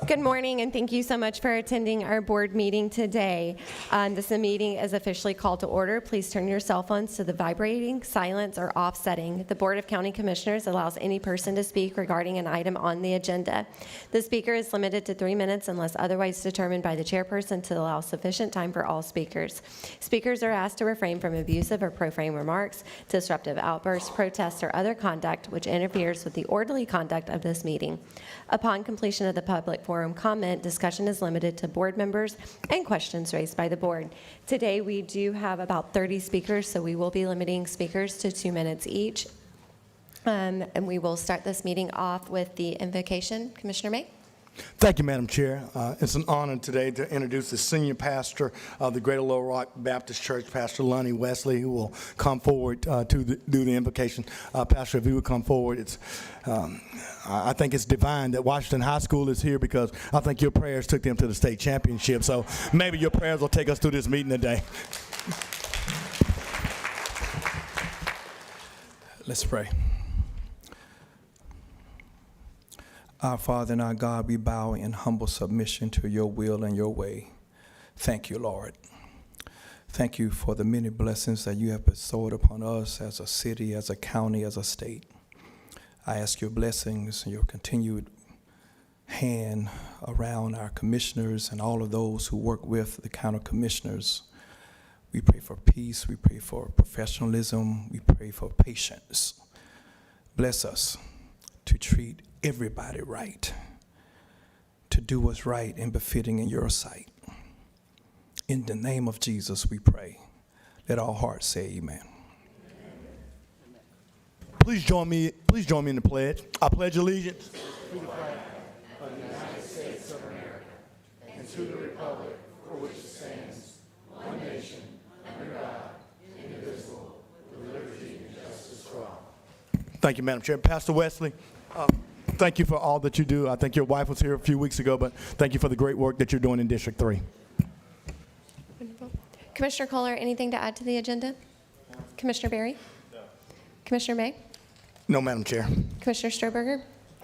Good morning, and thank you so much for attending our board meeting today. This meeting is officially called to order. Please turn your cell phones to the vibrating, silence, or off setting. The Board of County Commissioners allows any person to speak regarding an item on the agenda. The speaker is limited to 3 minutes unless otherwise determined by the chairperson to allow sufficient time for all speakers. Speakers are asked to refrain from abusive or profane remarks, disruptive outbursts, protests, or other conduct which interferes with the orderly conduct of this meeting. Upon completion of the public forum comment, discussion is limited to board members and questions raised by the board. Today we do have about 30 speakers, so we will be limiting speakers to 2 minutes each. And we will start this meeting off with the invocation. Commissioner May? Thank you, Madam Chair. It's an honor today to introduce the senior pastor of the Greater Little Rock Baptist Church, Pastor Lonnie Wesley, who will come forward to do the invocation. Pastor, if you would come forward, I think it's divine that Washington High School is here because I think your prayers took them to the state championship. So maybe your prayers will take us through this meeting today. Let's pray. Our Father and our God, we bow in humble submission to your will and your way. Thank you, Lord. Thank you for the many blessings that you have bestowed upon us as a city, as a county, as a state. I ask your blessings and your continued hand around our commissioners and all of those who work with the county commissioners. We pray for peace. We pray for professionalism. We pray for patience. Bless us to treat everybody right, to do what's right and befitting in your sight. In the name of Jesus we pray. Let our hearts say amen. Please join me in the pledge. I pledge allegiance to the flag of the United States of America and to the republic for which it stands, one nation, under God, indivisible, with liberty and justice for all. Thank you, Madam Chair. Pastor Wesley, thank you for all that you do. I think your wife was here a few weeks ago, but thank you for the great work that you're doing in District 3. Wonderful. Commissioner Kohler, anything to add to the agenda? Commissioner Berry? No. Commissioner May? No, Madam Chair. Commissioner Stroberger?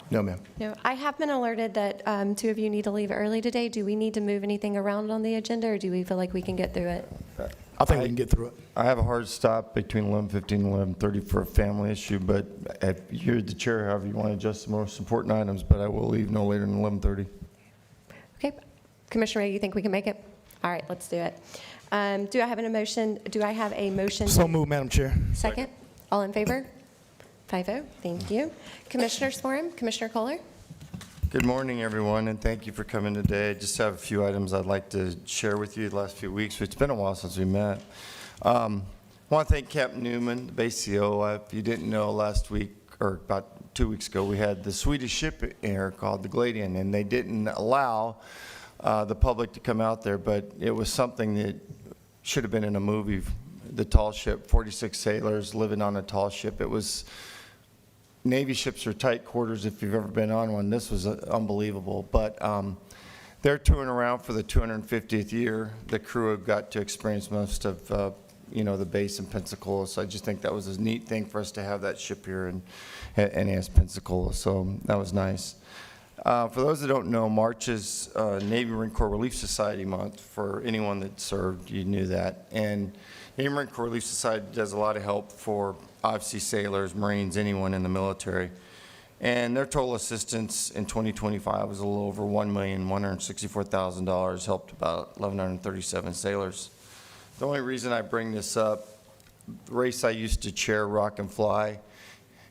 No, ma'am. No. I have been alerted that 2 of you need to leave early today. Do we need to move anything around on the agenda, or do we feel like we can get through it? I think we can get through it. I have a hard stop between 11:15 and 11:30 for a family issue, but if you're the chair, however you want to adjust the most important items, but I will leave no later than 11:30. Okay. Commissioner May, you think we can make it? All right, let's do it. Do I have a motion? Do I have a motion? So moved, Madam Chair. Second? All in favor? 5-0. Thank you. Commissioner Swarm, Commissioner Kohler? Good morning, everyone, and thank you for coming today. I just have a few items I'd like to share with you the last few weeks. It's been a while since we met. I want to thank Captain Newman, the base CO. If you didn't know, last week, or about 2 weeks ago, we had the Swedish ship here called the Gladian, and they didn't allow the public to come out there, but it was something that should have been in a movie. The tall ship, 46 sailors living on a tall ship. It was, Navy ships are tight quarters if you've ever been on one. This was unbelievable, but they're touring around for the 250th year. The crew have got to experience most of the base in Pensacola, so I just think that was a neat thing for us to have that ship here in NAS Pensacola, so that was nice. For those that don't know, March is Navy Marine Corps Relief Society month. For anyone that served, you knew that. And Navy Marine Corps Relief Society does a lot of help for obviously sailors, Marines, anyone in the military. And their total assistance in 2025 was a little over $1,164,000, helped about 1,137 sailors. The only reason I bring this up, the race I used to chair, Rock and Fly,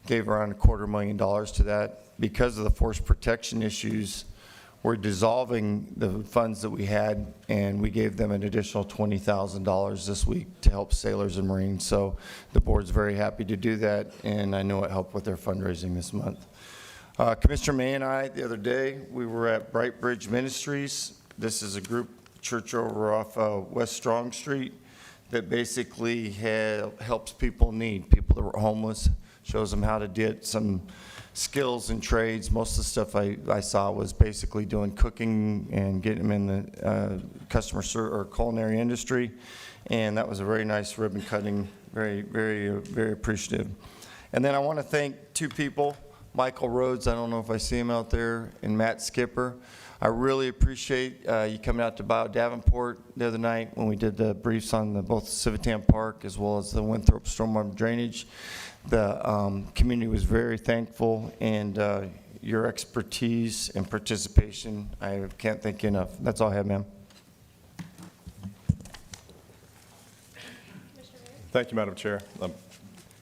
gave around $250,000 to that. Because of the force protection issues, we're dissolving the funds that we had, and we gave them an additional $20,000 this week to help sailors and Marines. So the board's very happy to do that, and I know it helped with their fundraising this month. Commissioner May and I, the other day, we were at Bright Bridge Ministries. This is a group church over off West Strong Street that basically helps people in need, people that were homeless, shows them how to get some skills and trades. Most of the stuff I saw was basically doing cooking and getting them in the or culinary industry, and that was a very nice ribbon cutting. Very, very, very appreciative. And then I want to thank two people, Michael Rhodes, I don't know if I see him out there, and Matt Skipper. I really appreciate you coming out to Bio Davenport the other night when we did the briefs on both Civitan Park as well as the Winthrop stormwater drainage. The community was very thankful, and your expertise and participation, I can't thank you enough. That's all I have, ma'am. Thank you, Madam Chair. In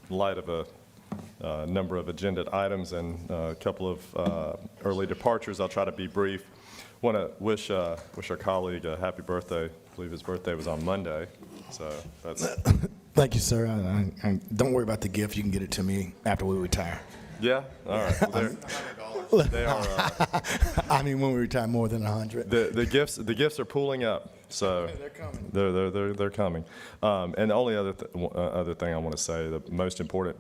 light of a number of agenda items and a couple of early departures, I'll try to be brief. Want to wish our colleague a happy birthday. I believe his birthday was on Monday, so that's. Thank you, sir. Don't worry about the gift. You can get it to me after we retire. Yeah, all right. They are. I mean, when we retire more than 100. The gifts are pooling up, so They're coming. they're coming. And the only other thing I want to say, the most important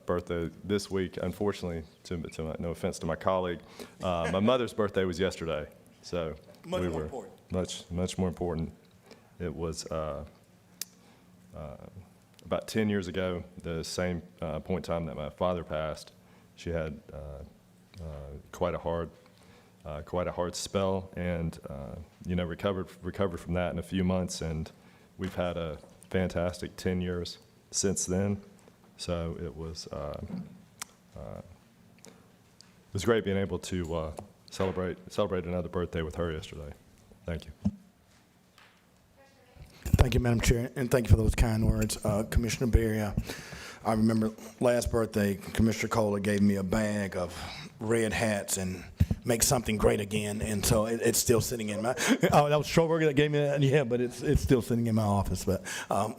birthday this week, unfortunately, no offense to my colleague, my mother's birthday was yesterday, so Much more important. much more important. It was about 10 years ago, the same point in time that my father passed. She had quite a hard spell, and recovered from that in a few months, and we've had a fantastic 10 years since then. So it was great being able to celebrate another birthday with her yesterday. Thank you. Thank you, Madam Chair, and thank you for those kind words. Commissioner Berry, I remember last birthday, Commissioner Kohler gave me a bag of red hats and make something great again, and so it's still sitting in my, oh, that was Stroberger that gave me that? Yeah, but it's still sitting in my office, but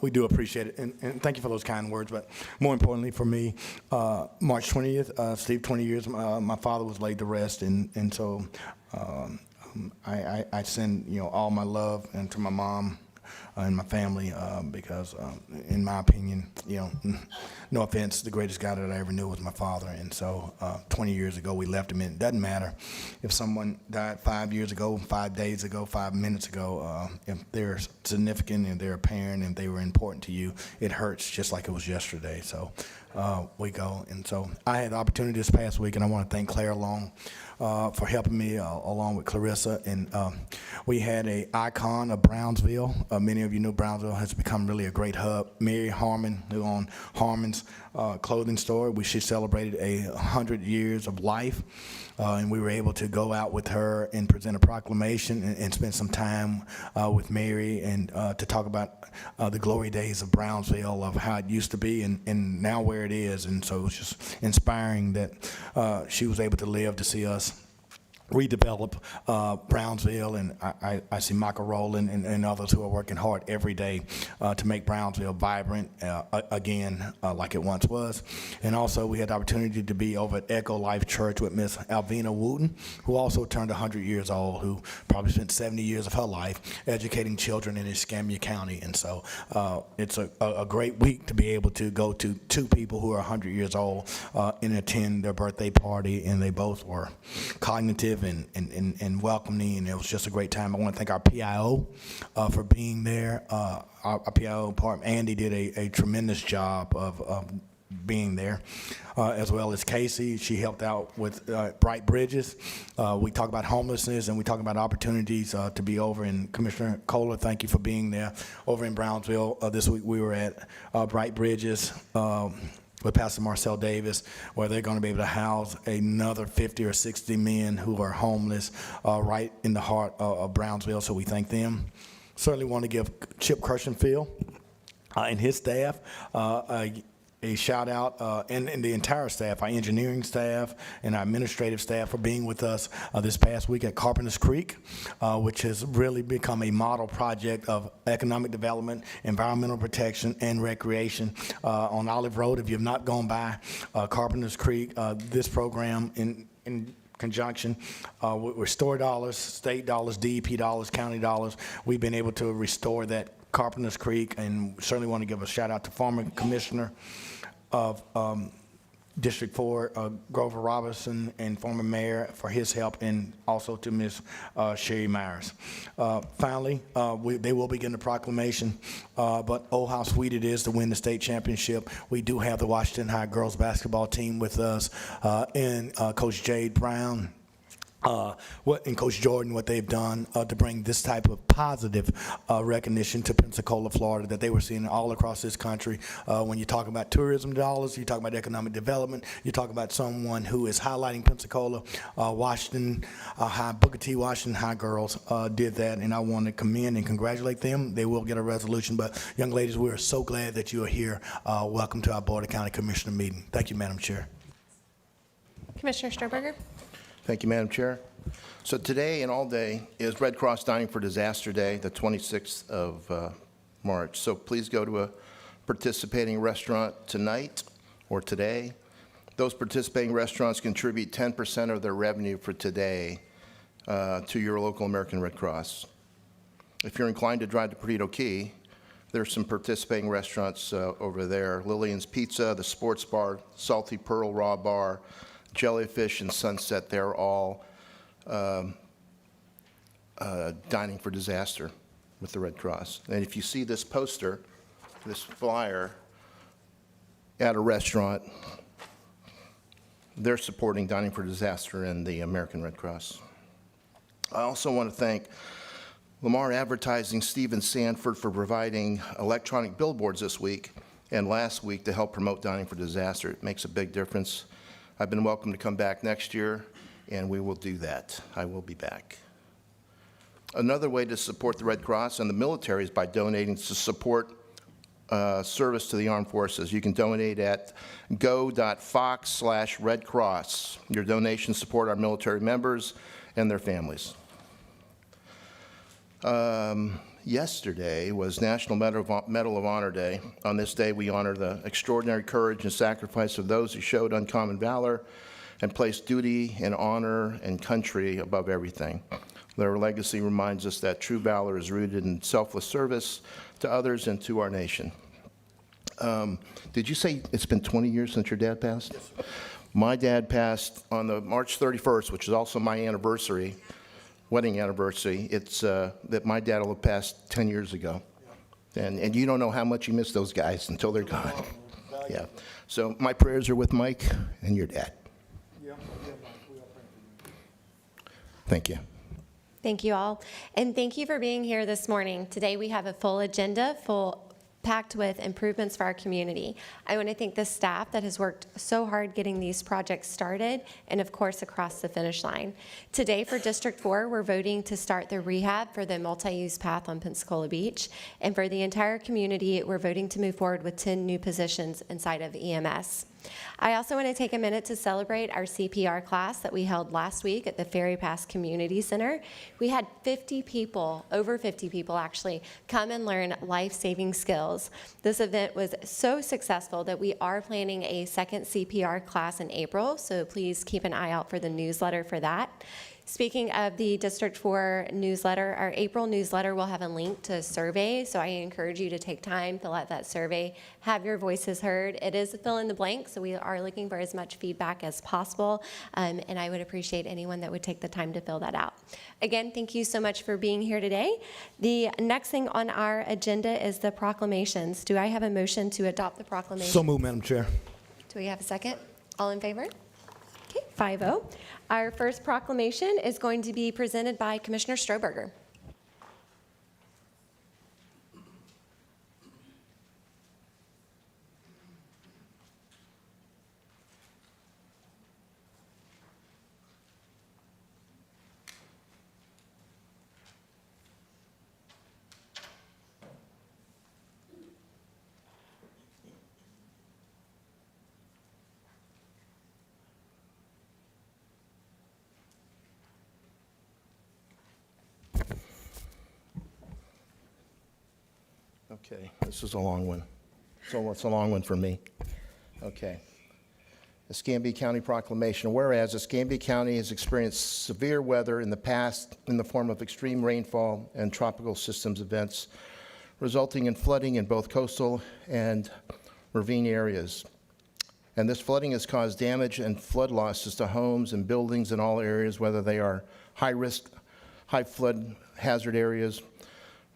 we do appreciate it, and thank you for those kind words, but more importantly for me, March 20th, Steve, 20 years, my father was laid to rest, and so I send, all my love and to my mom, and my family, because in my opinion, no offense, the greatest guy that I ever knew was my father, and so 20 years ago we left him in. It doesn't matter if someone died 5 years ago, 5 days ago, 5 minutes ago, if they're significant and they're a parent and they were important to you, it hurts just like it was yesterday, so we go. And so I had the opportunity this past week, and I want to thank Claire Long for helping me along with Clarissa, and we had an icon of Brownsville. Many of you know Brownsville has become really a great hub. Mary Harmon, who owned Harmon's clothing store, she celebrated 100 years of life, and we were able to go out with her and present a proclamation and spend some time with Mary and to talk about the glory days of Brownsville, of how it used to be and now where it is. And so it was just inspiring that she was able to live to see us redevelop Brownsville, and I see Michael Rowland and others who are working hard every day to make Brownsville vibrant again like it once was. And also we had the opportunity to be over at Echo Life Church with Miss Alvina Wooten, who also turned 100 years old, who probably spent 70 years of her life educating children in Escambia County. And so it's a great week to be able to go to two people who are 100 years old and attend their birthday party, and they both were cognitive and welcoming, and it was just a great time. I want to thank our PIO for being there. Our PIO part, Andy, did a tremendous job of being there, as well as Casey. She helped out with Bright Bridges. We talk about homelessness, and we talk about opportunities to be over. And Commissioner Kohler, thank you for being there. Over in Brownsville this week, we were at Bright Bridges with Pastor Marcel Davis, where they're going to be able to house another 50 or 60 men who are homeless right in the heart of Brownsville, so we thank them. Certainly want to give Chip Kirshenfield and his staff a shout out, and the entire staff, our engineering staff and our administrative staff, for being with us this past week at Carpenters Creek, which has really become a model project of economic development, environmental protection, and recreation on Olive Road. If you have not gone by Carpenters Creek, this program in conjunction with Restore dollars, state dollars, DEP dollars, county dollars, we've been able to restore that Carpenters Creek, and certainly want to give a shout out to former Commissioner of District 4, Grover Robinson, and former mayor for his help, and also to Ms. Sherry Myers. Finally, they will begin the proclamation, but oh, how sweet it is to win the state championship. We do have the Washington High girls basketball team with us, and Coach Jade Brown and Coach Jordan, what they've done to bring this type of positive recognition to Pensacola, Florida, that they were seeing all across this country. When you talk about tourism dollars, you talk about economic development, you talk about someone who is highlighting Pensacola, Washington High, Booker T. Washington High girls did that, and I want to commend and congratulate them. They will get a resolution, but young ladies, we are so glad that you are here. Welcome to our Board of County Commissioner meeting. Thank you, Madam Chair. Commissioner Stroberger. Thank you, Madam Chair. So today and all day is Red Cross Dining for Disaster Day, the 26th of March. So please go to a participating restaurant tonight or today. Those participating restaurants contribute 10% of their revenue for today to your local American Red Cross. If you're inclined to drive to Perdido Key, there's some participating restaurants over there. Lillian's Pizza, the Sports Bar, Salty Pearl Raw Bar, Jellyfish and Sunset, they're all dining for disaster with the Red Cross. And if you see this poster, this flyer at a restaurant, they're supporting Dining for Disaster and the American Red Cross. I also want to thank Lamar Advertising, Stephen Sanford, for providing electronic billboards this week and last week to help promote Dining for Disaster. It makes a big difference. I've been welcome to come back next year, and we will do that. I will be back. Another way to support the Red Cross and the military is by donating to support service to the armed forces. You can donate at go.fox/Red Cross. Your donations support our military members and their families. Yesterday was National Medal of Honor Day. On this day, we honor the extraordinary courage and sacrifice of those who showed uncommon valor and placed duty and honor and country above everything. Their legacy reminds us that true valor is rooted in selfless service to others and to our nation. Did you say it's been 20 years since your dad passed? Yes, sir. My dad passed on the March 31st, which is also my anniversary, wedding anniversary. It's that my dad will have passed 10 years ago. And you don't know how much you miss those guys until they're gone. Yeah. So my prayers are with Mike and your dad. Thank you. Thank you all. And thank you for being here this morning. Today we have a full agenda, packed with improvements for our community. I want to thank the staff that has worked so hard getting these projects started and of course across the finish line. Today for District 4, we're voting to start the rehab for the multi-use path on Pensacola Beach. And for the entire community, we're voting to move forward with 10 new positions inside of EMS. I also want to take a minute to celebrate our CPR class that we held last week at the Ferry Pass Community Center. We had 50 people, over 50 people actually, come and learn life-saving skills. This event was so successful that we are planning a second CPR class in April, so please keep an eye out for the newsletter for that. Speaking of the District 4 newsletter, our April newsletter will have a link to a survey, so I encourage you to take time to let that survey have your voices heard. It is a fill in the blank, so we are looking for as much feedback as possible, and I would appreciate anyone that would take the time to fill that out. Again, thank you so much for being here today. The next thing on our agenda is the proclamations. Do I have a motion to adopt the proclamation? So moved, Madam Chair. Do we have a second? All in favor? Okay, 5-0. Our first proclamation is going to be presented by Commissioner Stroberger. Okay, this is a long one. So it's a long one for me. Okay. Escambia County Proclamation. Whereas Escambia County has experienced severe weather in the past in the form of extreme rainfall and tropical systems events, resulting in flooding in both coastal and ravine areas. And this flooding has caused damage and flood losses to homes and buildings in all areas, whether they are high risk, high flood hazard areas,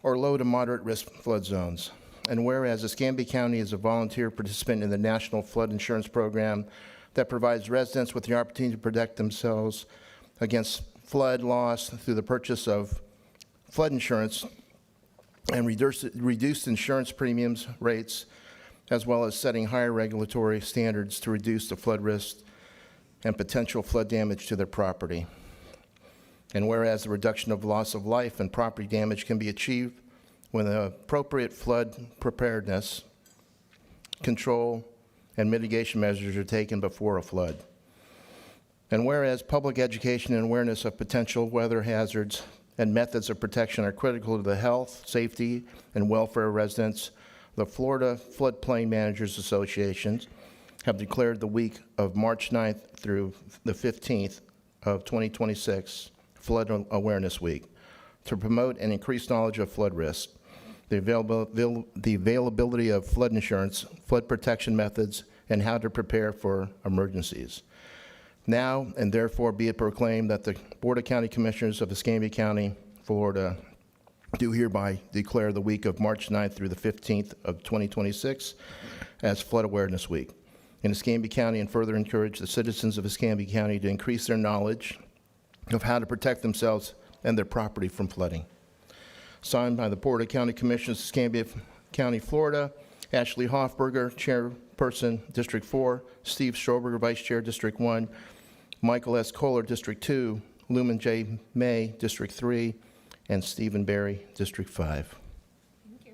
or low to moderate risk flood zones. And whereas Escambia County is a volunteer participant in the National Flood Insurance Program that provides residents with the opportunity to protect themselves against flood loss through the purchase of flood insurance and reduced insurance premiums rates, as well as setting higher regulatory standards to reduce the flood risk and potential flood damage to their property. And whereas the reduction of loss of life and property damage can be achieved when the appropriate flood preparedness, control, and mitigation measures are taken before a flood. And whereas public education and awareness of potential weather hazards and methods of protection are critical to the health, safety, and welfare of residents, the Florida Floodplain Managers Association have declared the week of March 9th through the 15th of 2026 Flood Awareness Week to promote and increase knowledge of flood risk, the availability of flood insurance, flood protection methods, and how to prepare for emergencies. Now and therefore be it proclaimed that the Board of County Commissioners of Escambia County, Florida, do hereby declare the week of March 9th through the 15th of 2026 as Flood Awareness Week in Escambia County, and further encourage the citizens of Escambia County to increase their knowledge of how to protect themselves and their property from flooding. Signed by the Board of County Commissioners, Escambia County, Florida, Ashley Hoffberger, Chairperson, District 4, Steve Stroberger, Vice Chair, District 1, Michael S. Kohler, District 2, Lumen J. May, District 3, and Stephen Barry, District 5. Thank you.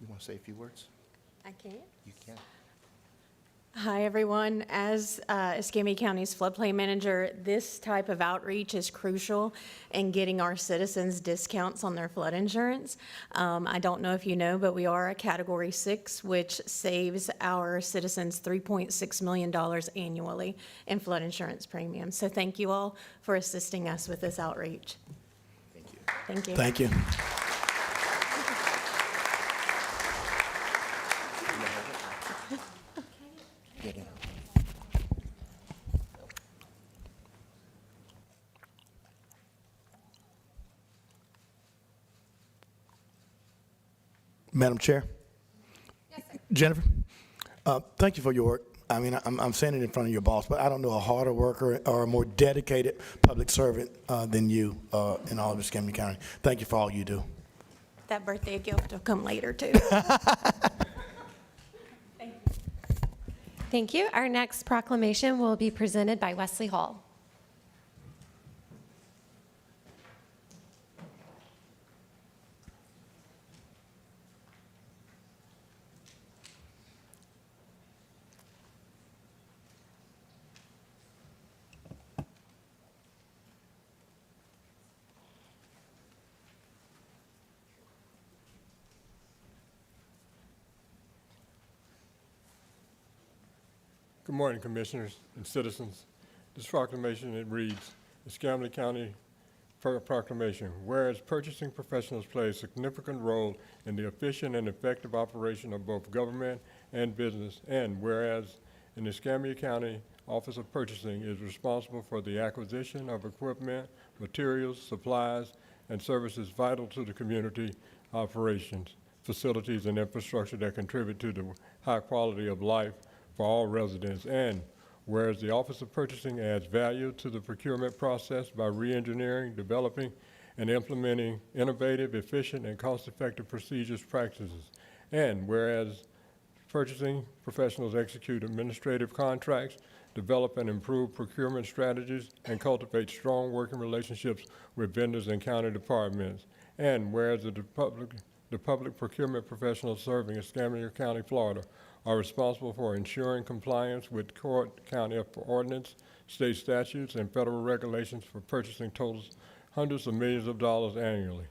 You want to say a few words? I can. You can. Hi, everyone. As Escambia County's floodplain manager, this type of outreach is crucial in getting our citizens discounts on their flood insurance. I don't know if you know, but we are a Category 6, which saves our citizens $3.6 million annually in flood insurance premiums. So thank you all for assisting us with this outreach. Thank you. Thank you. Thank you. Madam Chair? Yes, sir. Jennifer, thank you for your work. I mean, I'm saying it in front of your boss, but I don't know a harder worker or a more dedicated public servant than you in all of Escambia County. Thank you for all you do. That birthday gift will come later, too. Thank you. Our next proclamation will be presented by Wesley Hall. Good morning, Commissioners and citizens. This proclamation, it reads, Escambia County Proclamation. Whereas purchasing professionals play a significant role in the efficient and effective operation of both government and business, and whereas in Escambia County, Office of Purchasing is responsible for the acquisition of equipment, materials, supplies, and services vital to the community operations, facilities, and infrastructure that contribute to the high quality of life for all residents, and whereas the Office of Purchasing adds value to the procurement process by re-engineering, developing, and implementing innovative, efficient, and cost-effective procedures, practices, and whereas purchasing professionals execute administrative contracts, develop and improve procurement strategies, and cultivate strong working relationships with vendors and county departments, and whereas the public procurement professionals serving Escambia County, Florida, are responsible for ensuring compliance with court, county ordinance, state statutes, and federal regulations for purchasing totals hundreds of millions of dollars annually.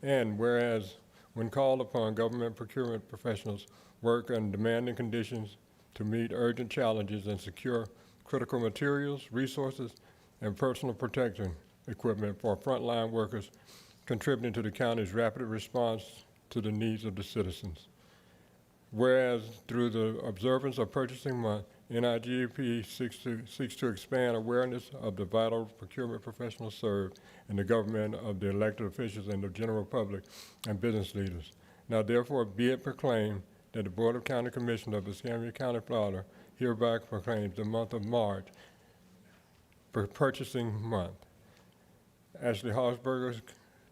And whereas when called upon, government procurement professionals work under demanding conditions to meet urgent challenges and secure critical materials, resources, and personal protection equipment for frontline workers, contributing to the county's rapid response to the needs of the citizens. Whereas through the observance of Purchasing Month, NIGP seeks to expand awareness of the vital procurement professionals served in the government, of the elected officials, and the general public and business leaders. Now therefore be it proclaimed that the Board of County Commissioners of Escambia County, Florida hereby proclaims the month of March for Purchasing Month. Ashley Hausberger,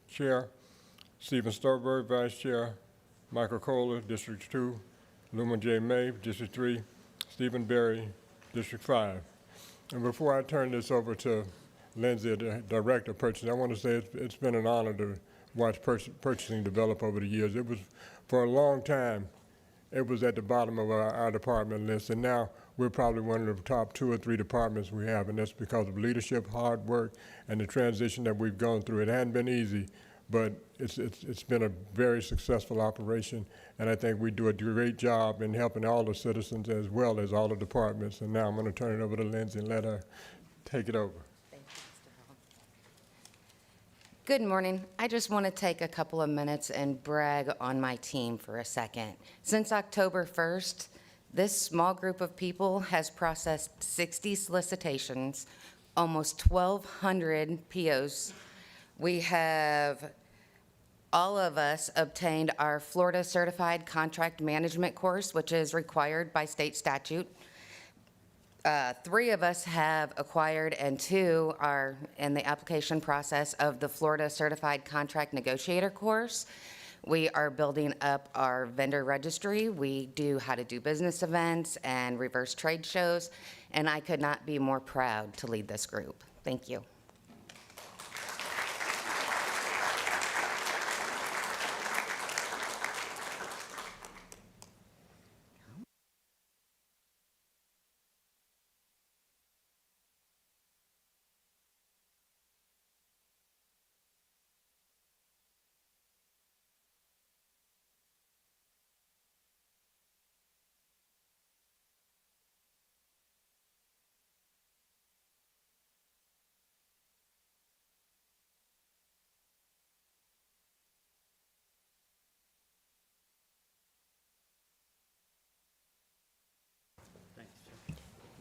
Chair, Stephen Stolberg, Vice Chair, Michael Kohler, District 2, Luma J. May, District 3, Stephen Berry, District 5. And before I turn this over to Lindsay, the Director of Purchasing, I want to say it's been an honor to watch purchasing develop over the years. It was, for a long time, it was at the bottom of our department list, and now we're probably one of the top 2 or 3 departments we have, and that's because of leadership, hard work, and the transition that we've gone through. It hadn't been easy, but it's been a very successful operation, and I think we do a great job in helping all the citizens as well as all the departments. And now I'm going to turn it over to Lindsay and let her take it over. Good morning. I just want to take a couple of minutes and brag on my team for a second. Since October 1st, this small group of people has processed 60 solicitations, almost 1,200 POs. We have, all of us, obtained our Florida Certified Contract Management course, which is required by state statute. 3 of us have acquired, and 2 are in the application process of the Florida Certified Contract Negotiator course. We are building up our vendor registry. We do how to do business events and reverse trade shows, and I could not be more proud to lead this group. Thank you.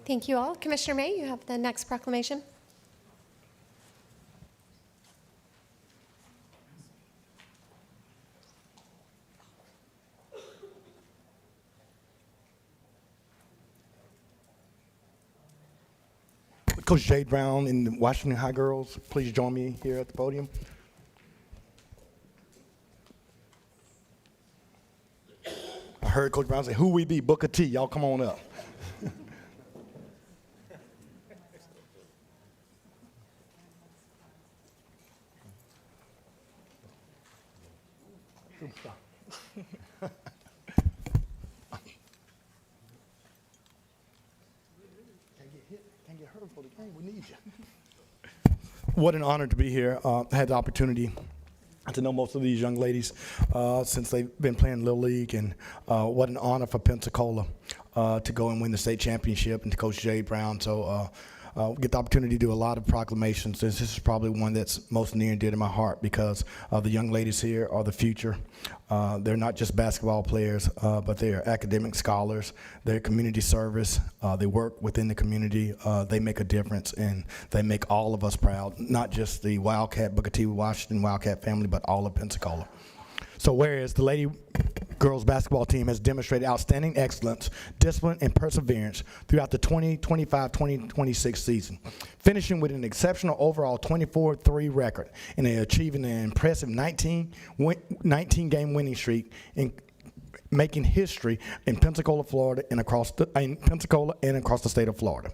Thank you all. Commissioner May, you have the next proclamation. Coach Jade Brown and the Washington High girls, please join me here at the podium. I heard Coach Brown say, "Who we be? Booker T. Y'all come on up." Can't get hurt for the game. We need you. What an honor to be here. I had the opportunity to know most of these young ladies since they've been playing Little League, and what an honor for Pensacola to go and win the state championship, and to Coach Jade Brown. So get the opportunity to do a lot of proclamations. This is probably one that's most near and dear to my heart, because the young ladies here are the future. They're not just basketball players, but they're academic scholars. They're community service. They work within the community. They make a difference, and they make all of us proud, not just the Wildcat, Booker T. Washington Wildcat family, but all of Pensacola. So whereas the Lady Girls basketball team has demonstrated outstanding excellence, discipline, and perseverance throughout the 2025-2026 season, finishing with an exceptional overall 24-3 record, and achieving an impressive 19-game winning streak, in making history in Pensacola, Florida, and across the state of Florida.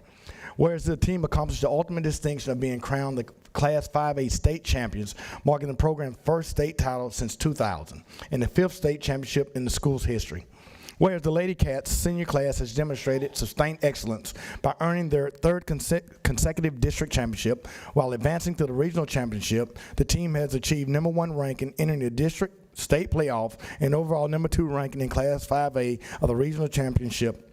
Whereas the team accomplished the ultimate distinction of being crowned the Class 5A state champions, marking the program's first state title since 2000, and the 5th state championship in the school's history. Whereas the Lady Cats senior class has demonstrated sustained excellence by earning their 3rd consecutive district championship, while advancing to the regional championship, the team has achieved #1 ranking, entering the district state playoff, and overall #2 ranking in Class 5A of the regional championship.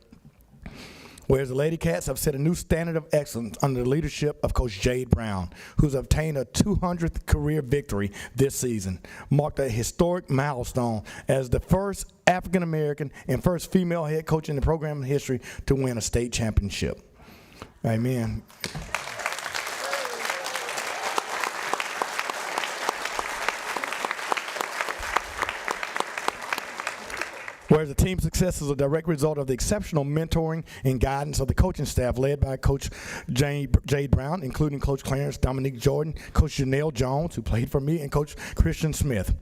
Whereas the Lady Cats have set a new standard of excellence under the leadership of Coach Jade Brown, who's obtained a 200th career victory this season, marked a historic milestone as the first African-American and first female head coach in the program history to win a state championship. Amen. Whereas the team's success is a direct result of the exceptional mentoring and guidance of the coaching staff led by Coach Jade Brown, including Coach Clarence Dominique Jordan, Coach Janelle Jones, who played for me, and Coach Christian Smith.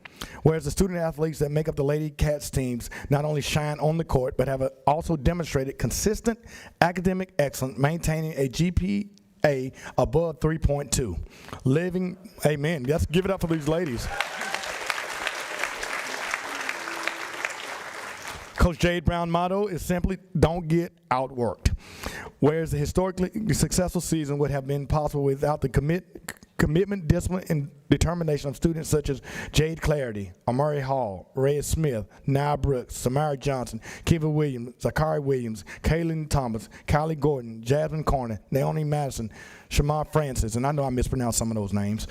Whereas the student athletes that make up the Lady Cats teams not only shine on the court, but have also demonstrated consistent academic excellence, maintaining a GPA above 3.2. Amen. Let's give it up for these ladies. Coach Jade Brown's motto is simply, don't get outworked. Whereas the historically successful season would have been possible without the commitment, discipline, and determination of students such as Jade Clarity, Amari Hall, Red Smith, Nia Brooks, Samara Johnson, Kiva Williams, Zakari Williams, Kaylin Thomas, Kylie Gordon, Jasmine Corner, Naomi Madison, Shamar Francis, and I know I mispronounced some of those names.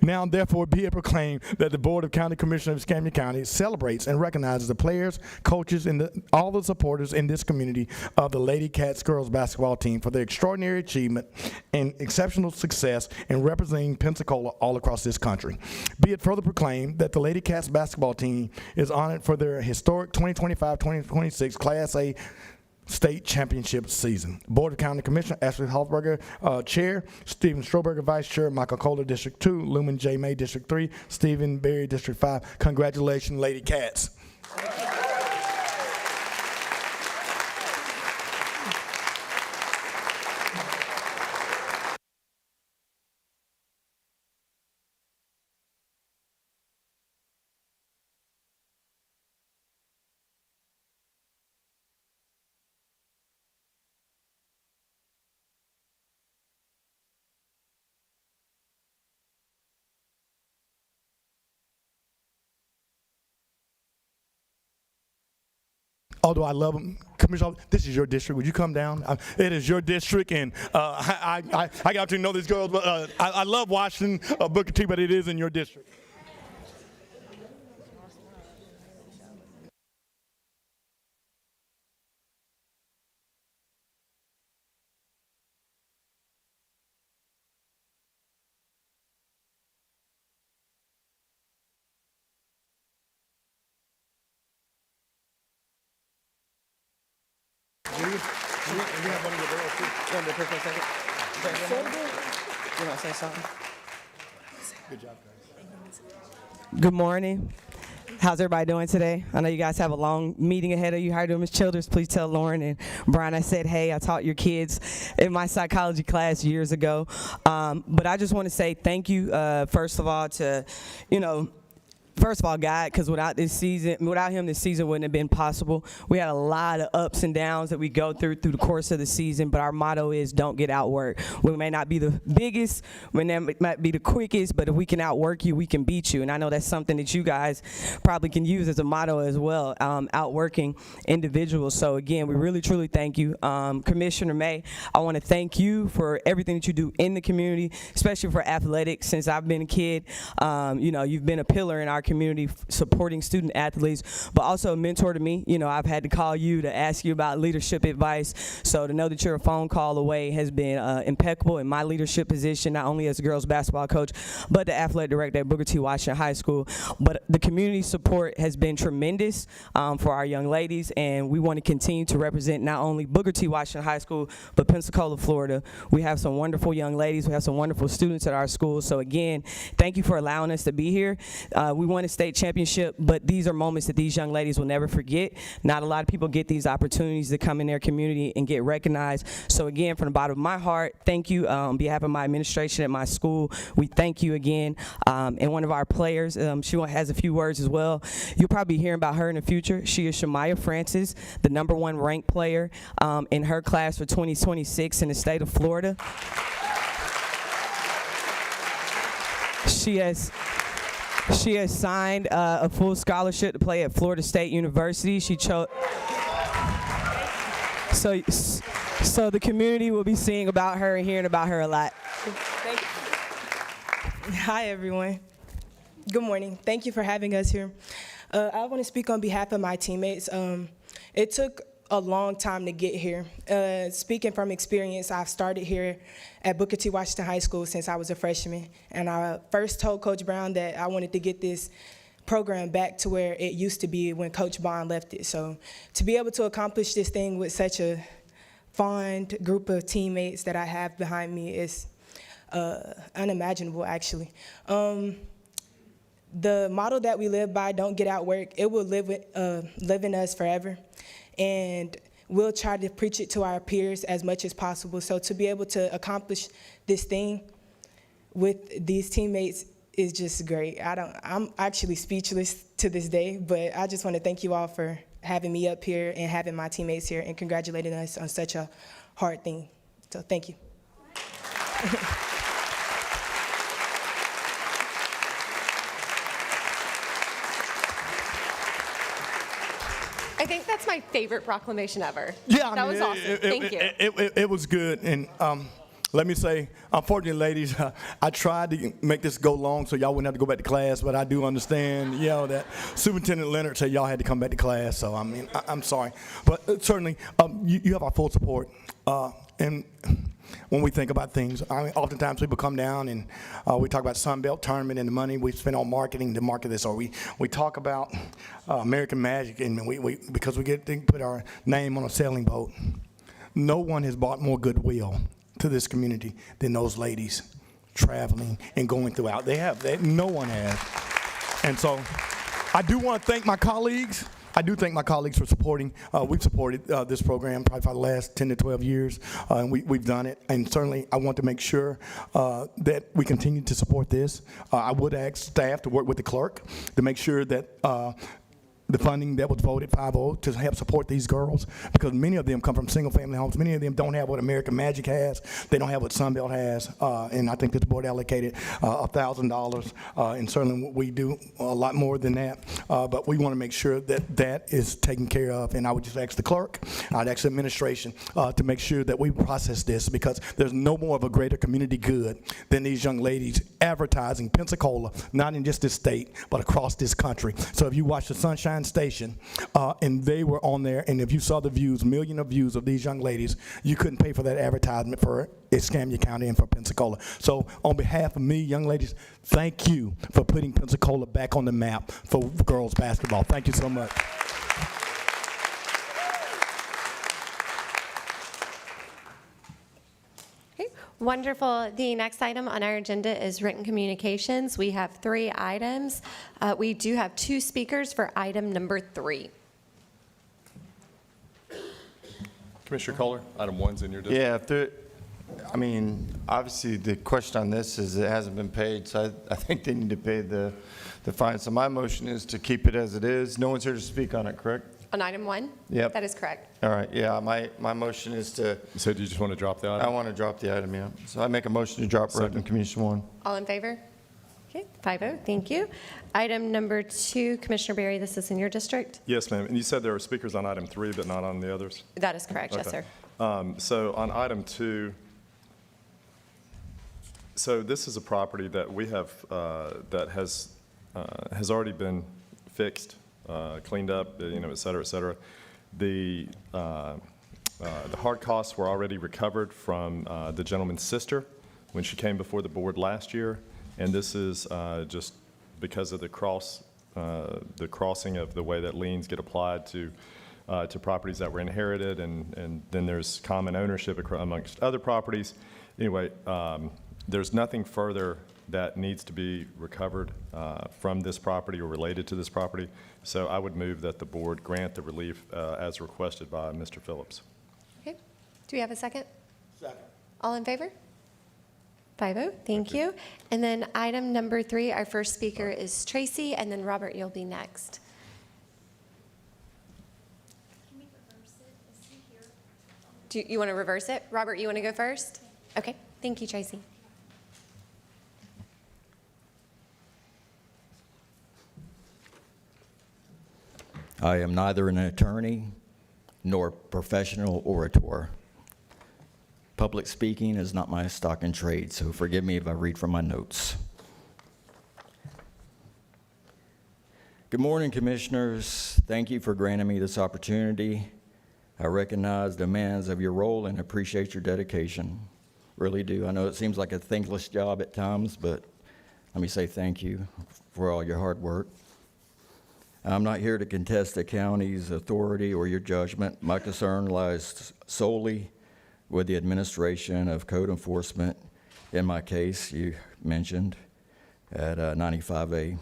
Now, therefore, be it proclaimed that the Board of County Commissioners of Escambia County celebrates and recognizes the players, coaches, and all the supporters in this community of the Lady Cats girls basketball team for their extraordinary achievement and exceptional success in representing Pensacola all across this country. Be it further proclaimed that the Lady Cats basketball team is honored for their historic 2025-2026 Class A state championship season. Board of County Commissioner Ashley Hoffberger, Chair, Stephen Stroberger, Vice Chair, Michael Kohler, District 2, Lumen J. May, District 3, Stephen Berry, District 5. Congratulations, Lady Cats. Although I love them, Commissioner, this is your district. Would you come down? It is your district, and I got to know these girls. But I love Washington, Booker T, but it is in your district. Good morning. How's everybody doing today? I know you guys have a long meeting ahead of you. How are you doing, Ms. Childers? Please tell Lauren and Brian I said, hey, I taught your kids in my psychology class years ago. But I just want to say thank you, first of all, to, first of all, God, because without him, this season wouldn't have been possible. We had a lot of ups and downs that we go through the course of the season, but our motto is don't get outworked. We may not be the biggest, we might be the quickest, but if we can outwork you, we can beat you. And I know that's something that you guys probably can use as a motto as well, outworking individuals. So again, we really, truly thank you. Commissioner May, I want to thank you for everything that you do in the community, especially for athletics. Since I've been a kid, you've been a pillar in our community supporting student athletes, but also a mentor to me. I've had to call you to ask you about leadership advice. So to know that you're a phone call away has been impeccable in my leadership position, not only as a girls basketball coach, but the athletic director at Booker T. Washington High School. But the community support has been tremendous for our young ladies, and we want to continue to represent not only Booker T. Washington High School, but Pensacola, Florida. We have some wonderful young ladies. We have some wonderful students at our school. So again, thank you for allowing us to be here. We won a state championship, but these are moments that these young ladies will never forget. Not a lot of people get these opportunities to come in their community and get recognized. So again, from the bottom of my heart, thank you. On behalf of my administration at my school, we thank you again. And one of our players, she has a few words as well. You'll probably be hearing about her in the future. She is Shamaya Francis, the #1 ranked player in her class for 2026 in the state of Florida. She has signed a full scholarship to play at Florida State University. She chose. So the community will be seeing about her and hearing about her a lot. Thank you. Hi, everyone. Good morning. Thank you for having us here. I want to speak on behalf of my teammates. It took a long time to get here. Speaking from experience, I've started here at Booker T. Washington High School since I was a freshman, and I first told Coach Brown that I wanted to get this program back to where it used to be when Coach Bond left it. So to be able to accomplish this thing with such a fond group of teammates that I have behind me is unimaginable, actually. The model that we live by, don't get out work, it will live in us forever. And we'll try to preach it to our peers as much as possible. So to be able to accomplish this thing with these teammates is just great. I'm actually speechless to this day, but I just want to thank you all for having me up here and having my teammates here and congratulating us on such a hard thing. So thank you. I think that's my favorite proclamation ever. Yeah, I that mean, was awesome. Thank you. It was good, and let me say, unfortunately, ladies, I tried to make this go long so y'all wouldn't have to go back to class, but I do understand, that Superintendent Leonard said y'all had to come back to class, so I mean, I'm sorry. But certainly, you have our full support, and when we think about things, I mean, oftentimes people come down and we talk about Sun Belt Tournament and the money we spend on marketing to market this, or we talk about American Magic, and we because we get to put our name on a sailing boat. No one has brought more goodwill to this community than those ladies traveling and going throughout. No one has. And so I do want to thank my colleagues. I do thank my colleagues for supporting. We've supported this program probably for the last 10 to 12 years, and we've done it. And certainly I want to make sure that we continue to support this. I would ask staff to work with the clerk to make sure that the funding that was voted 5-0 to help support these girls, because many of them come from single-family homes. Many of them don't have what American Magic has. They don't have what Sunbelt has, and I think this board allocated $1,000, and certainly we do a lot more than that, but we want to make sure that that is taken care of, and I would just ask the clerk, I'd ask the administration to make sure that we process this, because there's no more of a greater community good than these young ladies advertising Pensacola, not in just this state, but across this country. So if you watch the Sunshine Station, and they were on there, and if you saw the views, millions of views of these young ladies, you couldn't pay for that advertisement for Escambia County and for Pensacola. So on behalf of me, young ladies, thank you for putting Pensacola back on the map for girls basketball. Thank you so much. Wonderful. The next item on our agenda is written communications. We have 3 items. We do have 2 speakers for item number 3. Commissioner Kohler, item 1's in your district. Yeah, obviously the question on this is it hasn't been paid, so I think they need to pay the fine. So my motion is to keep it as it is. No one's here to speak on it, correct? On item 1? Yep. That is correct. All right, yeah, my motion is to, So do you just want to drop the item? I want to drop the item, yeah. So I make a motion to drop Written Communication 1. All in favor? Okay, 5-0. Thank you. Item number 2, Commissioner Berry, this is in your district? Yes, ma'am. And you said there were speakers on item 3, but not on the others? That is correct, yes, Okay. sir. So on item 2, so this is a property that we have, that has already been fixed, cleaned up, et cetera, et cetera. The hard costs were already recovered from the gentleman's sister when she came before the board last year, and this is just because of the crossing of the way that liens get applied to properties that were inherited, and then there's common ownership amongst other properties. Anyway, there's nothing further that needs to be recovered from this property or related to this property. So I would move that the board grant the relief as requested by Mr. Phillips. Okay. Do we have a second? Second. All in favor? 5-0. Thank you. And then item number 3, our first speaker is Tracy, and then Robert, you'll be next. Can we reverse it? Is he here? Do you want to reverse it? Robert, you want to go first? Okay. Thank you, Tracy. I am neither an attorney nor professional orator. Public speaking is not my stock and trade, so forgive me if I read from my notes. Good morning, Commissioners. Thank you for granting me this opportunity. I recognize the demands of your role and appreciate your dedication. Really do. I know it seems like a thankless job at times, but let me say thank you for all your hard work. I'm not here to contest the county's authority or your judgment. My concern lies solely with the administration of code enforcement in my case you mentioned at 95A.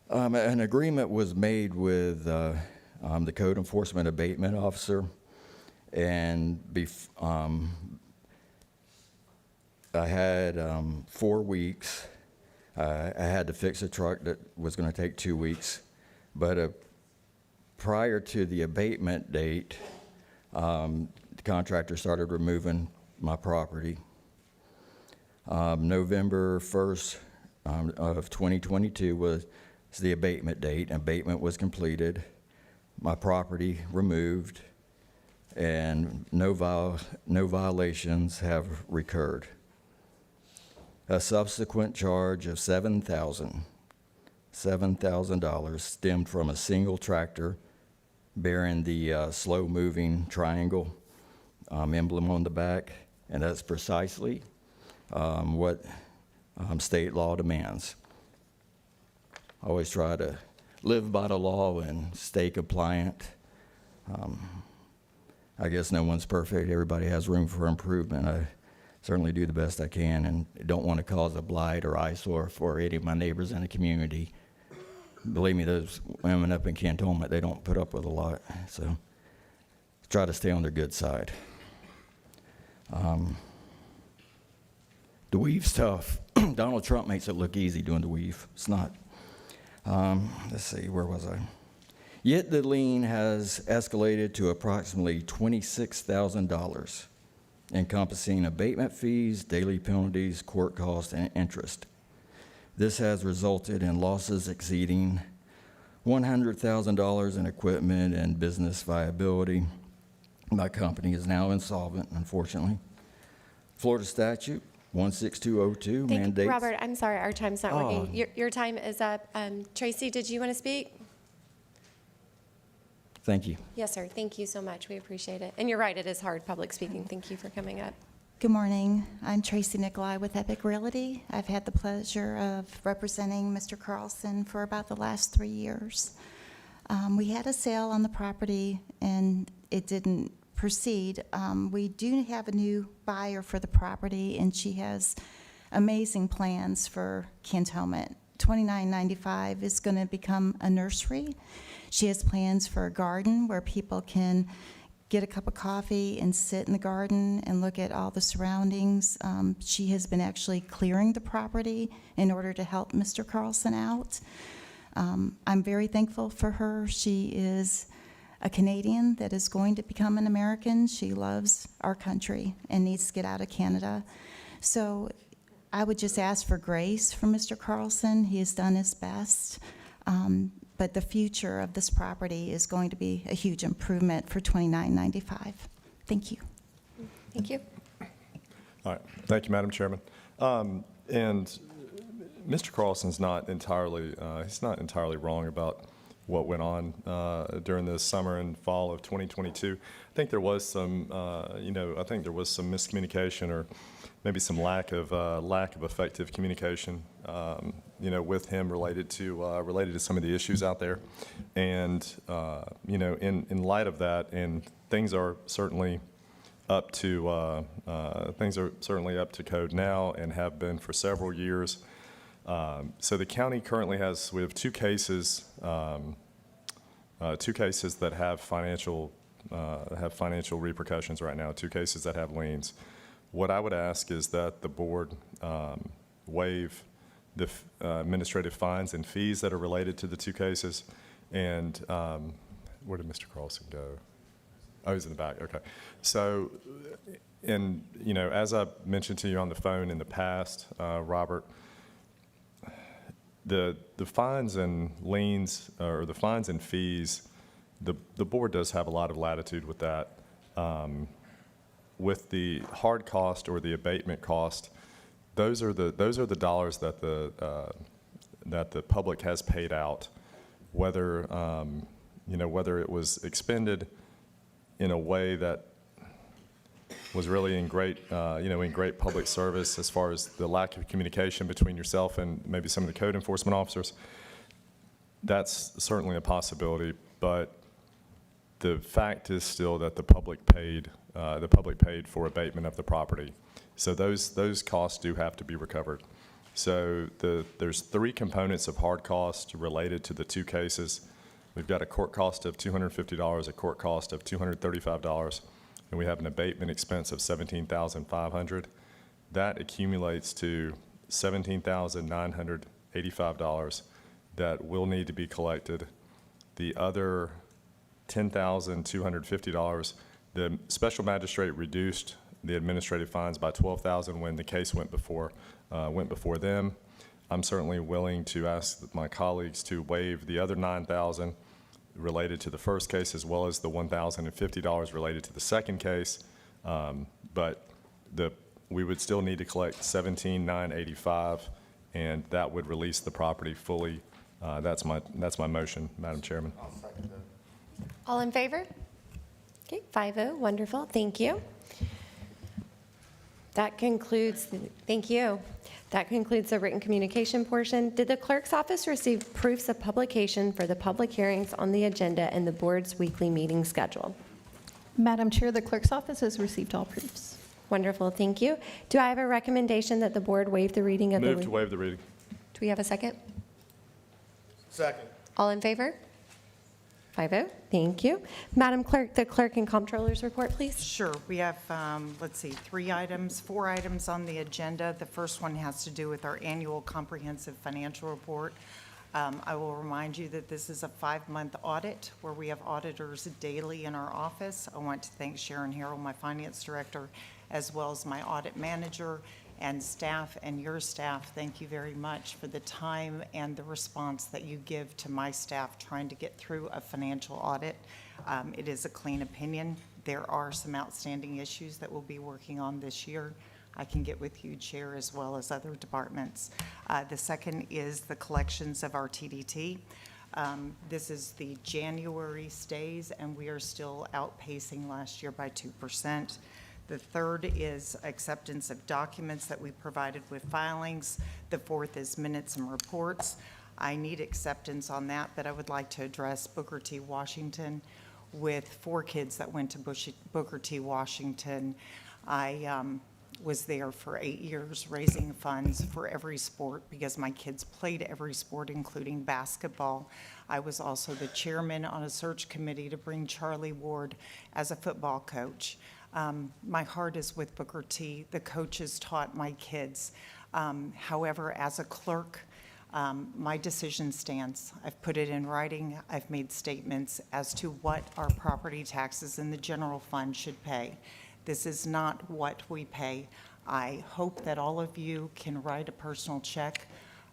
An agreement was made with the code enforcement abatement officer, and I had 4 weeks. I had to fix a truck that was going to take 2 weeks, but prior to the abatement date, the contractor started removing my property. November 1st of 2022 was the abatement date. Abatement was completed, my property removed, and no violations have recurred. A subsequent charge of $7,000 stemmed from a single tractor bearing the slow-moving triangle emblem on the back, and that's precisely what state law demands. I always try to live by the law and stay compliant. I guess no one's perfect. Everybody has room for improvement. I certainly do the best I can and don't want to cause a blight or eyesore for any of my neighbors in the community. Believe me, those women up in Cantonment, they don't put up with a lot. So try to stay on their good side. The weave's tough. Donald Trump makes it look easy doing the weave. It's not. Let's see, where was I? Yet the lien has escalated to approximately $26,000, encompassing abatement fees, daily penalties, court costs, and interest. This has resulted in losses exceeding $100,000 in equipment and business viability. My company is now insolvent, unfortunately. Florida statute 16202 mandates. Robert, I'm sorry, our time's not working. Your time is up. Tracy, did you want to speak? Thank you. Yes, sir. Thank you so much. We appreciate it. And you're right, it is hard public speaking. Thank you for coming up. Good morning. I'm Tracy Nicolai with Epic Realty. I've had the pleasure of representing Mr. Carlson for about the last 3 years. We had a sale on the property and it didn't proceed. We do have a new buyer for the property and she has amazing plans for Cantonment. 2995 is going to become a nursery. She has plans for a garden where people can get a cup of coffee and sit in the garden and look at all the surroundings. She has been actually clearing the property in order to help Mr. Carlson out. I'm very thankful for her. She is a Canadian that is going to become an American. She loves our country and needs to get out of Canada. So I would just ask for grace for Mr. Carlson. He has done his best. But the future of this property is going to be a huge improvement for 2995. Thank you. Thank you. All right. Thank you, Madam Chairman. And Mr. Carlson's not entirely, he's not entirely wrong about what went on during the summer and fall of 2022. I think there was some, I think there was some miscommunication or maybe some lack of effective communication, with him related to some of the issues out there. And in light of that, and things are certainly up to code now and have been for several years. So the county currently we have two cases that have financial repercussions right now, 2 cases that have liens. What I would ask is that the board waive the administrative fines and fees that are related to the 2 cases. And where did Mr. Carlson go? Oh, he's in the back. Okay. So, and as I mentioned to you on the phone in the past, Robert, the fines and liens, or the fines and fees, the board does have a lot of latitude with that. With the hard cost or the abatement cost, those are the dollars that the public has paid out, whether whether it was expended in a way that was really in great public service, as far as the lack of communication between yourself and maybe some of the code enforcement officers. That's certainly a possibility, but the fact is still that the public paid for abatement of the property. So those costs do have to be recovered. So there's 3 components of hard costs related to the 2 cases. We've got a court cost of $250, a court cost of $235, and we have an abatement expense of $17,500. That accumulates to $17,985 that will need to be collected. The other $10,250, the special magistrate reduced the administrative fines by $12,000 when the case went before them. I'm certainly willing to ask my colleagues to waive the other $9,000 related to the first case, as well as the $1,050 related to the second case. But we would still need to collect $17,985, and that would release the property fully. That's my motion, Madam Chairman. All in favor? Okay, 5-0, wonderful, thank you. Thank you. That concludes the written communication portion. Did the clerk's office receive proofs of publication for the public hearings on the agenda and the board's weekly meeting schedule? Madam Chair, the clerk's office has received all proofs. Wonderful, thank you. Do I have a recommendation that the board waive the reading of the... Move to waive the reading. Do we have a second? Second. All in favor? 5-0, thank you. Madam Clerk, the clerk and comptroller's report, please. Sure. We have, 4 items on the agenda. The first one has to do with our annual comprehensive financial report. I will remind you that this is a 5-month audit where we have auditors daily in our office. I want to thank Sharon Harrell, my finance director, as well as my audit manager and staff and your staff. Thank you very much for the time and the response that you give to my staff trying to get through a financial audit. It is a clean opinion. There are some outstanding issues that we'll be working on this year. I can get with you, Chair, as well as other departments. The second is the collections of our TDT. This is the January stays, and we are still outpacing last year by 2%. The third is acceptance of documents that we provided with filings. The fourth is minutes and reports. I need acceptance on that, but I would like to address Booker T. Washington. With 4 kids that went to Booker T. Washington, I was there for 8 years raising funds for every sport because my kids played every sport, including basketball. I was also the chairman on a search committee to bring Charlie Ward as a football coach. My heart is with Booker T. The coaches taught my kids. However, as a clerk, my decision stands. I've put it in writing. I've made statements as to what our property taxes in the general fund should pay. This is not what we pay. I hope that all of you can write a personal check.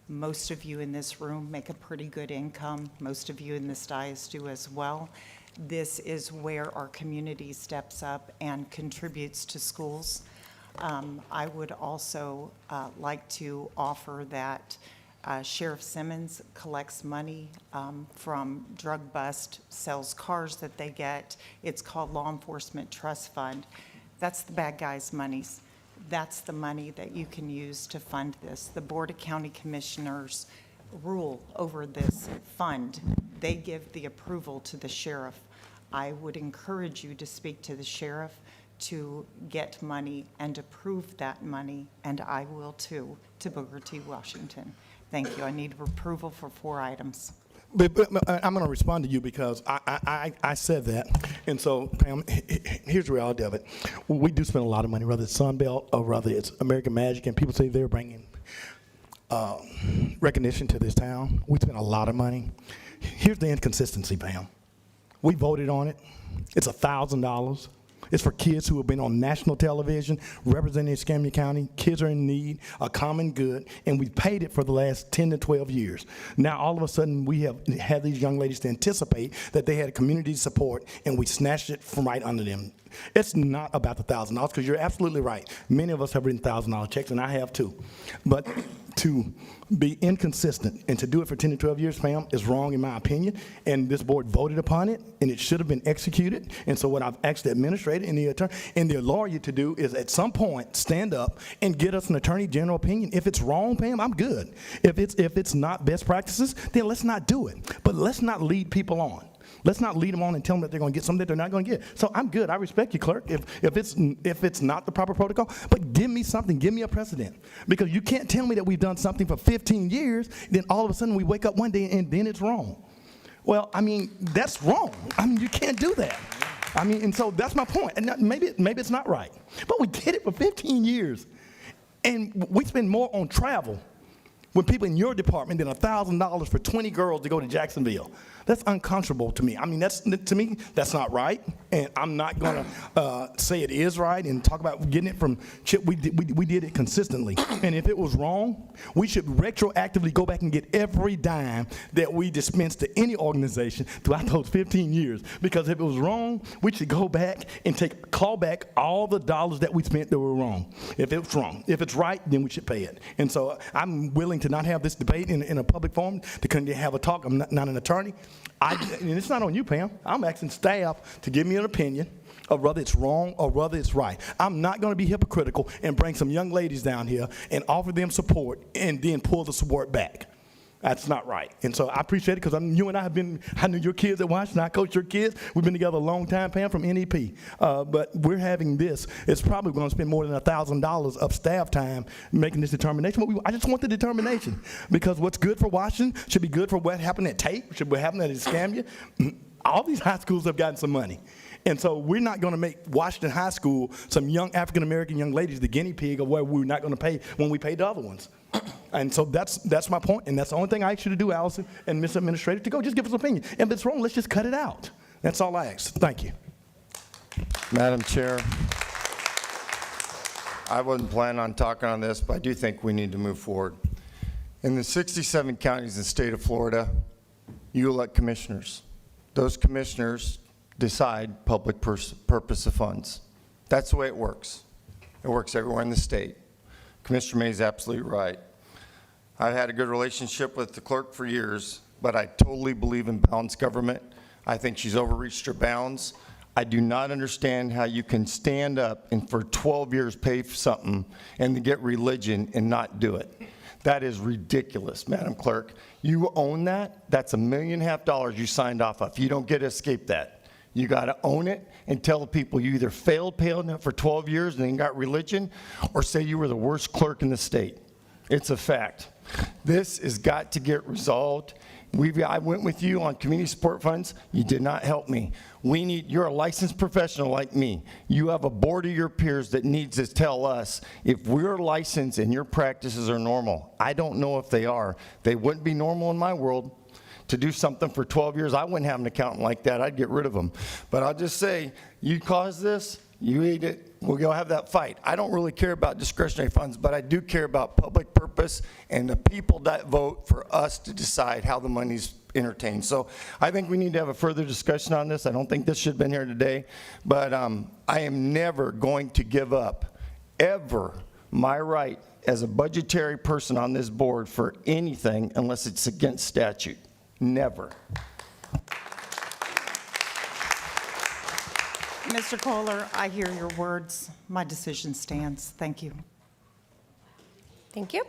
Most of you in this room make a pretty good income. Most of you in this dais do as well. This is where our community steps up and contributes to schools. I would also like to offer that Sheriff Simmons collects money from drug bust, sells cars that they get. It's called Law Enforcement Trust Fund. That's the bad guys' monies. That's the money that you can use to fund this. The Board of County Commissioners rule over this fund. They give the approval to the sheriff. I would encourage you to speak to the sheriff to get money and approve that money, and I will too, to Booker T. Washington. Thank you. I need approval for 4 items. But I'm going to respond to you because I said that. And so, Pam, here's the reality of it. We do spend a lot of money, whether it's Sunbelt or whether it's American Magic, and people say they're bringing recognition to this town. We spend a lot of money. Here's the inconsistency, Pam. We voted on it. It's $1,000. It's for kids who have been on national television representing Escambia County. Kids are in need, a common good, and we've paid it for the last 10 to 12 years. Now, all of a sudden, we have had these young ladies to anticipate that they had community support, and we snatched it from right under them. It's not about the $1,000, because you're absolutely right. Many of us have written $1,000 checks, and I have too. But to be inconsistent and to do it for 10 to 12 years, Pam, is wrong in my opinion. And this board voted upon it, and it should have been executed. And so what I've asked the administrator and the attorney and the lawyer to do is at some point stand up and get us an attorney general opinion. If it's wrong, Pam, I'm good. If it's not best practices, then let's not do it. But let's not lead people on. Let's not lead them on and tell them that they're going to get something that they're not going to get. So I'm good. I respect you, clerk, if it's not the proper protocol. But give me something. Give me a precedent. Because you can't tell me that we've done something for 15 years, then all of a sudden we wake up one day and then it's wrong. Well, I mean, that's wrong. I mean, you can't do that. I mean, and so that's my point. And maybe it's not right. But we did it for 15 years. And we spend more on travel with people in your department than $1,000 for 20 girls to go to Jacksonville. That's unconscionable to me. I mean, to me, that's not right. And I'm not going to say it is right and talk about getting it from Chip. We did it consistently. And if it was wrong, we should retroactively go back and get every dime that we dispensed to any organization throughout those 15 years. Because if it was wrong, we should go back and claw back all the dollars that we spent that were wrong. If it's wrong. If it's right, then we should pay it. And so I'm willing to not have this debate in a public forum, to come have a talk. I'm not an attorney. And it's not on you, Pam. I'm asking staff to give me an opinion of whether it's wrong or whether it's right. I'm not going to be hypocritical and bring some young ladies down here and offer them support and then pull the support back. That's not right. And so I appreciate it, because you and I knew your kids at Washington. I coached your kids. We've been together a long time, Pam, from NEP. But we're having this. It's probably going to spend more than $1,000 of staff time making this determination. But I just want the determination, because what's good for Washington should be good for what happened at Tate, should be happening at Escambia. All these high schools have gotten some money. And so we're not going to make Washington High School some young African-American young ladies the guinea pig of what we're not going to pay when we pay the other ones. And so that's my point, and that's the only thing I ask you to do, Allison and Ms. Administrator, to go just give us an opinion. If it's wrong, let's just cut it out. That's all I ask. Thank you. Madam Chair, I wasn't planning on talking on this, but I do think we need to move forward. In the 67 counties in the state of Florida, you elect commissioners. Those commissioners decide public purpose of funds. That's the way it works. It works everywhere in the state. Commissioner May is absolutely right. I've had a good relationship with the clerk for years, but I totally believe in balanced government. I think she's overreached her bounds. I do not understand how you can stand up and for 12 years pay for something and then get religion and not do it. That is ridiculous, Madam Clerk. You own that. That's $1.5 million you signed off of. You don't get to escape that. You got to own it and tell the people you either failed paying it for 12 years and then got religion, or say you were the worst clerk in the state. It's a fact. This has got to get resolved. I went with you on community support funds. You did not help me. You're a licensed professional like me. You have a board of your peers that needs to tell us if we're licensed and your practices are normal. I don't know if they are. They wouldn't be normal in my world. To do something for 12 years, I wouldn't have an accountant like that. I'd get rid of them. But I'll just say, you caused this, you ate it, we'll go have that fight. I don't really care about discretionary funds, but I do care about public purpose and the people that vote for us to decide how the money's entertained. So I think we need to have a further discussion on this. I don't think this should have been here today, but I am never going to give up, ever, my right as a budgetary person on this board for anything unless it's against statute. Never. Mr. Kohler, I hear your words. My decision stands. Thank you. Thank you.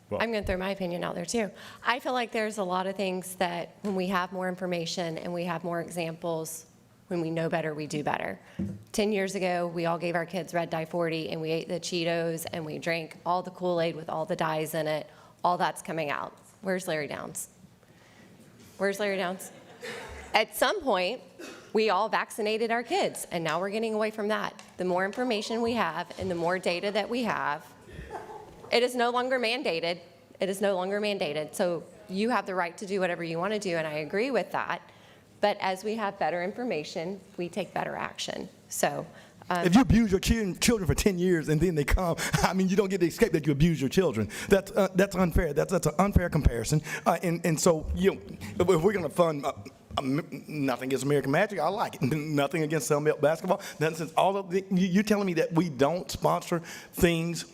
Well- I'm going to throw my opinion out there too. I feel like there's a lot of things that when we have more information and we have more examples, when we know better, we do better. 10 years ago, we all gave our kids red dye 40 and we ate the Cheetos and we drank all the Kool-Aid with all the dyes in it. All that's coming out. Where's Larry Downs? Where's Larry Downs? At some point, we all vaccinated our kids, and now we're getting away from that. The more information we have and the more data that we have, it is no longer mandated. It is no longer mandated. So you have the right to do whatever you want to do, and I agree with that. But as we have better information, we take better action. So if you abuse your children for 10 years and then they come, I mean, you don't get to escape that you abuse your children. That's unfair. That's an unfair comparison. And so, if we're going to fund Nothing against American Magic. I like it. Nothing against Sunbelt basketball. Nothing since all of you're telling me that we don't sponsor things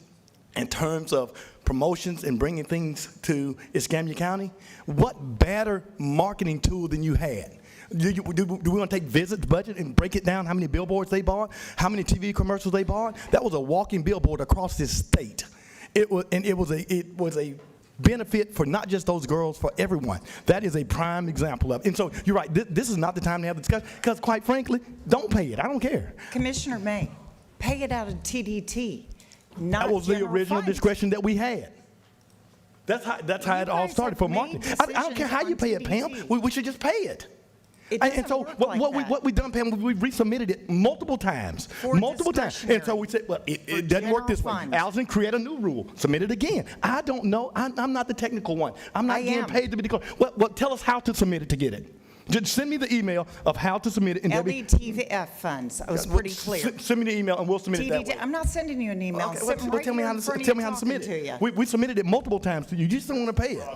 in terms of promotions and bringing things to Escambia County? What better marketing tool than you had? Do we want to take Visit's budget and break it down? How many billboards they bought? How many TV commercials they bought? That was a walking billboard across this state. It was a benefit for not just those girls, for everyone. That is a prime example of it. And so you're right, this is not the time to have the discussion, because quite frankly, don't pay it. I don't care. Commissioner May, pay it out of TDT, not That was the general original fund. discretion that we had. That's how it all guys started have for made marketing. I don't care how you pay it, Pam. decisions We should just pay it. It And doesn't so work like that. what we done, Pam, we resubmitted it multiple times. For Multiple times. And so we said, well, it doesn't work this way. general fund. Allison, create a new rule. Submit it again. I don't know. I'm not the technical one. I'm not I getting am. paid to be the. Well, tell us how to submit it to get it. Just send me the email of how to submit it. And Debbie, LDTF funds, I was pretty clear. Send me the email and we'll submit it that way. TDT, I'm not sending you an email. I'm Okay, sitting well, right tell me here how in to front of tell me you how to submit talking to it. you. We submitted it multiple times to you. You just don't want to pay it.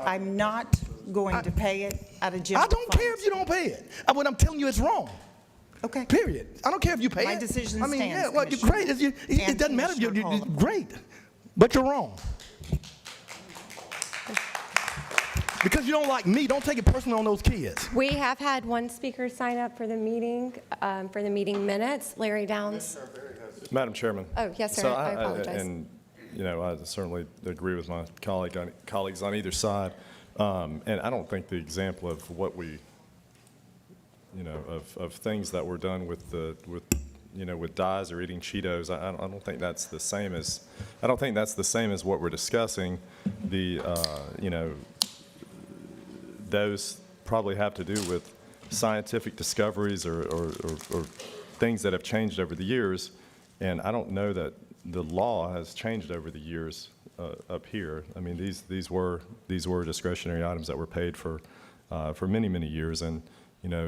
I'm not going to pay it out of general I don't care if you don't pay it. What I'm telling you is wrong. Okay. Period. I don't care if you pay My it. decision I mean, stands, yeah, well, you're Commissioner. great. It And doesn't matter if you're Commissioner Paula. great, but you're wrong. Because you don't like me, don't take it personal on those kids. We have had one speaker sign up for the meeting minutes. Larry Downs. Madam Chairman. Oh, yes, sir. So I apologize. And, I certainly agree with my colleagues on either side. And I don't think the example of what we, of things that were done with dyes or eating Cheetos, I don't think that's the same as, what we're discussing. Those probably have to do with scientific discoveries or things that have changed over the years. And I don't know that the law has changed over the years up here. I mean, these were discretionary items that were paid for many, many years. And,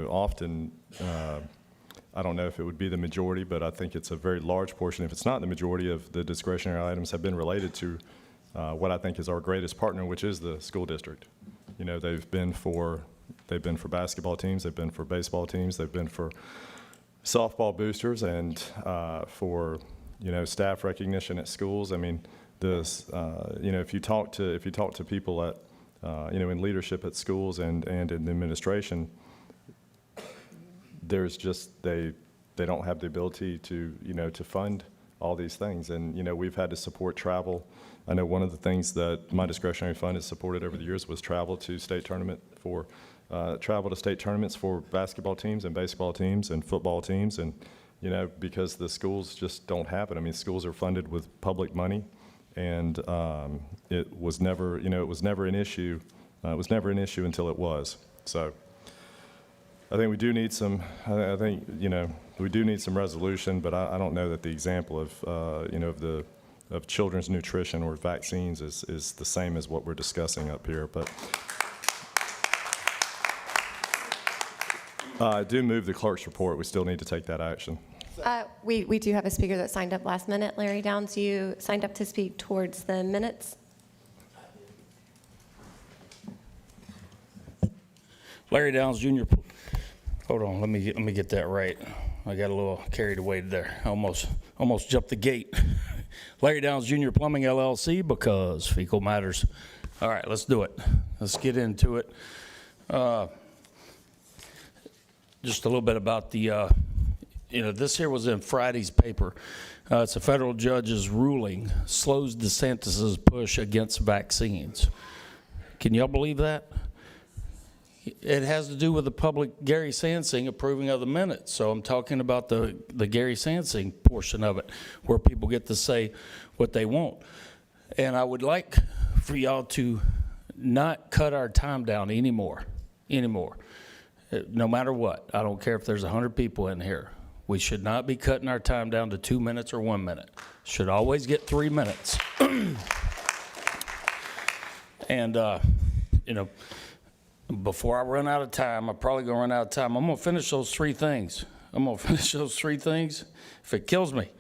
often, I don't know if it would be the majority, but I think it's a very large portion. If it's not the majority of the discretionary items have been related to what I think is our greatest partner, which is the school district. They've been for basketball teams, they've been for baseball teams, they've been for softball boosters, and for staff recognition at schools. I mean, if you talk to people at in leadership at schools and in the administration, there's just they don't have the ability to to fund all these things, and we've had to support travel. I know one of the things that my discretionary fund has supported over the years was travel to state tournaments for basketball teams and baseball teams and football teams, and because the schools just don't have it. I mean, schools are funded with public money, and it was never an issue. It was never an issue until it was. So I think we do need some. We do need some resolution, but I don't know that the example of of children's nutrition or vaccines is the same as what we're discussing up here. But I do move the clerk's report. We still need to take that action. We do have a speaker that signed up last minute. Larry Downs, you signed up to speak towards the minutes. Larry Downs Jr. Hold on, let me get that right. I got a little carried away there. Almost jumped the gate. Larry Downs Jr. Plumbing LLC, because fecal matters. All right, let's do it. Let's get into it. Just a little bit about the, this here was in Friday's paper. It's a federal judge's ruling slows DeSantis's push against vaccines. Can y'all believe that? It has to do with the public Gary Sansing approving of the minutes. So I'm talking about the Gary Sansing portion of it, where people get to say what they want. And I would like for y'all to not cut our time down anymore. No matter what. I don't care if there's 100 people in here. We should not be cutting our time down to 2 minutes or 1 minute. Should always get 3 minutes. And, before I run out of time, I'm probably going to run out of time. I'm going to finish those 3 things. If it kills me.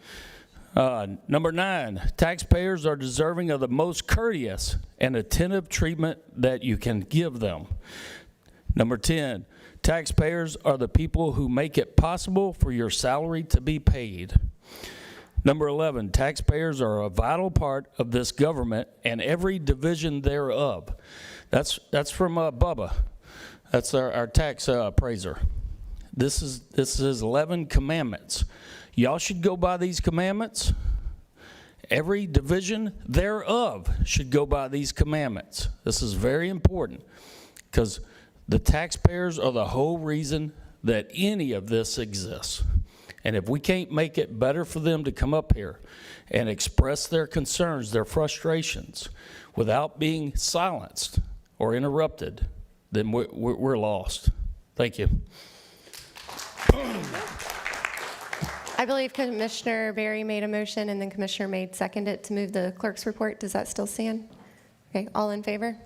Number 9, taxpayers are deserving of the most courteous and attentive treatment that you can give them. Number 10, taxpayers are the people who make it possible for your salary to be paid. Number 11, taxpayers are a vital part of this government and every division thereof. That's from Bubba. That's our tax appraiser. This is 11 commandments. Y'all should go by these commandments. Every division thereof should go by these commandments. This is very important because the taxpayers are the whole reason that any of this exists. And if we can't make it better for them to come up here and express their concerns, their frustrations, without being silenced or interrupted, then we're lost. Thank you. I believe Commissioner Berry made a motion and then Commissioner May seconded it to move the clerk's report. Does that still stand? Okay, all in favor?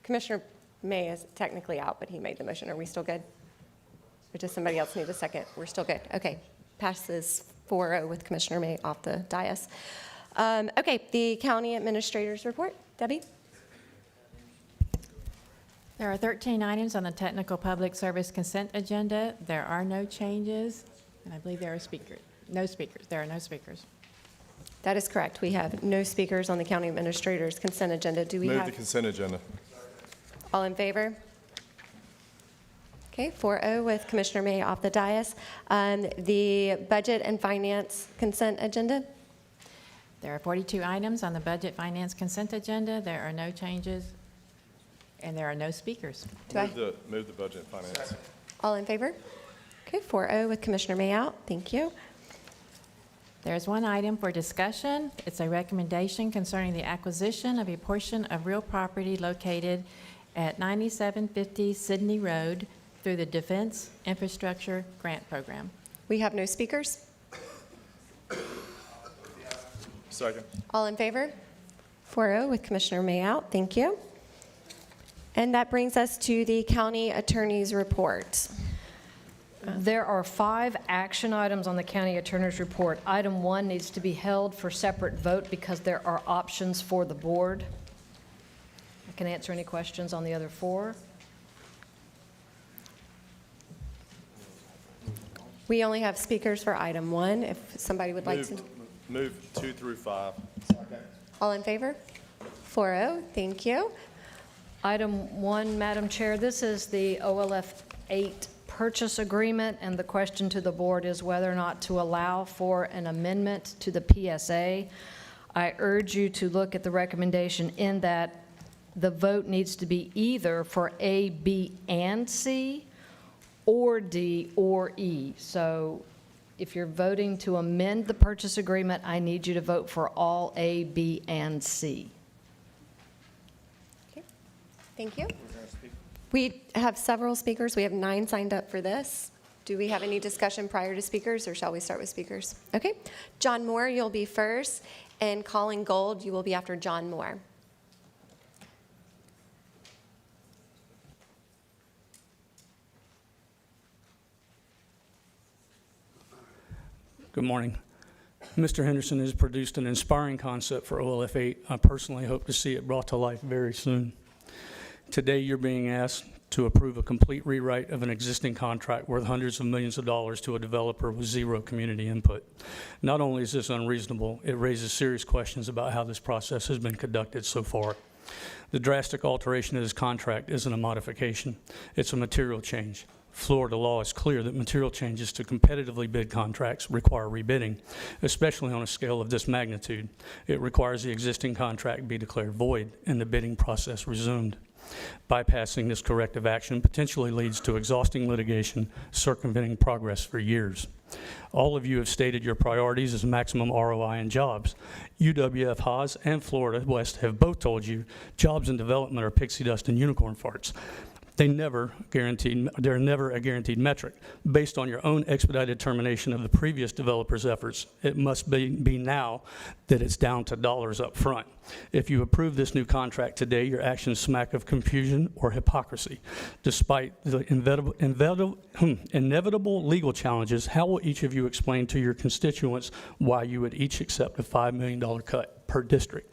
Commissioner May is technically out, but he made the motion. Are we still good? Or does somebody else need a second? We're still good. Okay, passes 4-0 with Commissioner May off the dais. Okay, the county administrator's report. Debbie? There are 13 items on the technical public service consent agenda. There are no changes, and I believe there are speakers. No speakers. There are no speakers. That is correct. We have no speakers on the county administrator's consent agenda. Do we Move have? the consent agenda. All in favor? Okay, 4-0 with Commissioner May off the dais. The budget and finance consent agenda. There are 42 items on the budget finance consent agenda. There are no changes, and there are no speakers. Move the budget and finance. All in favor? Okay, 4-0 with Commissioner May out. Thank you. There's one item for discussion. It's a recommendation concerning the acquisition of a portion of real property located at 9750 Sydney Road through the Defense Infrastructure Grant Program. We have no speakers. Second. All in favor? 4-0 with Commissioner May out. Thank you. And that brings us to the county attorney's report. There are 5 action items on the county attorney's report. Item 1 needs to be held for separate vote because there are options for the board. I can answer any questions on the other 4. We only have speakers for item 1. If somebody would like to. Move 2 through 5. All in favor? 4-0. Thank you. Item 1, Madam Chair, this is the OLF 8 purchase agreement, and the question to the board is whether or not to allow for an amendment to the PSA. I urge you to look at the recommendation in that the vote needs to be either for A, B, and C, or D, or E. So if you're voting to amend the purchase agreement, I need you to vote for all A, B, and C. Okay. Thank you. We have several speakers. We have 9 signed up for this. Do we have any discussion prior to speakers, or shall we start with speakers? Okay. John Moore, you'll be first, and Colin Gold, you will be after John Moore. Good morning. Mr. Henderson has produced an inspiring concept for OLF 8. I personally hope to see it brought to life very soon. Today, you're being asked to approve a complete rewrite of an existing contract worth hundreds of millions of dollars to a developer with zero community input. Not only is this unreasonable, it raises serious questions about how this process has been conducted so far. The drastic alteration of this contract isn't a modification. It's a material change. Florida law is clear that material changes to competitively bid contracts require rebidding, especially on a scale of this magnitude. It requires the existing contract be declared void and the bidding process resumed. Bypassing this corrective action potentially leads to exhausting litigation, circumventing progress for years. All of you have stated your priorities as maximum ROI and jobs. UWF Haas and Florida West have both told you jobs and development are pixie dust and unicorn farts. They're never a guaranteed metric. Based on your own expedited termination of the previous developer's efforts, it must be now that it's down to dollars up front. If you approve this new contract today, your actions smack of confusion or hypocrisy. Despite the inevitable legal challenges, how will each of you explain to your constituents why you would each accept a $5 million cut per district?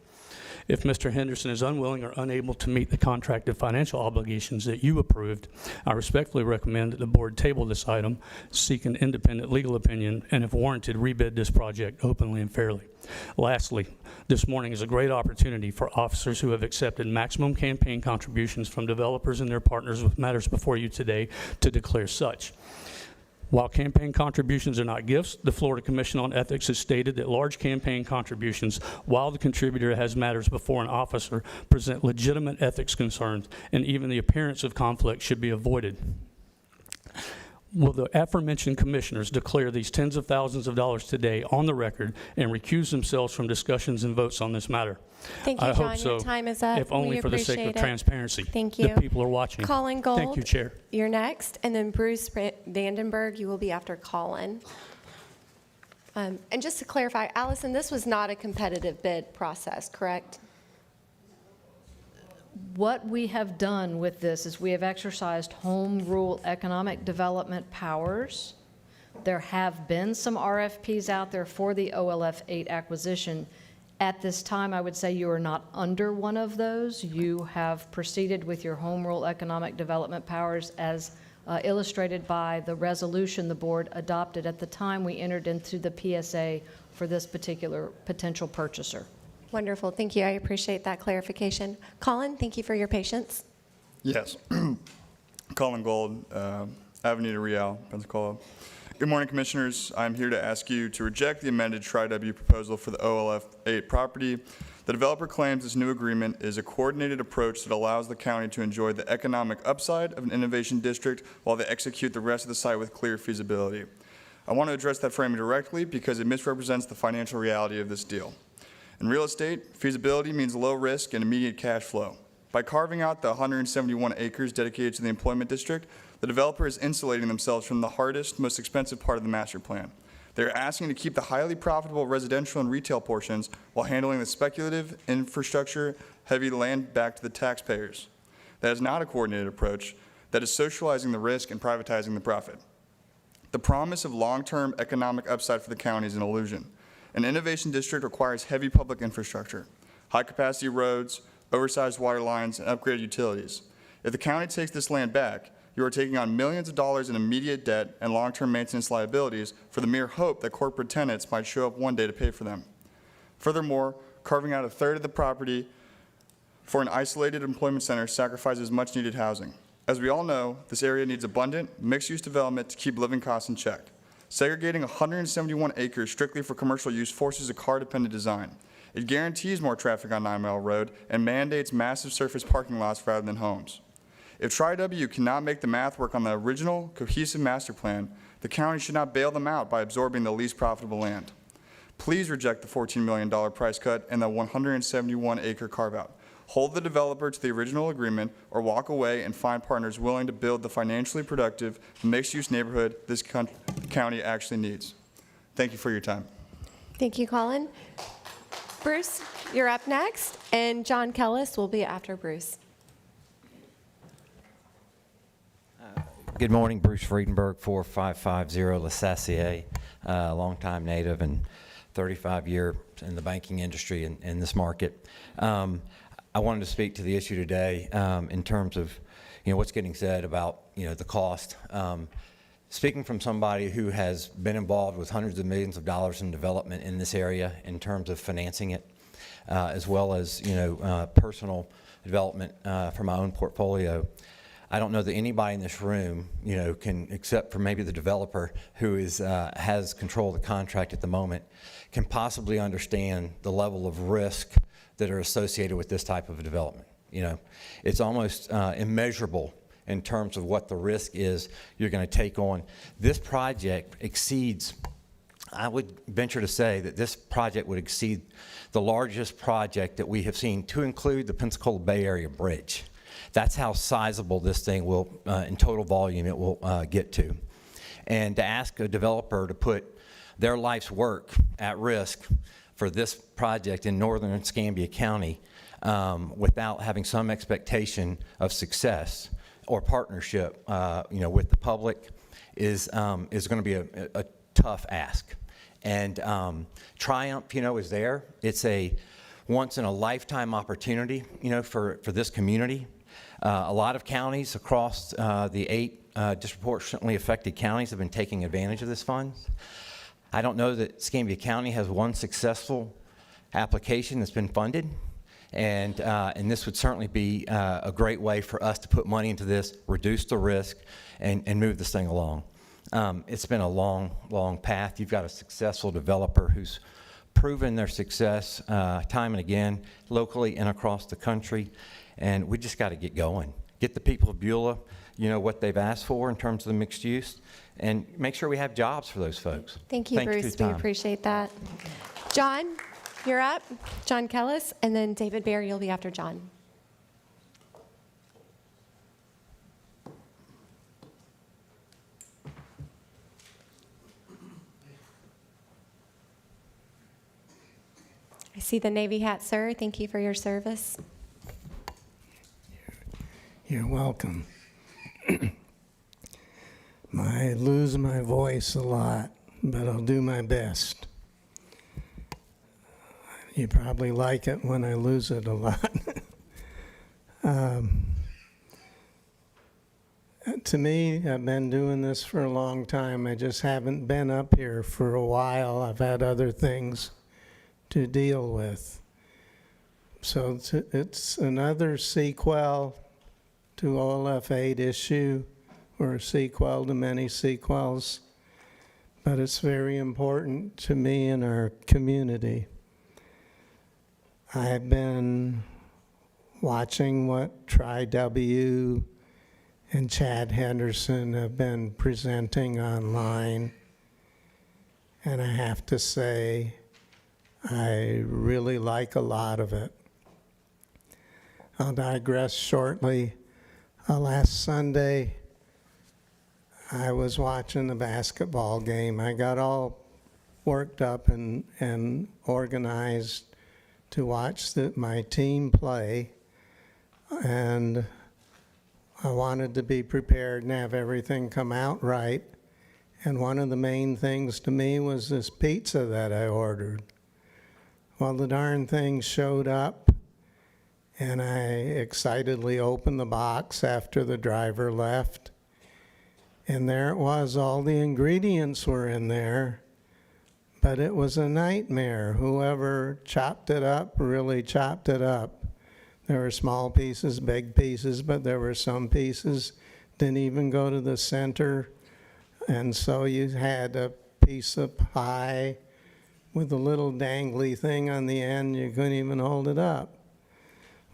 If Mr. Henderson is unwilling or unable to meet the contracted financial obligations that you approved, I respectfully recommend that the board table this item, seek an independent legal opinion, and if warranted, rebid this project openly and fairly. Lastly, this morning is a great opportunity for officers who have accepted maximum campaign contributions from developers and their partners with matters before you today to declare such. While campaign contributions are not gifts, the Florida Commission on Ethics has stated that large campaign contributions, while the contributor has matters before an officer, present legitimate ethics concerns, and even the appearance of conflict should be avoided. Will the aforementioned commissioners declare these tens of thousands of dollars today on the record and recuse themselves from discussions and votes on this matter? Thank you, I John. hope so, Your time is up. if only We for the sake of appreciate it. transparency. Thank you. The people are watching. Colin Gold. Thank you, Chair. You're next, and then Bruce Vandenberg, you will be after Colin. And just to clarify, Allison, this was not a competitive bid process, correct? What we have done with this is we have exercised home rule economic development powers. There have been some RFPs out there for the OLF 8 acquisition. At this time, I would say you are not under one of those. You have proceeded with your home rule economic development powers as illustrated by the resolution the board adopted at the time we entered into the PSA for this particular potential purchaser. Wonderful. Thank you. I appreciate that clarification. Colin, thank you for your patience. Yes. Colin Gold, Avenida Real, Pensacola. Good morning, Commissioners. I'm here to ask you to reject the amended Tri-W proposal for the OLF 8 property. The developer claims this new agreement is a coordinated approach that allows the county to enjoy the economic upside of an innovation district while they execute the rest of the site with clear feasibility. I want to address that framing directly because it misrepresents the financial reality of this deal. In real estate, feasibility means low risk and immediate cash flow. By carving out the 171 acres dedicated to the employment district, the developer is insulating themselves from the hardest, most expensive part of the master plan. They're asking to keep the highly profitable residential and retail portions while handling the speculative, infrastructure-heavy land back to the taxpayers. That is not a coordinated approach. That is socializing the risk and privatizing the profit. The promise of long-term economic upside for the county is an illusion. An innovation district requires heavy public infrastructure, high-capacity roads, oversized water lines, and upgraded utilities. If the county takes this land back, you are taking on millions of dollars in immediate debt and long-term maintenance liabilities for the mere hope that corporate tenants might show up one day to pay for them. Furthermore, carving out a third of the property for an isolated employment center sacrifices much-needed housing. As we all know, this area needs abundant, mixed-use development to keep living costs in check. Segregating 171 acres strictly for commercial use forces a car-dependent design. It guarantees more traffic on 9 Mile Road and mandates massive surface parking lots rather than homes. If Tri-W cannot make the math work on the original cohesive master plan, the county should not bail them out by absorbing the least profitable land. Please reject the $14 million price cut and the 171-acre carve-out. Hold the developer to the original agreement or walk away and find partners willing to build the financially productive, mixed-use neighborhood this county actually needs. Thank you for your time. Thank you, Colin. Bruce, you're up next, and John Kellis will be after Bruce. Good morning, Bruce Friedenberg, 4550 LaSassier, longtime native and 35-year in the banking industry in this market. I wanted to speak to the issue today in terms of, what's getting said about, the cost. Speaking from somebody who has been involved with hundreds of millions of dollars in development in this area in terms of financing it, as well as, personal development for my own portfolio, I don't know that anybody in this room, can, except for maybe the developer who has control of the contract at the moment, can possibly understand the level of risk that are associated with this type of a development. It's almost immeasurable in terms of what the risk is you're going to take on. This project exceeds, I would venture to say that this project would exceed the largest project that we have seen, to include the Pensacola Bay Area Bridge. That's how sizable this thing will, in total volume, it will get to. And to ask a developer to put their life's work at risk for this project in northern Escambia County without having some expectation of success or partnership, with the public is going to be a tough ask. And Triumph, is there. It's a once-in-a-lifetime opportunity, for this community. A lot of counties across the 8 disproportionately affected counties have been taking advantage of this funds. I don't know that Escambia County has one successful application that's been funded, and this would certainly be a great way for us to put money into this, reduce the risk, and move this thing along. It's been a long, long path. You've got a successful developer who's proven their success time and again, locally and across the country, and we just got to get going. Get the people of Beulah, what they've asked for in terms of the mixed use, and make sure we have jobs for those folks. Thank you, Thanks for Bruce. your We time. appreciate that. John, you're up. John Kellis, and then David Bear, you'll be after John. I see the Navy hat, sir. Thank you for your service. You're welcome. I lose my voice a lot, but I'll do my best. You probably like it when I lose it a lot. To me, I've been doing this for a long time. I just haven't been up here for a while. I've had other things to deal with. So it's another sequel to OLF 8 issue, or a sequel to many sequels, but it's very important to me and our community. I've been watching what Tri-W and Chad Henderson have been presenting online, and I have to say, I really like a lot of it. I'll digress shortly. Last Sunday, I was watching the basketball game. I got all worked up and organized to watch my team play, and I wanted to be prepared and have everything come out right. And one of the main things to me was this pizza that I ordered. Well, the darn thing showed up, and I excitedly opened the box after the driver left. And there it was, all the ingredients were in there, but it was a nightmare. Whoever chopped it up really chopped it up. There were small pieces, big pieces, but there were some pieces didn't even go to the center. And so you had a piece of pie with a little dangly thing on the end. You couldn't even hold it up.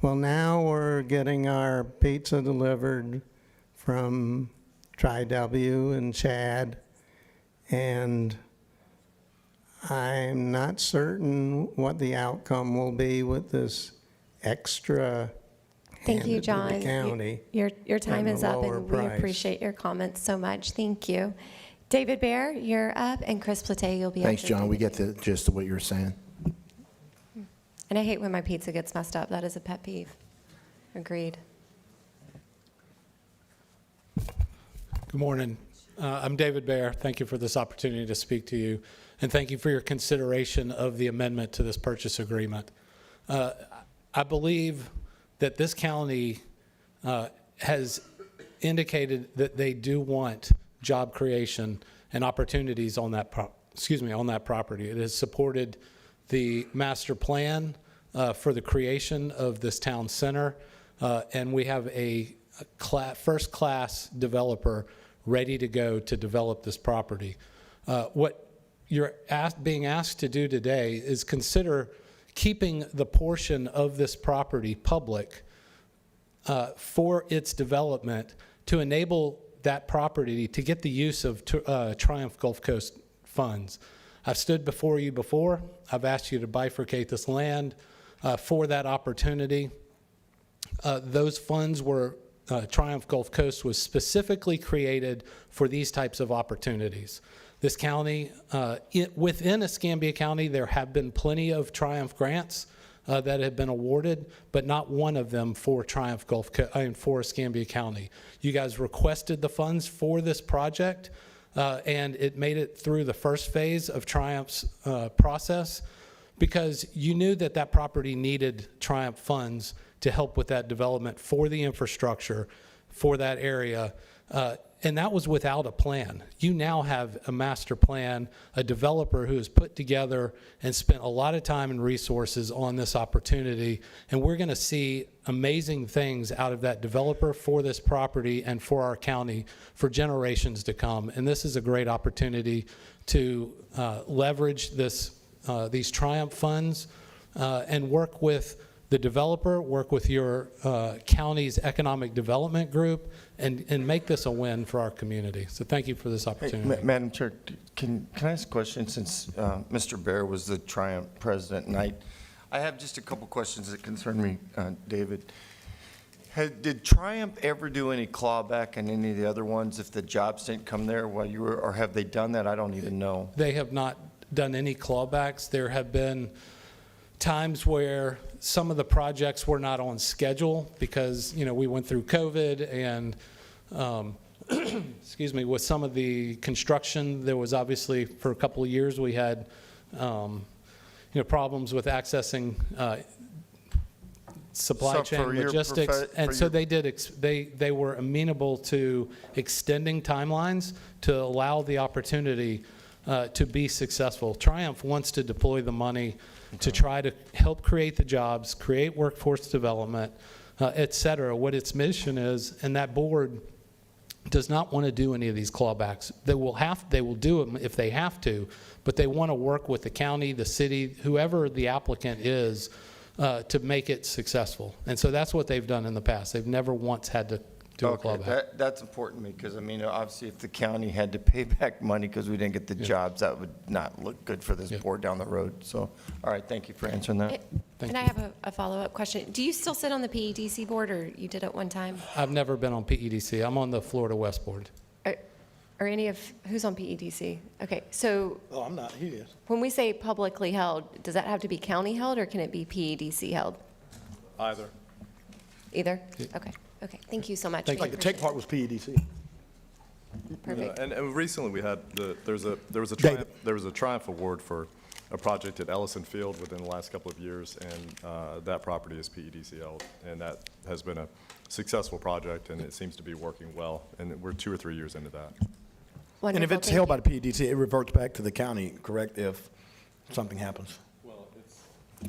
Well, now we're getting our pizza delivered from Tri-W and Chad, and I'm not certain what the outcome will be with this extra Thank you, handed to the John. county. Your time and is the up, lower and we price. appreciate your comments so much. Thank you. David Bear, you're up, and Chris Plate, you'll be Thanks, after John. We David. get the gist of what you're saying. And I hate when my pizza gets messed up. That is a pet peeve. Agreed. Good morning. I'm David Bear. Thank you for this opportunity to speak to you, and thank you for your consideration of the amendment to this purchase agreement. I believe that this county has indicated that they do want job creation and opportunities on that property. It has supported the master plan for the creation of this town center, and we have a first-class developer ready to go to develop this property. What you're being asked to do today is consider keeping the portion of this property public for its development to enable that property to get the use of Triumph Gulf Coast funds. I've stood before you before. I've asked you to bifurcate this land for that opportunity. Those funds were, Triumph Gulf Coast was specifically created for these types of opportunities. This county, within Escambia County, there have been plenty of Triumph grants that have been awarded, but not one of them for Triumph Gulf for Escambia County. You guys requested the funds for this project, and it made it through the first phase of Triumph's process. because you knew that that property needed Triumph funds to help with that development for the infrastructure for that area. And that was without a plan. You now have a master plan, a developer who has put together and spent a lot of time and resources on this opportunity. And we're going to see amazing things out of that developer for this property and for our county for generations to come. And this is a great opportunity to leverage these Triumph funds and work with the developer, work with your county's economic development group, and make this a win for our community. So thank you for this opportunity. Hey, Madam Chair, can I ask a question since Mr. Bear was the Triumph president? And I have just a couple questions that concern me, David. Did Triumph ever do any clawback on any of the other ones if the jobs didn't come there while you were, or have they done that? I don't even know. They have not done any clawbacks. There have been times where some of the projects were not on schedule because, we went through COVID and, excuse me, with some of the construction, there was obviously, for a couple of years, we had, problems with accessing supply So chain for your logistics. And for so your- they were amenable to extending timelines to allow the opportunity to be successful. Triumph wants to deploy the money to try to help create the jobs, create workforce development, et cetera, what its mission is, and that board does not want to do any of these clawbacks. They will do them if they have to, but they want to work with the county, the city, whoever the applicant is, to make it successful. And so that's what they've done in the past. They've never once had to do a clawback. That's important to me because, obviously if the county had to pay back money because we didn't get the jobs, that would not look good for this board down the road. So, all right, thank you for answering that. And I have a follow-up question. Do you still sit on the PEDC board, or you did at one time? I've never been on PEDC. I'm on the Florida West Board. Or who's on PEDC? Okay, so Oh, I'm not, he is. when we say publicly held, does that have to be county held, or can it be PEDC held? Either. Either? Okay, thank you so much. Like the tech part was PEDC. Perfect. And recently we had there was a Triumph Award for a project at Ellison Field within the last couple of years, and that property is PEDC held, and that has been a successful project, and it seems to be working well, and we're 2 or 3 years into that. And if it's held by the PEDC, it reverts back to the county, correct, if something happens? We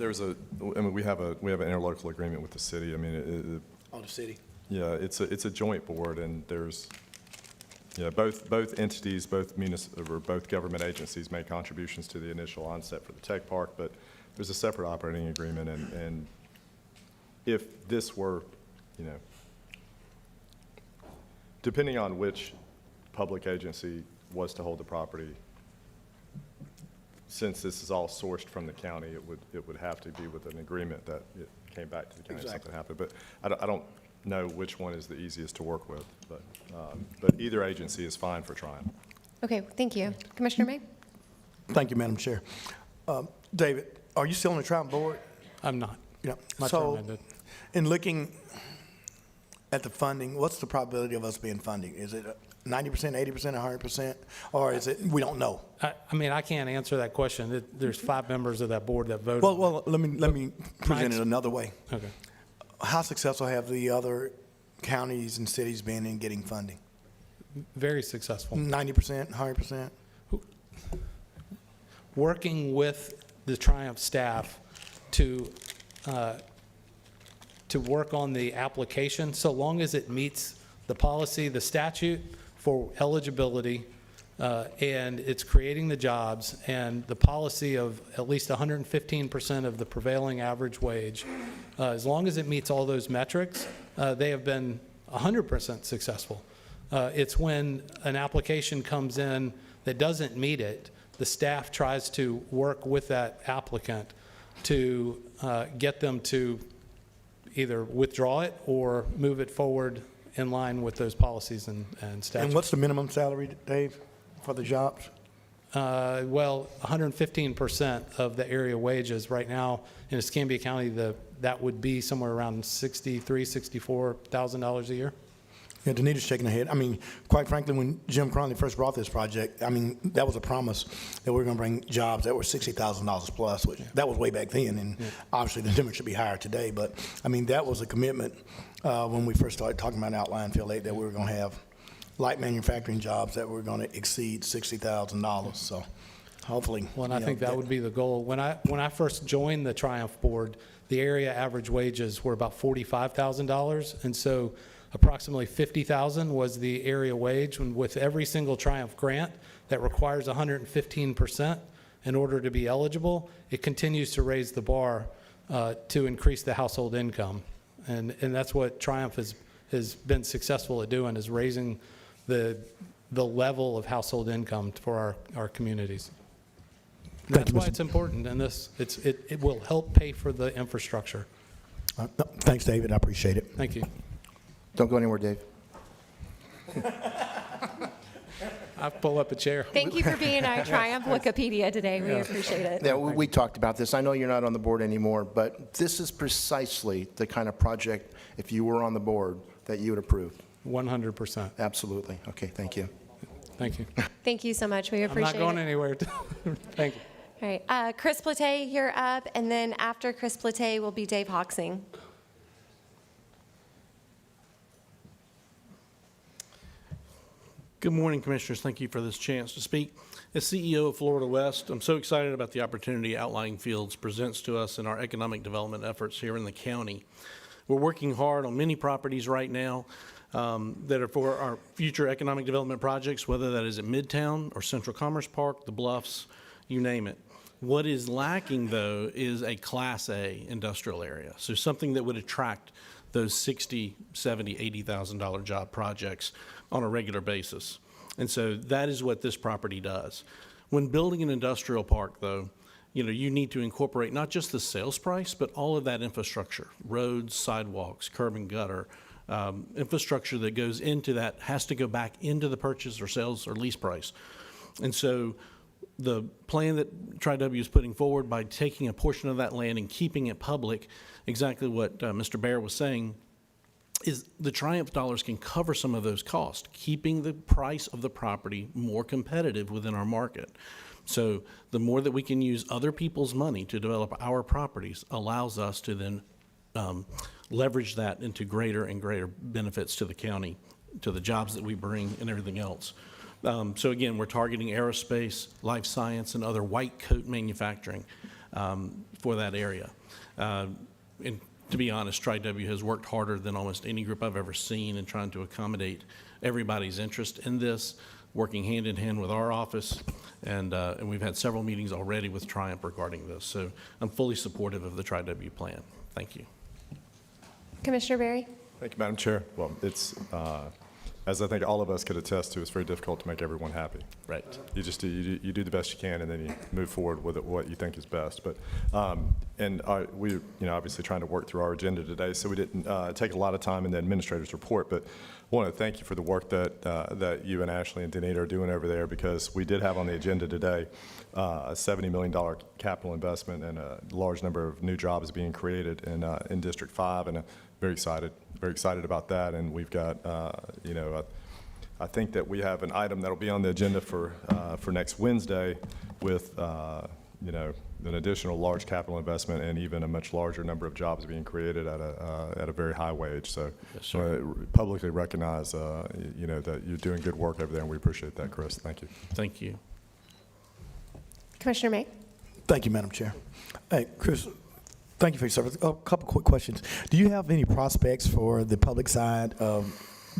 have an interlocal agreement with the city. Oh, the city? Yeah, it's a joint board, and there's, both entities, both government agencies make contributions to the initial onset for the tech park, but there's a separate operating agreement, and if this were, depending on which public agency was to hold the property, since this is all sourced from the county, it would have to be with an agreement that it came back to the county if something happened. But I don't know which one is the easiest to work with, but either agency is fine for trying. Okay, thank you. Commissioner May? Thank you, Madam Chair. David, are you still on the Triumph board? I'm not. Yeah. My So, term ended. in looking at the funding, what's the probability of us being funding? Is it 90%, 80%, 100%, or is it, we don't know? I can't answer that question. There's 5 members of that board that voted. Well, let me present it another way. Okay. How successful have the other counties and cities been in getting funding? Very successful. 90%, 100%? Working with the Triumph staff to work on the application, so long as it meets the policy, the statute for eligibility, and it's creating the jobs, and the policy of at least 115% of the prevailing average wage. As long as it meets all those metrics, they have been 100% successful. It's when an application comes in that doesn't meet it, the staff tries to work with that applicant to get them to either withdraw it or move it forward in line with those policies and statutes. And what's the minimum salary, Dave, for the jobs? Well, 115% of the area wages right now in Escambia County, that would be somewhere around $63,000, $64,000 a year. Yeah, Danita's shaking her head. I mean, quite frankly, when Jim Cronley first brought this project, I mean, that was a promise that we were going to bring jobs that were $60,000 plus, which that was way back then, and obviously the number should be higher today. But, I mean, that was a commitment when we first started talking about Outline Field 8 that we were going to have light manufacturing jobs that were going to exceed $60,000. So hopefully. Well, and I think that would be the goal. When I first joined the Triumph Board, the area average wages were about $45,000, and so approximately $50,000 was the area wage. And with every single Triumph grant that requires 115% in order to be eligible, it continues to raise the bar to increase the household income, and that's what Triumph has been successful at doing, is raising the level of household income for our communities. That's why it's important, and it will help pay for the infrastructure. Thanks, David. I appreciate it. Thank you. Don't go anywhere, Dave. I'll pull up a chair. Thank you for being our Triumph Wikipedia today. We appreciate it. Yeah, we talked about this. I know you're not on the board anymore, but this is precisely the kind of project, if you were on the board, that you would approve. 100%. Absolutely. Okay, thank you. Thank you. Thank you so much. We appreciate it. I'm not going anywhere. Thank you. All right, Chris Platte, you're up, and then after Chris Platte will be Dave Hoxing. Good morning, Commissioners. Thank you for this chance to speak. As CEO of Florida West, I'm so excited about the opportunity Outlying Fields presents to us in our economic development efforts here in the county. We're working hard on many properties right now that are for our future economic development projects, whether that is at Midtown or Central Commerce Park, the Bluffs, you name it. What is lacking, though, is a Class A industrial area, so something that would attract those $60,000, $70,000, $80,000 job projects on a regular basis. And so that is what this property does. When building an industrial park, though, you need to incorporate not just the sales price, but all of that infrastructure, roads, sidewalks, curb and gutter, infrastructure that goes into that has to go back into the purchase or sales or lease price. And so the plan that Tri-W is putting forward by taking a portion of that land and keeping it public, exactly what Mr. Bear was saying, is the Triumph dollars can cover some of those costs, keeping the price of the property more competitive within our market. So the more that we can use other people's money to develop our properties allows us to then leverage that into greater and greater benefits to the county, to the jobs that we bring and everything else. So again, we're targeting aerospace, life science, and other white coat manufacturing for that area. And to be honest, Tri-W has worked harder than almost any group I've ever seen in trying to accommodate everybody's interest in this, working hand in hand with our office, and we've had several meetings already with Triumph regarding this. So I'm fully supportive of the Tri-W plan. Thank you. Commissioner Berry? Thank you, Madam Chair. Well, it's, as I think all of us could attest to, it's very difficult to make everyone happy. Right. You just do, you do the best you can, and then you move forward with what you think is best. But we, obviously trying to work through our agenda today, so we didn't take a lot of time in the administrator's report. But I want to thank you for the work that you and Ashley and Danita are doing over there, because we did have on the agenda today a $70 million capital investment and a large number of new jobs being created in District 5, and very excited about that. And we've got, I think that we have an item that'll be on the agenda for next Wednesday with, an additional large capital investment and even a much larger number of jobs being created at a very high wage. So, publicly recognize, that you're doing good work over there, and we appreciate that, Chris. Thank you. Thank you. Commissioner May? Thank you, Madam Chair. Hey, Chris, thank you for your service. A couple quick questions. Do you have any prospects for the public side of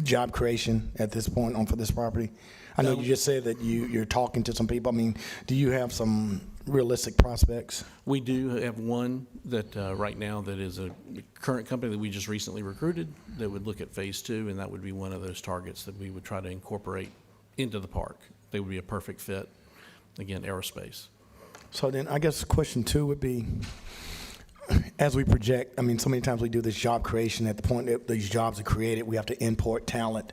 job creation at this point for this property? I know you just said that you're talking to some people. I mean, do you have some realistic prospects? We do have one that right now that is a current company that we just recently recruited that would look at phase 2, and that would be one of those targets that we would try to incorporate into the park. They would be a perfect fit. Again, aerospace. So then I guess question 2 would be, as we project, I mean, so many times we do this job creation. At the point that these jobs are created, we have to import talent.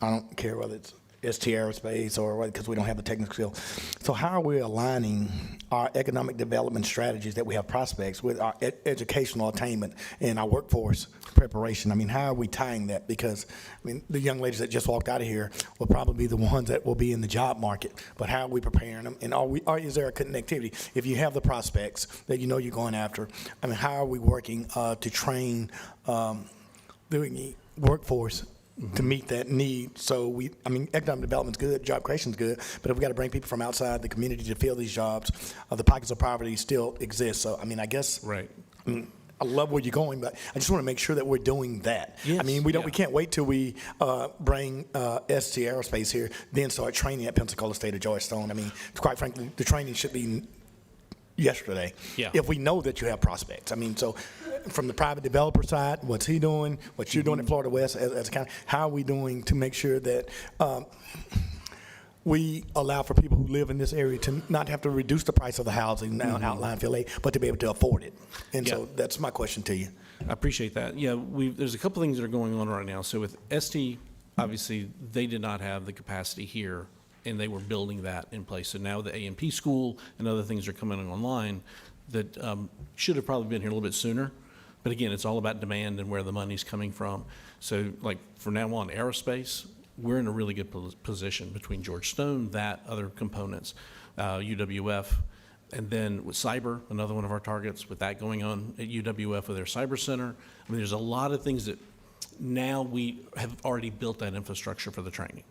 I don't care whether it's ST Aerospace or because we don't have the technical skill. So how are we aligning our economic development strategies that we have prospects with our educational attainment and our workforce preparation? I mean, how are we tying that? Because, I mean, the young ladies that just walked out of here will probably be the ones that will be in the job market, but how are we preparing them? And is there a connectivity? If you have the prospects that you know you're going after, I mean, how are we working to train the workforce to meet that need? So economic development's good, job creation's good, but if we got to bring people from outside the community to fill these jobs, the pockets of poverty still exist. So, I mean, I guess, Right. I love where you're going, but I just want to make sure that we're doing that. Yes, I mean, we can't wait till we bring ST Aerospace here, then start training at Pensacola State or Georgetown. I mean, quite frankly, the training should be yesterday. Yeah. If we know that you have prospects. I mean, so from the private developer side, what's he doing? What you're doing at Florida West as a county? How are we doing to make sure that we allow for people who live in this area to not have to reduce the price of the housing now in Outline Field 8, but to be able to afford it? And so that's my question to you. I appreciate that. Yeah, there's a couple things that are going on right now. So with ST, obviously, they did not have the capacity here, and they were building that in place. So now the A&P school and other things are coming online that should have probably been here a little bit sooner. But again, it's all about demand and where the money's coming from. So like from now on, aerospace, we're in a really good position between George Stone, that, other components, UWF, and then with cyber, another one of our targets, with that going on at UWF with their cyber center. I mean, there's a lot of things that now we have already built that infrastructure for the training.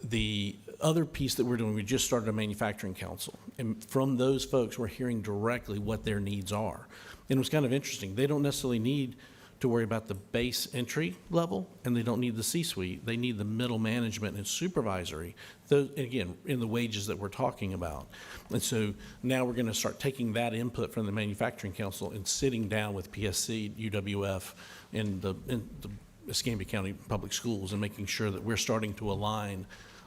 The other piece that we're doing, we just started a manufacturing council, and from those folks, we're hearing directly what their needs are. And it was kind of interesting. They don't necessarily need to worry about the base entry level, and they don't need the C-suite. They need the middle management and supervisory, those, again, in the wages that we're talking about. And so now we're going to start taking that input from the Manufacturing Council and sitting down with PSC, UWF, and the Escambia County Public Schools and making sure that we're starting to align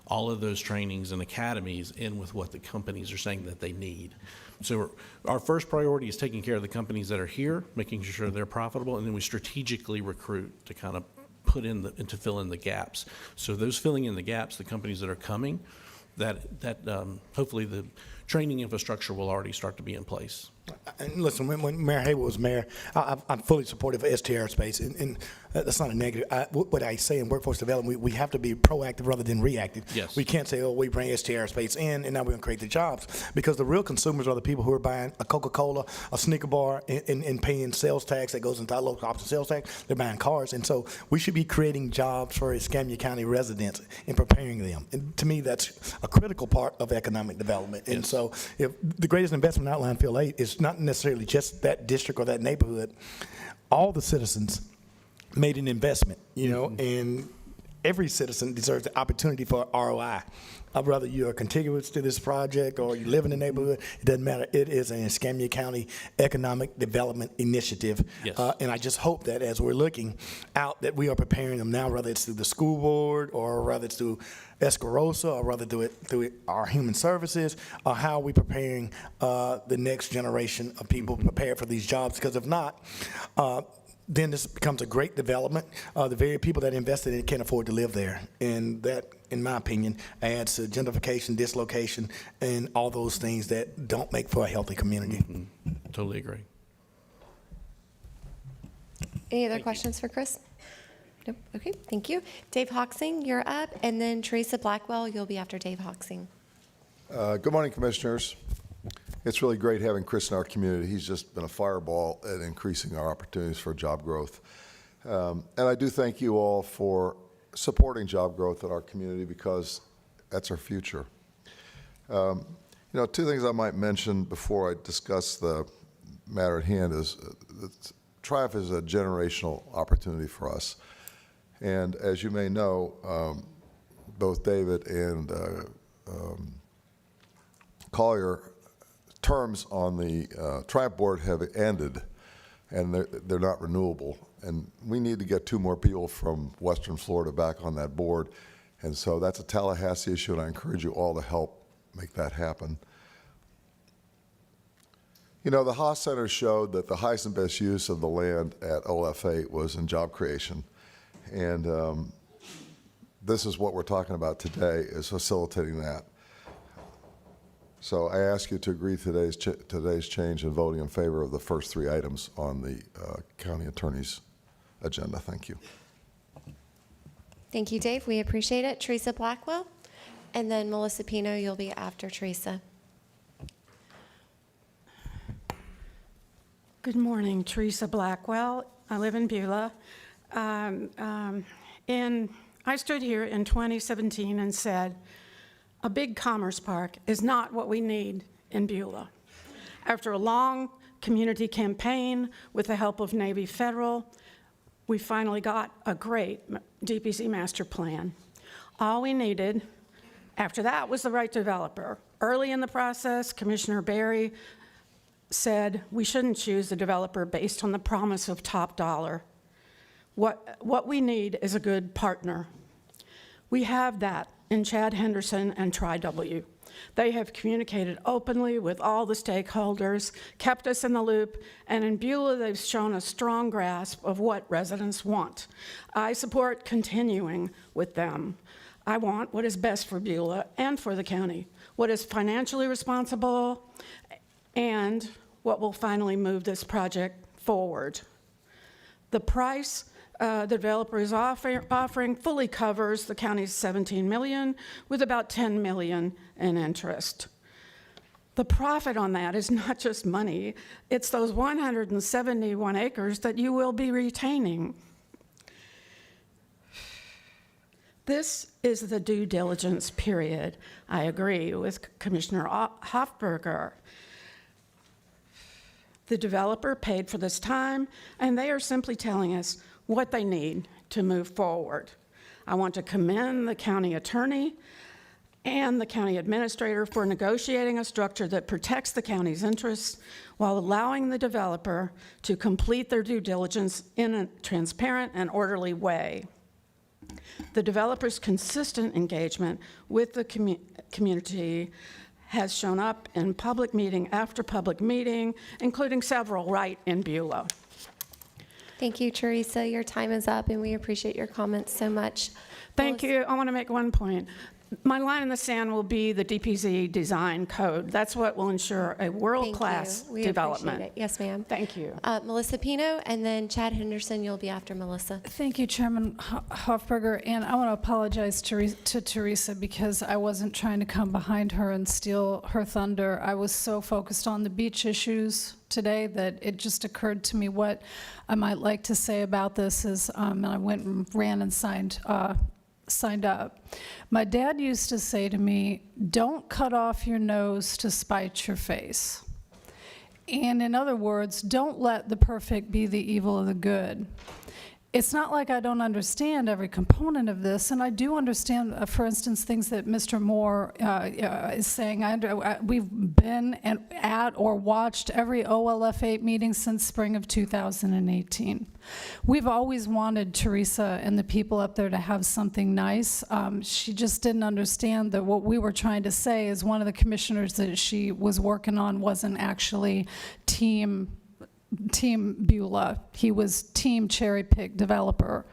all of those trainings and academies in with what the companies are saying that they need. So our first priority is taking care of the companies that are here, making sure they're profitable, and then we strategically recruit to kind of put in and to fill in the gaps. So those filling in the gaps, the companies that are coming, that hopefully the training infrastructure will already start to be in place. And listen, when Mayor Haywood was mayor, I'm fully supportive of ST Aerospace, and that's not a negative. What I say in workforce development, we have to be proactive rather than reactive. Yes. We can't say, oh, we bring ST Aerospace in, and now we're going to create the jobs, because the real consumers are the people who are buying a Coca-Cola, a Snicker bar, and paying sales tax that goes into our local office sales tax. They're buying cars, and so we should be creating jobs for Escambia County residents and preparing them. And to me, that's a critical part of economic development. And so if the greatest investment in Outline Field 8 is not necessarily just that district or that neighborhood. All the citizens made an investment, you know, and every citizen deserves the opportunity for ROI. Whether you're contiguous to this project or you live in the neighborhood, it doesn't matter. It is an Escambia County economic development initiative. Yes. And I just hope that as we're looking out, that we are preparing them now, whether it's through the school board or whether it's through Escarosa or whether through our human services, or how are we preparing the next generation of people prepared for these jobs? Because if not, then this becomes a great development. The very people that invested in it can't afford to live there. And that, in my opinion, adds to gentrification, dislocation, and all those things that don't make for a healthy community. Totally agree. Any other questions for Chris? Nope. Okay, thank you. Dave Hawksing, you're up, and then Teresa Blackwell, you'll be after Dave Hawksing. Good morning, Commissioners. It's really great having Chris in our community. He's just been a fireball at increasing our opportunities for job growth. And I do thank you all for supporting job growth in our community, because that's our future. You know, two things I might mention before I discuss the matter at hand is that Triumph is a generational opportunity for us. And as you may know, both David and Collier terms on the Triumph board have ended, and they're not renewable. And we need to get 2 more people from Western Florida back on that board. And so that's a Tallahassee issue, and I encourage you all to help make that happen. You know, the Haas Center showed that the highest and best use of the land at OLF 8 was in job creation. And this is what we're talking about today, is facilitating that. So I ask you to agree to today's change in voting in favor of the first 3 items on the county attorney's agenda. Thank you. Thank you, Dave. We appreciate it. Teresa Blackwell, and then Melissa Pino, you'll be after Teresa. Good morning, Teresa Blackwell. I live in Beulah. I stood here in 2017 and said, a big commerce park is not what we need in Beulah. After a long community campaign with the help of Navy Federal, we finally got a great DPC master plan. All we needed after that was the right developer. Early in the process, Commissioner Barry said we shouldn't choose the developer based on the promise of top dollar. What we need is a good partner. We have that in Chad Henderson and Tri-W. They have communicated openly with all the stakeholders, kept us in the loop, and in Beulah, they've shown a strong grasp of what residents want. I support continuing with them. I want what is best for Beulah and for the county, what is financially responsible, and what will finally move this project forward. The price the developer is offering fully covers the county's $17 million, with about $10 million in interest. The profit on that is not just money, it's those 171 acres that you will be retaining. This is the due diligence period. I agree with Commissioner Hofberger. The developer paid for this time, and they are simply telling us what they need to move forward. I want to commend the county attorney and the county administrator for negotiating a structure that protects the county's interests while allowing the developer to complete their due diligence in a transparent and orderly way. The developer's consistent engagement with the community has shown up in public meeting after public meeting, including several right in Beulah. Thank you, Teresa. Your time is up, and we appreciate your comments so much. Thank you. I want to make one point. My line in the sand will be the DPZ design code. That's what will ensure a world-class Thank you. We development. appreciate it. Yes, ma'am. Thank you. Melissa Pino, and then Chad Henderson, you'll be after Melissa. Thank you, Chairman Hofberger, and I want to apologize to Teresa because I wasn't trying to come behind her and steal her thunder. I was so focused on the beach issues today that it just occurred to me what I might like to say about this is, and I went and ran and signed up. My dad used to say to me, don't cut off your nose to spite your face. And in other words, don't let the perfect be the evil of the good. It's not like I don't understand every component of this, and I do understand, for instance, things that Mr. Moore is saying. We've been at or watched every OLF 8 meeting since spring of 2018. We've always wanted Teresa and the people up there to have something nice. She just didn't understand that what we were trying to say is one of the commissioners that she was working on wasn't actually Team Beulah. He was Team Cherry Pick Developer.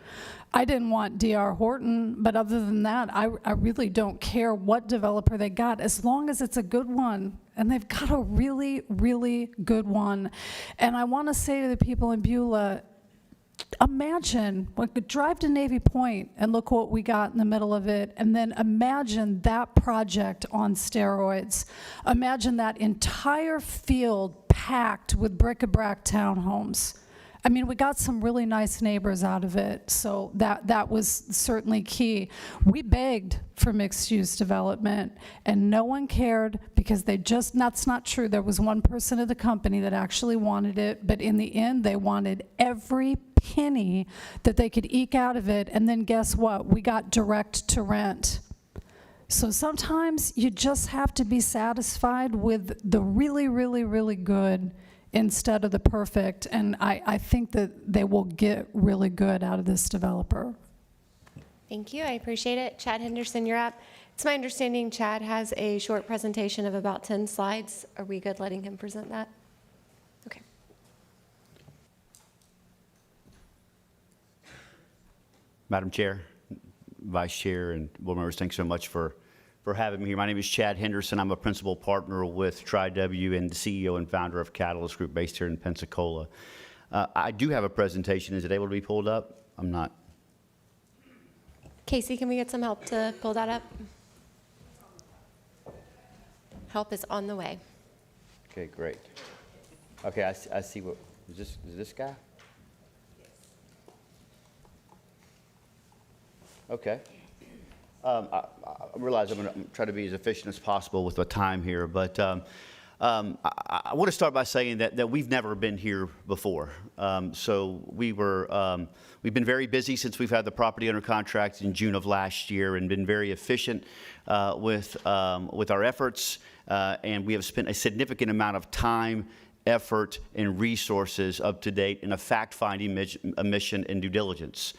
I didn't want D.R. Horton, but other than that, I really don't care what developer they got, as long as it's a good one. And they've got a really, really good one. And I want to say to the people in Beulah, imagine, drive to Navy Point and look what we got in the middle of it, and then imagine that project on steroids. Imagine that entire field packed with bric-a-brac townhomes. I mean, we got some really nice neighbors out of it, so that was certainly key. We begged for mixed-use development, and no one cared because that's not true. There was one person at the company that actually wanted it, but in the end, they wanted every penny that they could eke out of it, and then guess what? We got direct to rent. So sometimes you just have to be satisfied with the really, really, really good instead of the perfect, and I think that they will get really good out of this developer. Thank you. I appreciate it. Chad Henderson, you're up. It's my understanding Chad has a short presentation of about 10 slides. Are we good letting him present that? Okay. Madam Chair, Vice Chair and board members, thanks so much for having me here. My name is Chad Henderson. I'm a principal partner with TriW and the CEO and founder of Catalyst Group based here in Pensacola. I do have a presentation. Is it able to be pulled up? I'm not. Casey, can we get some help to pull that up? Help is on the way. Okay, great. Okay, I see what, is this guy? Okay. I realize I'm going to try to be as efficient as possible with the time here, but I want to start by saying that we've never been here before. So we've been very busy since we've had the property under contract in June of last year and been very efficient with our efforts, and we have spent a significant amount of time, effort, and resources up to date in a fact-finding mission and due diligence.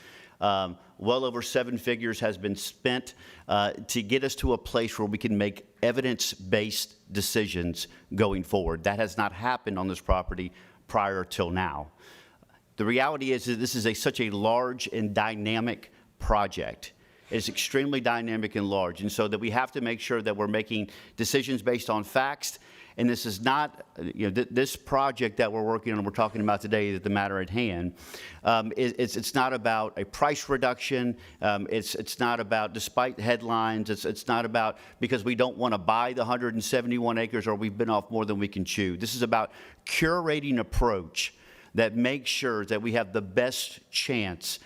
Well over 7 figures has been spent to get us to a place where we can make evidence-based decisions going forward. That has not happened on this property prior till now. The reality is that this is such a large and dynamic project. It's extremely dynamic and large, and so that we have to make sure that we're making decisions based on facts. And this is not, this project that we're working on, we're talking about today, the matter at hand, it's not about a price reduction. It's not about, despite headlines, it's not about because we don't want to buy the 171 acres or we've been off more than we can chew. This is about curating approach that makes sure that we have the best chance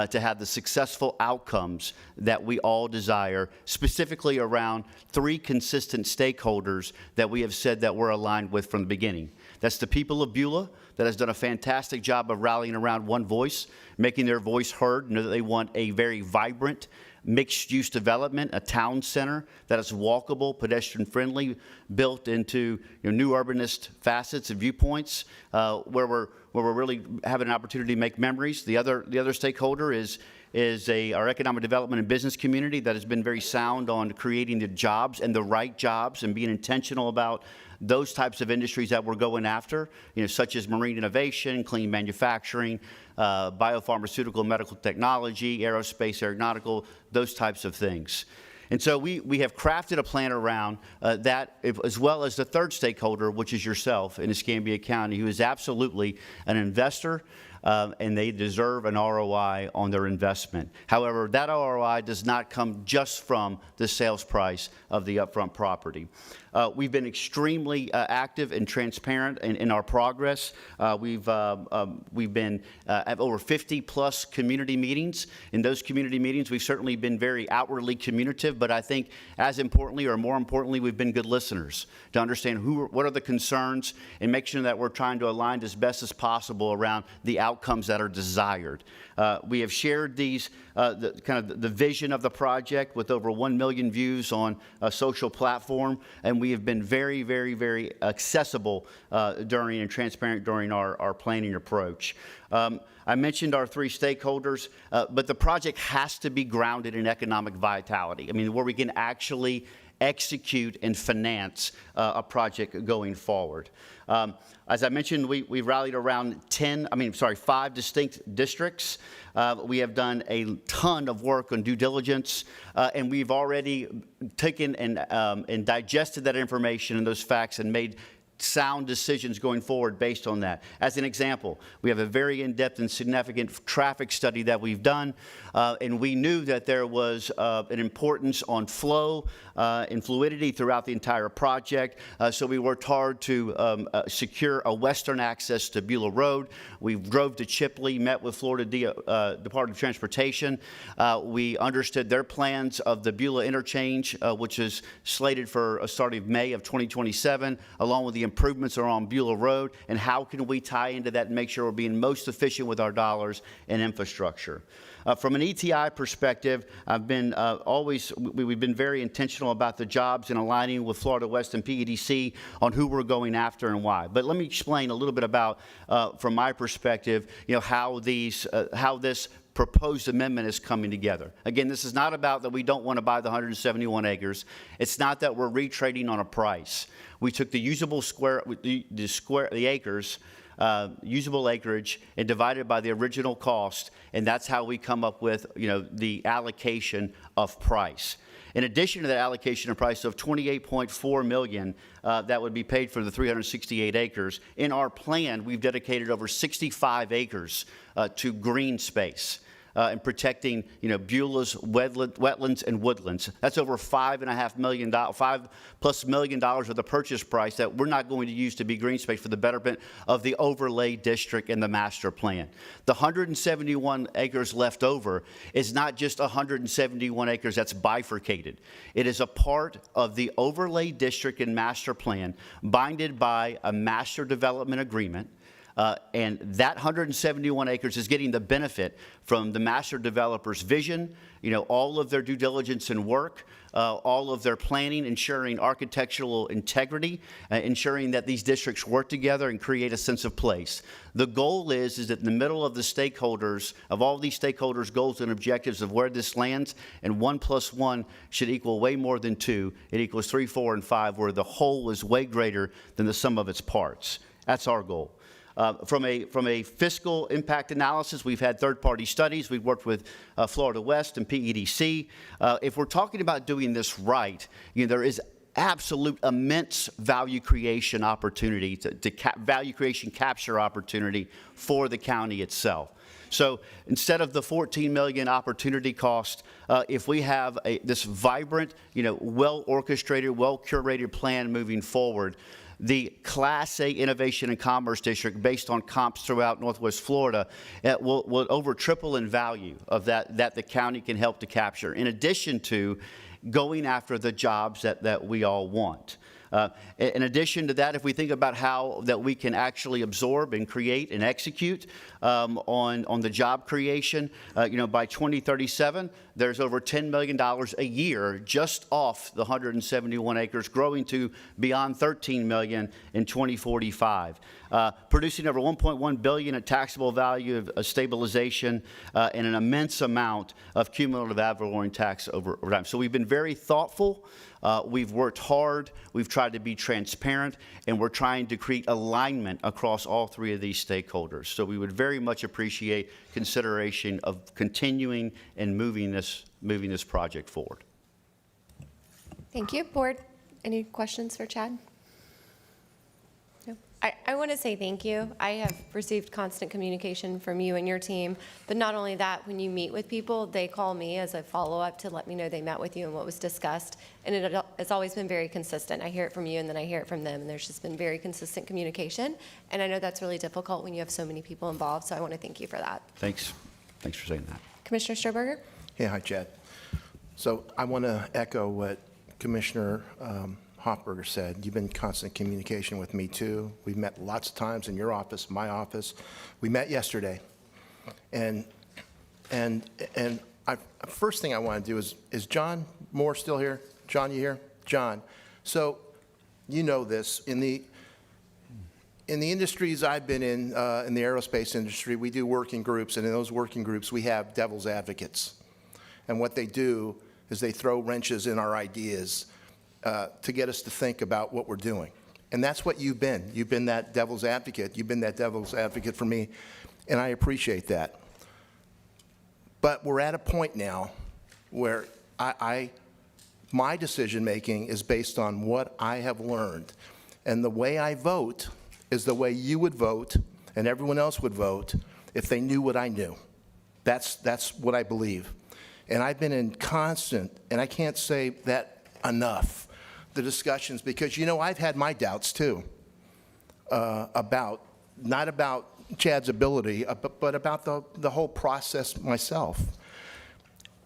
to have the successful outcomes that we all desire, specifically around 3 consistent stakeholders that we have said that we're aligned with from the beginning. That's the people of Beulah that has done a fantastic job of rallying around one voice, making their voice heard, know that they want a very vibrant, mixed-use development, a town center that is walkable, pedestrian-friendly, built into new urbanist facets and viewpoints, where we're really having an opportunity to make memories. The other stakeholder is our economic development and business community that has been very sound on creating the jobs and the right jobs and being intentional about those types of industries that we're going after, such as marine innovation, clean manufacturing, biopharmaceutical, medical technology, aerospace, aeronautical, those types of things. And so we have crafted a plan around that, as well as the third stakeholder, which is yourself in Escambia County, who is absolutely an investor, and they deserve an ROI on their investment. However, that ROI does not come just from the sales price of the upfront property. We've been extremely active and transparent in our progress. We've been at over 50+ community meetings. In those community meetings, we've certainly been very outwardly communicative, but I think as importantly or more importantly, we've been good listeners to understand what are the concerns and make sure that we're trying to align as best as possible around the outcomes that are desired. We have shared these, the vision of the project with over 1 million views on a social platform, and we have been very, very, very accessible during and transparent during our planning approach. I mentioned our 3 stakeholders, but the project has to be grounded in economic vitality. I mean, where we can actually execute and finance a project going forward. As I mentioned, we rallied around 5 distinct districts. We have done a ton of work on due diligence, and we've already taken and digested that information and those facts and made sound decisions going forward based on that. As an example, we have a very in-depth and significant traffic study that we've done, and we knew that there was an importance on flow and fluidity throughout the entire project, so we worked hard to secure a western access to Beulah Road. We drove to Chipley, met with Florida Department of Transportation. We understood their plans of the Beulah interchange, which is slated for a start of May of 2027, along with the improvements are on Beulah Road, and how can we tie into that and make sure we're being most efficient with our dollars and infrastructure. From an ETI perspective, we've been very intentional about the jobs and aligning with Florida West and PEDC on who we're going after and why. But let me explain a little bit about, from my perspective, how this proposed amendment is coming together. Again, this is not about that we don't want to buy the 171 acres. It's not that we're retrading on a price. We took the usable the acres, usable acreage and divide it by the original cost, and that's how we come up with, the allocation of price. In addition to that allocation of price of $28.4 million that would be paid for the 368 acres, in our plan, we've dedicated over 65 acres to green space. And protecting, Beulah's wetlands and woodlands. That's over $5+ million of the purchase price that we're not going to use to be green space for the betterment of the overlay district and the master plan. The 171 acres left over is not just 171 acres that's bifurcated. It is a part of the overlay district and master plan binded by a master development agreement. And that 171 acres is getting the benefit from the master developer's vision, all of their due diligence and work, all of their planning, ensuring architectural integrity, ensuring that these districts work together and create a sense of place. The goal is that in the middle of the stakeholders, of all these stakeholders' goals and objectives of where this lands, and 1 + 1 should equal way more than 2. It equals 3, 4, and 5, where the whole is way greater than the sum of its parts. That's our goal. From a fiscal impact analysis, we've had third-party studies. We've worked with Florida West and PEDC. If we're talking about doing this right, there is absolute immense value creation opportunity, value creation capture opportunity for the county itself. So instead of the $14 million opportunity cost, if we have this vibrant, well-orchestrated, well-curated plan moving forward, the Class A Innovation and Commerce District, based on comps throughout Northwest Florida, will over triple in value of that the county can help to capture, in addition to going after the jobs that we all want. In addition to that, if we think about how that we can actually absorb and create and execute on the job creation, by 2037, there's over $10 million a year just off the 171 acres, growing to beyond $13 million in 2045. Producing over $1.1 billion in taxable value of stabilization and an immense amount of cumulative ad valorem tax over time. So we've been very thoughtful. We've worked hard, we've tried to be transparent, and we're trying to create alignment across all three of these stakeholders. So we would very much appreciate consideration of continuing and moving this project forward. Thank you. Board, any questions for Chad? No. I want to say thank you. I have received constant communication from you and your team, but not only that, when you meet with people, they call me as a follow-up to let me know they met with you and what was discussed, and it's always been very consistent. I hear it from you, and then I hear it from them, and there's just been very consistent communication, and I know that's really difficult when you have so many people involved, so I want to thank you for that. Thanks for saying that. Commissioner Strohberger? Yeah, hi, Chad. So I want to echo what Commissioner Hoffberger said. You've been in constant communication with me, too. We've met lots of times in your office, my office. We met yesterday. And first thing I want to do is John Moore still here? John, you here? John. So you know this. In the industries I've been in the aerospace industry, we do working groups, and in those working groups, we have devil's advocates. And what they do is they throw wrenches in our ideas to get us to think about what we're doing. And that's what you've been. You've been that devil's advocate. You've been that devil's advocate for me, and I appreciate that. But we're at a point now where my decision-making is based on what I have learned. And the way I vote is the way you would vote and everyone else would vote if they knew what I knew. That's what I believe. And I've been in constant, and I can't say that enough, the discussions, because, I've had my doubts, too, not about Chad's ability, but about the whole process myself.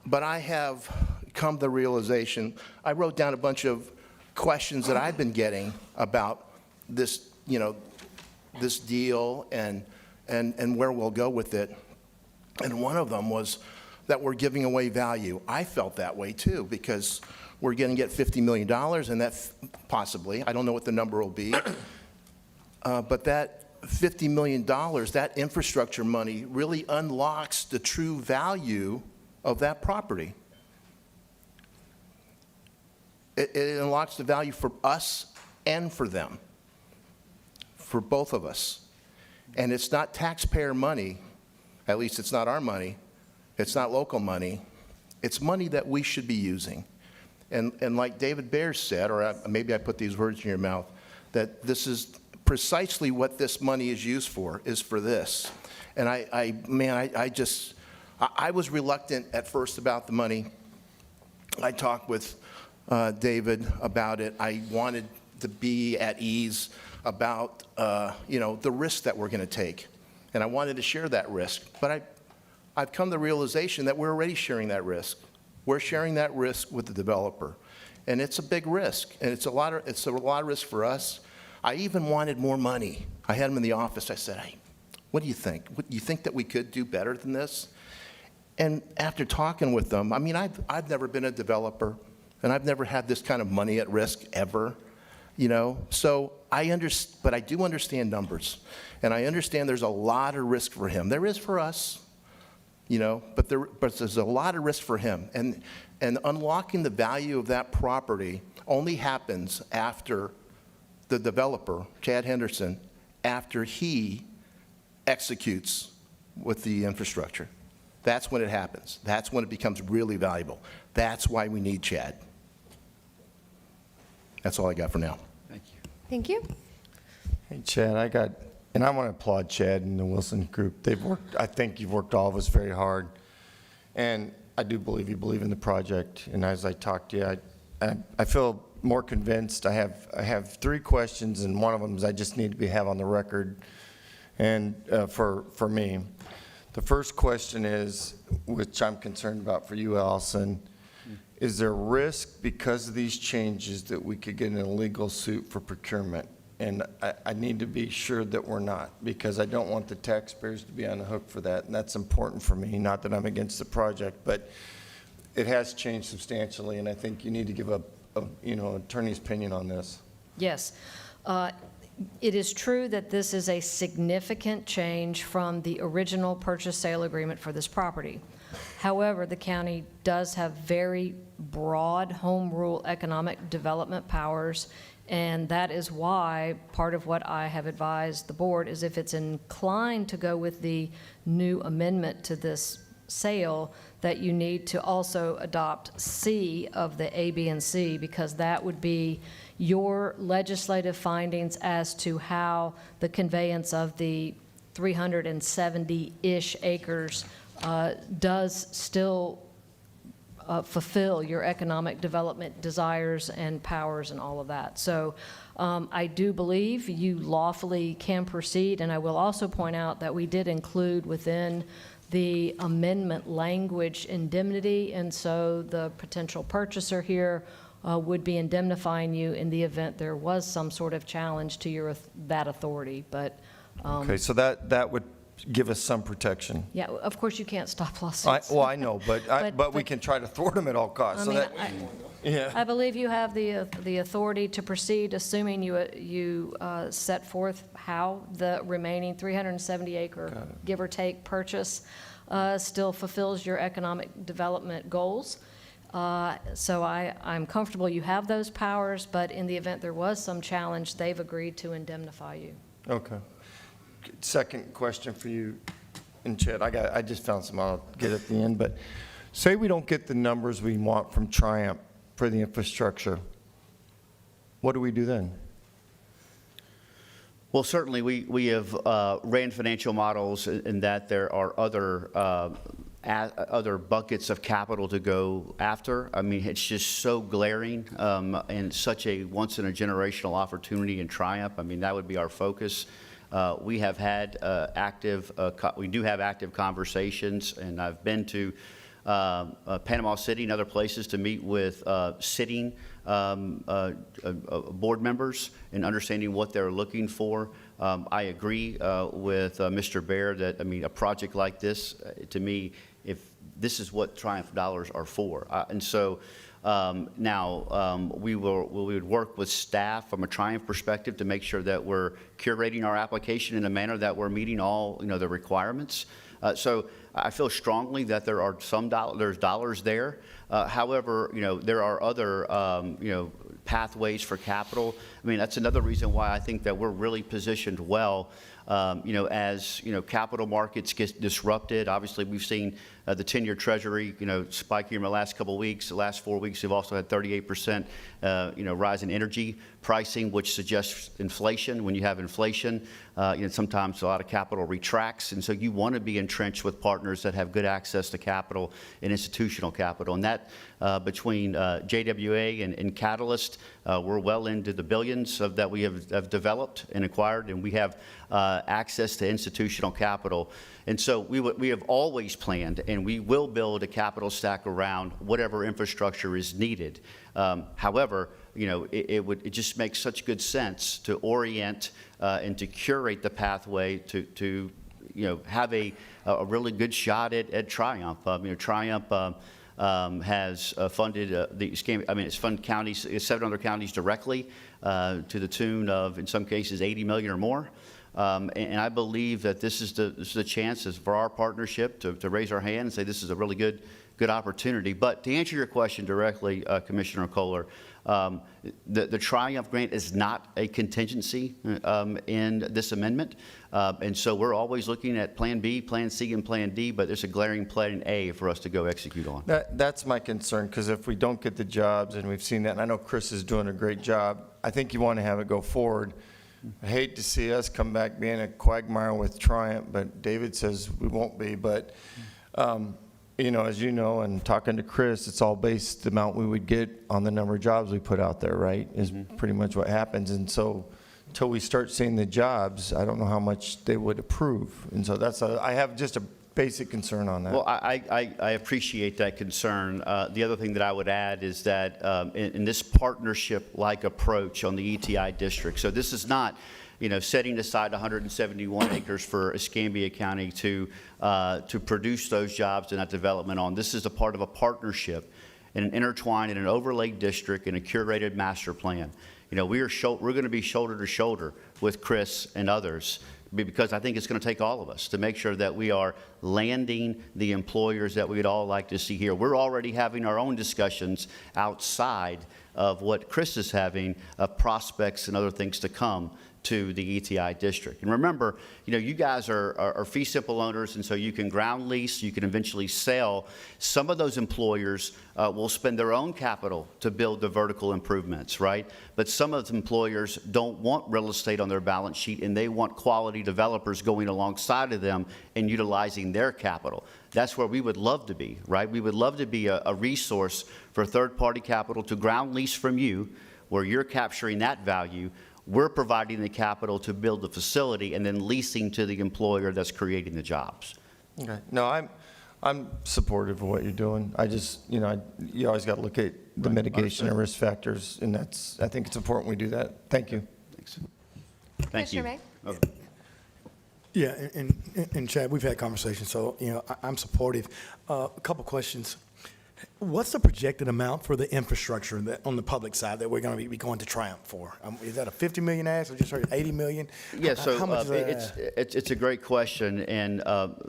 But I have come to the realization, I wrote down a bunch of questions that I've been getting about this, this deal and where we'll go with it. And one of them was that we're giving away value. I felt that way, too, because we're going to get $50 million, and that possibly, I don't know what the number will be, but that $50 million, that infrastructure money, really unlocks the true value of that property. It unlocks the value for us and for them, for both of us. And it's not taxpayer money, at least it's not our money, it's not local money, it's money that we should be using. And like David Baer said, or maybe I put these words in your mouth, that this is precisely what this money is used for, is for this. And I was reluctant at first about the money. I talked with David about it. I wanted to be at ease about, the risk that we're going to take. And I wanted to share that risk. But I've come to the realization that we're already sharing that risk. We're sharing that risk with the developer. And it's a big risk. And it's a lot of risk for us. I even wanted more money. I had him in the office. I said, hey, what do you think? Do you think that we could do better than this? And after talking with them, I mean, I've never been a developer, and I've never had this kind of money at risk ever, So but I do understand numbers, and I understand there's a lot of risk for him. There is for us, but there's a lot of risk for him. And unlocking the value of that property only happens after the developer, Chad Henderson, after he executes with the infrastructure. That's when it happens. That's when it becomes really valuable. That's why we need Chad. That's all I got for now. Thank you. Hey, Chad, I want to applaud Chad and the Wilson Group. I think you've worked all of us very hard. And I do believe you believe in the project. And as I talk to you, I feel more convinced. I have 3 questions, and one of them is I just need to have on the record and for me. The first question is, which I'm concerned about for you, Allison, is there risk because of these changes that we could get in a legal suit for procurement? And I need to be sure that we're not, because I don't want the taxpayers to be on the hook for that, and that's important for me. Not that I'm against the project, but it has changed substantially, and I think you need to give an attorney's opinion on this. Yes. It is true that this is a significant change from the original purchase sale agreement for this property. However, the county does have very broad home rule economic development powers, and that is why part of what I have advised the board is if it's inclined to go with the new amendment to this sale, that you need to also adopt C of the A, B, and C, because that would be your legislative findings as to how the conveyance of the 370-ish acres does still fulfill your economic development desires and powers and all of that. So I do believe you lawfully can proceed, and I will also point out that we did include within the amendment language indemnity, and so the potential purchaser here would be indemnifying you in the event there was some sort of challenge to that authority. But Okay, so that would give us some protection. yeah, of course you can't stop lawsuits. I know, but we can try to thwart them at all costs. I believe you have the authority to proceed, assuming you set forth how the remaining 370-acre, give or take, purchase still fulfills your economic development goals. So I'm comfortable you have those powers, but in the event there was some challenge, they've agreed to indemnify you. Okay. Second question for you, and Chad, I just found some I'll get at the end, but say we don't get the numbers we want from Triumph for the infrastructure, what do we do then? Well, certainly, we have ran financial models in that there are other buckets of capital to go after. I mean, it's just so glaring and such a once-in-a-generational opportunity in Triumph. I mean, that would be our focus. We have had we do have active conversations, and I've been to Panama City and other places to meet with sitting board members and understanding what they're looking for. I agree with Mr. Baer that, I mean, a project like this, to me, if this is what Triumph dollars are for. And so now we would work with staff from a Triumph perspective to make sure that we're curating our application in a manner that we're meeting all, the requirements. So I feel strongly that there are there's dollars there. However, there are other, pathways for capital. I mean, that's another reason why I think that we're really positioned well As capital markets get disrupted, obviously we've seen the 10-year Treasury, spike here in the last couple of weeks. The last 4 weeks, we've also had 38%, rise in energy pricing, which suggests inflation. When you have inflation, sometimes a lot of capital retracts, and so you want to be entrenched with partners that have good access to capital and institutional capital. And that between JWA and Catalyst, we're well into the billions that we have developed and acquired, and we have access to institutional capital. And so we have always planned, and we will build a capital stack around whatever infrastructure is needed. However, it just makes such good sense to orient and to curate the pathway to have a really good shot at Triumph. Triumph has funded it's funded counties, 7 other counties directly to the tune of, in some cases, $80 million or more. And I believe that this is the chance for our partnership to raise our hand and say this is a really good opportunity. But to answer your question directly, Commissioner Kohler, the Triumph grant is not a contingency in this amendment. And so we're always looking at Plan B, Plan C, and Plan D, but there's a glaring Plan A for us to go execute on. That's my concern, because if we don't get the jobs, and we've seen that, and I know Chris is doing a great job, I think you want to have it go forward. I hate to see us come back being a quagmire with Triumph, but David says we won't be. But, as you know, and talking to Chris, it's all based the amount we would get on the number of jobs we put out there, right, is pretty much what happens. And so until we start seeing the jobs, I don't know how much they would approve. And so I have just a basic concern on that. Well, I appreciate that concern. The other thing that I would add is that in this partnership-like approach on the ETI district, so this is not, setting aside 171 acres for Escambia County to produce those jobs and that development on. This is a part of a partnership and an intertwined in an overlaid district and a curated master plan. We're going to be shoulder to shoulder with Chris and others, because I think it's going to take all of us to make sure that we are landing the employers that we'd all like to see here. We're already having our own discussions outside of what Chris is having of prospects and other things to come to the ETI district. And remember, you guys are fee simple owners, and so you can ground lease, you can eventually sell. Some of those employers will spend their own capital to build the vertical improvements, right? But some of the employers don't want real estate on their balance sheet, and they want quality developers going alongside of them and utilizing their capital. That's where we would love to be, right? We would love to be a resource for third-party capital to ground lease from you, where you're capturing that value. We're providing the capital to build the facility and then leasing to the employer that's creating the jobs. Okay. No, I'm supportive of what you're doing. I just, you always got to look at the mitigation and risk factors, and I think it's important we do that. Thank you. Thanks. Thank you. Commissioner May? Okay. Yeah, and Chad, we've had conversations, so, I'm supportive. A couple questions. What's the projected amount for the infrastructure on the public side that we're going to be going to Triumph for? Is that a $50 million ask, or just heard $80 million? Yeah, so How much is that? it's a great question, and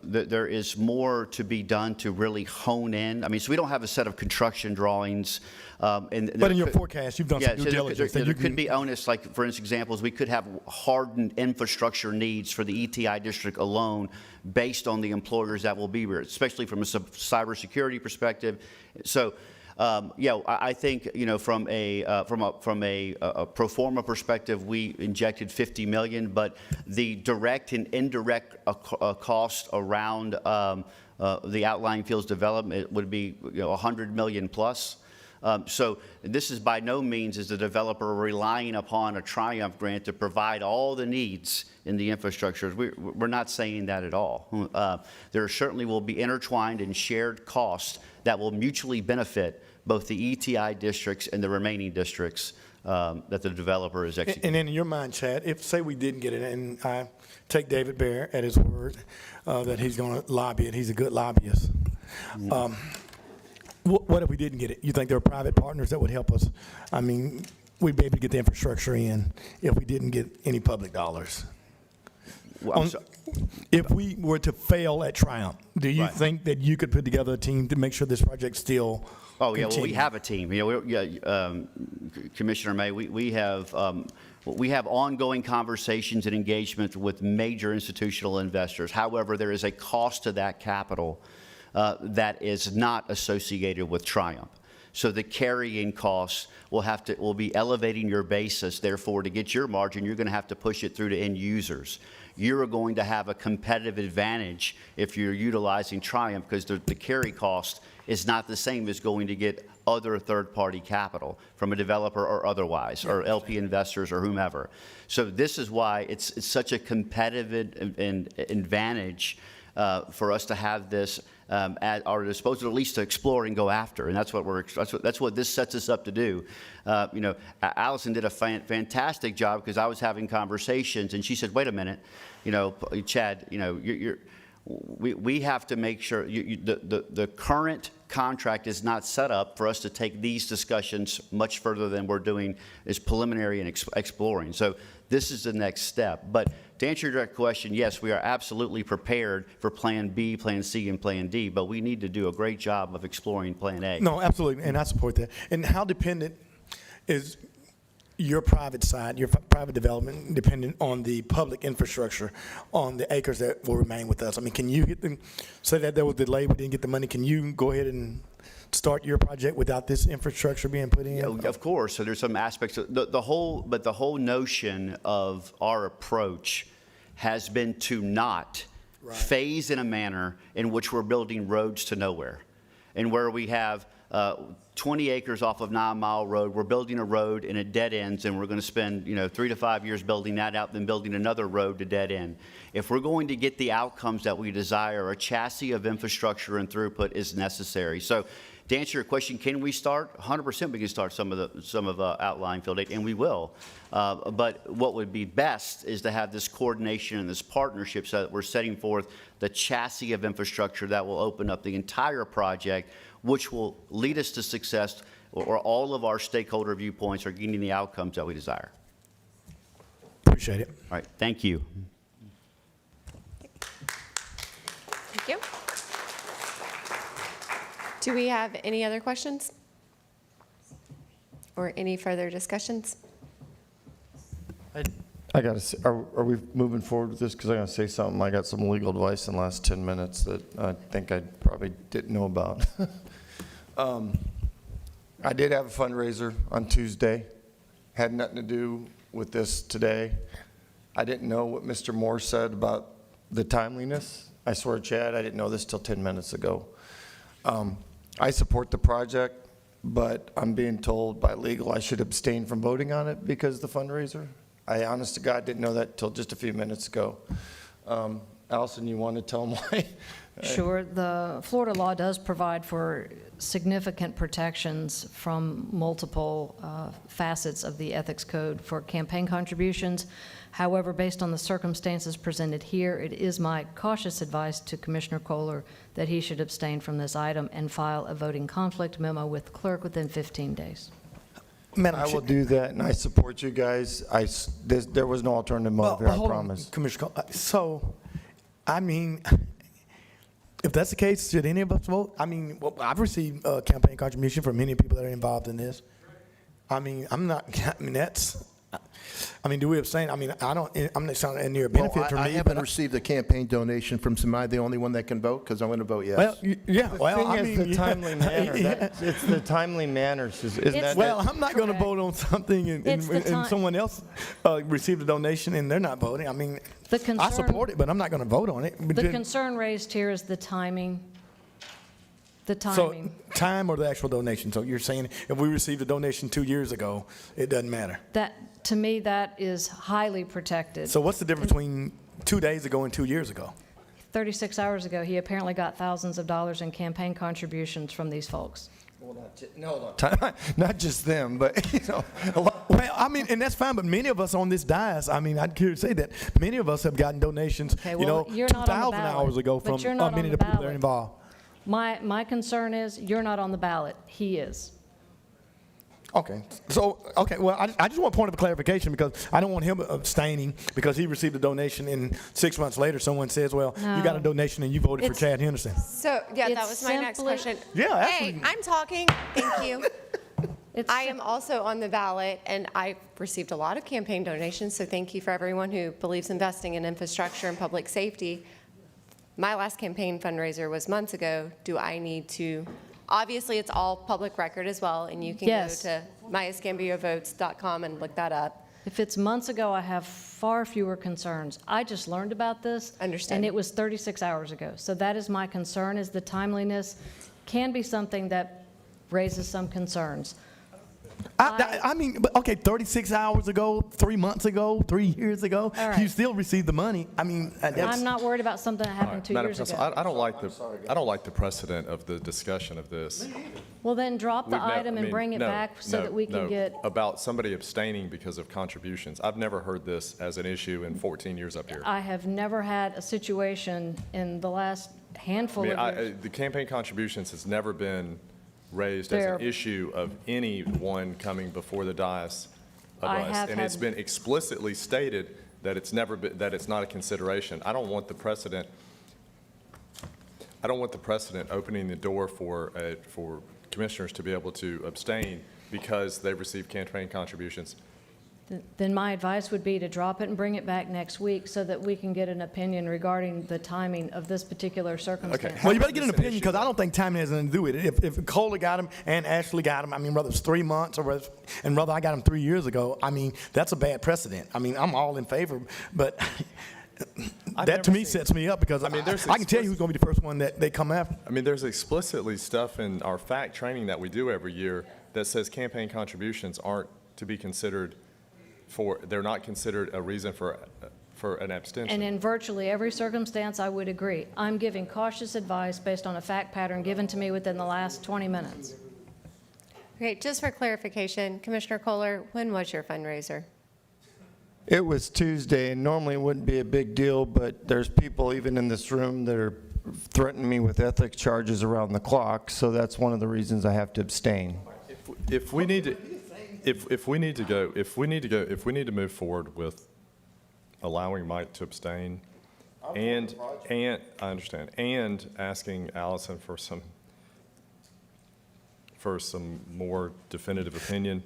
there is more to be done to really hone in. I mean, so we don't have a set of construction drawings. But in your forecast, you've done some due diligence. There could be onus, like for instance, examples, we could have hardened infrastructure needs for the ETI district alone based on the employers that will be here, especially from a cybersecurity perspective. So, I think from a pro forma perspective, we injected $50 million, but the direct and indirect cost around the outlying fields development would be $100 million plus. So this is by no means is the developer relying upon a Triumph grant to provide all the needs in the infrastructure. We're not saying that at all. There certainly will be intertwined and shared costs that will mutually benefit both the ETI districts and the remaining districts that the developer is executing. And in your mind, Chad, if, say, we didn't get it, and I take David Bear at his word that he's going to lobby it, he's a good lobbyist. What if we didn't get it? You think there are private partners that would help us? I mean, we'd be able to get the infrastructure in if we didn't get any public dollars. If we were to fail at Triumph, do you Right. think that you could put together a team to make sure this project still Oh, yeah, well, we continue? have a team. Commissioner May, we have ongoing conversations and engagement with major institutional investors. However, there is a cost to that capital that is not associated with Triumph. So the carrying costs will be elevating your basis. Therefore, to get your margin, you're going to have to push it through to end users. You're going to have a competitive advantage if you're utilizing Triumph because the carry cost is not the same as going to get other third-party capital from a developer or otherwise, or LP investors or whomever. So this is why it's such a competitive advantage for us to have this at our disposal, at least to explore and go after, and that's what this sets us up to do. Allison did a fantastic job because I was having conversations, and she said, "Wait a minute, Chad, we have to make sure the current contract is not set up for us to take these discussions much further than we're doing is preliminary and exploring." So this is the next step. But to answer your direct question, yes, we are absolutely prepared for Plan B, Plan C, and Plan D, but we need to do a great job of exploring Plan A. No, absolutely, and I support that. And how dependent is your private side, your private development, dependent on the public infrastructure, on the acres that will remain with us? I mean, can you get them, say that there was delay, we didn't get the money, can you go ahead and start your project without this infrastructure being put in? Yeah, of course. So there's some aspects of the whole notion of our approach has been to not phase in a manner in which we're building roads to nowhere, and where we have 20 acres off of 9 Mile Road, we're building a road and it dead ends, and we're going to spend 3 to 5 years building that out, then building another road to dead end. If we're going to get the outcomes that we desire, a chassis of infrastructure and throughput is necessary. So to answer your question, can we start? 100% we can start some of outlying field aid, and we will. But what would be best is to have this coordination and this partnership so that we're setting forth the chassis of infrastructure that will open up the entire project, which will lead us to success, or all of our stakeholder viewpoints are getting the outcomes that we desire. Appreciate it. All right, thank you. Thank you. Do we have any other questions? Or any further discussions? I got to, are we moving forward with this? Because I got to say something. I got some legal advice in the last 10 minutes that I think I probably didn't know about. I did have a fundraiser on Tuesday. Had nothing to do with this today. I didn't know what Mr. Moore said about the timeliness. I swear, Chad, I didn't know this till 10 minutes ago. I support the project, but I'm being told by legal I should abstain from voting on it because of the fundraiser. I, honest to God, didn't know that till just a few minutes ago. Allison, you want to tell them why? Sure. The Florida law does provide for significant protections from multiple facets of the ethics code for campaign contributions. However, based on the circumstances presented here, it is my cautious advice to Commissioner Kohler that he should abstain from this item and file a voting conflict memo with the clerk within 15 days. I will do that, and I support you guys. There was no alternative motive here, I hold on, promise. Commissioner, so, I mean, if that's the case, should any of us vote? I mean, well, I've received campaign contribution from many people that are involved in this. I mean, do we abstain? I mean, I'm not sounding near a benefit for me. I haven't received a campaign donation from some. Am I the only one that can vote? Because I'm going to vote yes. Well, yeah, The timely manner. It's the timely manner. Isn't that? Well, I'm not going to vote on something and someone else received a donation and they're not voting. I mean, I support it, but I'm not going to vote on it. The concern raised here is the timing. The timing. So, time or the actual donation? So you're saying if we received a donation 2 years ago, it doesn't matter? To me, that is highly protected. So what's the difference between 2 days ago and 2 years ago? 36 hours ago, he apparently got thousands of dollars in campaign contributions from these folks. Not just them, but, Well, I mean, and that's fine, but many of us on this dais, I mean, I'd care to say that, many of us have gotten donations, Okay, well, you're not on the 2,000 hours ago but from you're not many on of the people that are ballot. involved. My concern is you're not on the ballot. He is. Okay, so, okay, well, I just want a point of clarification because I don't want him abstaining because he received a donation and 6 months later someone says, well, you got a donation and you voted for Chad Henderson. So, yeah, that It's was my next simply- question. Yeah, Hey, absolutely. I'm talking, thank you. I am also on the ballot, and I've received a lot of campaign donations, so thank you for everyone who believes investing in infrastructure and public safety. My last campaign fundraiser was months ago. Do I need to, obviously, it's all public record as well, and you can go Yes. to myescambiovotes.com and look that up. If it's months ago, I have far fewer concerns. I just learned about this. Understood. And it was 36 hours ago. So that is my concern, is the timeliness can be something that raises some concerns. I mean, but okay, 36 hours ago, 3 months ago, 3 years ago, All right. you still received the money. I mean, that's. I'm not worried about something that happened 2 Madam years Council, ago. I don't like the precedent of the discussion of this. Well, then drop the We've never- item I and mean, bring it no, back so no, that we can no. get, About somebody abstaining because of contributions. I've never heard this as an issue in 14 years up here. I have never had a situation in the last handful of years. The campaign contributions has never been raised as an There- issue of anyone coming before the dais of I us. have And it's had- been explicitly stated that it's never been, that it's not a consideration. I don't want the precedent opening the door for commissioners to be able to abstain because they've received campaign contributions. Then my advice would be to drop it and bring it back next week so that we can get an opinion regarding the timing of this particular circumstance. Well, you better get an opinion because I don't think timing has anything to do with it. If Kohler got him and Ashley got him, I mean, whether it's 3 months or whether I got him 3 years ago, I mean, that's a bad precedent. I mean, I'm all in favor, but that to me sets me up because I can tell you who's going to be the first one that they come after. I mean, there's explicitly stuff in our fact training that we do every year that says campaign contributions aren't to be considered they're not considered a reason for an abstention. And in virtually every circumstance, I would agree. I'm giving cautious advice based on a fact pattern given to me within the last 20 minutes. Okay, just for clarification, Commissioner Kohler, when was your fundraiser? It was Tuesday, and normally it wouldn't be a big deal, but there's people even in this room that are threatening me with ethics charges around the clock, so that's one of the reasons I have to abstain. If we need to move forward with allowing Mike to abstain and I understand, and asking Allison for some more definitive opinion,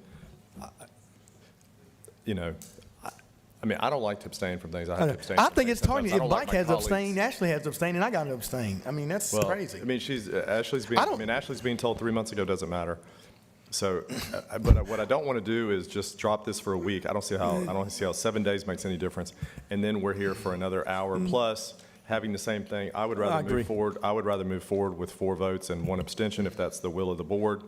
I mean, I don't like to abstain from things. I have to abstain. I from think things it's targeted. sometimes. I If don't like Mike my has colleagues. abstained, Ashley has abstained, and I got to abstain. I mean, that's Well, crazy. I mean, Ashley's being told 3 months ago doesn't matter. So, but what I don't want to do is just drop this for a week. I don't see how 7 days makes any difference. And then we're here for another hour plus having the same thing. I would rather agree. move forward. I would rather move forward with 4 votes and 1 abstention if that's the will of the board.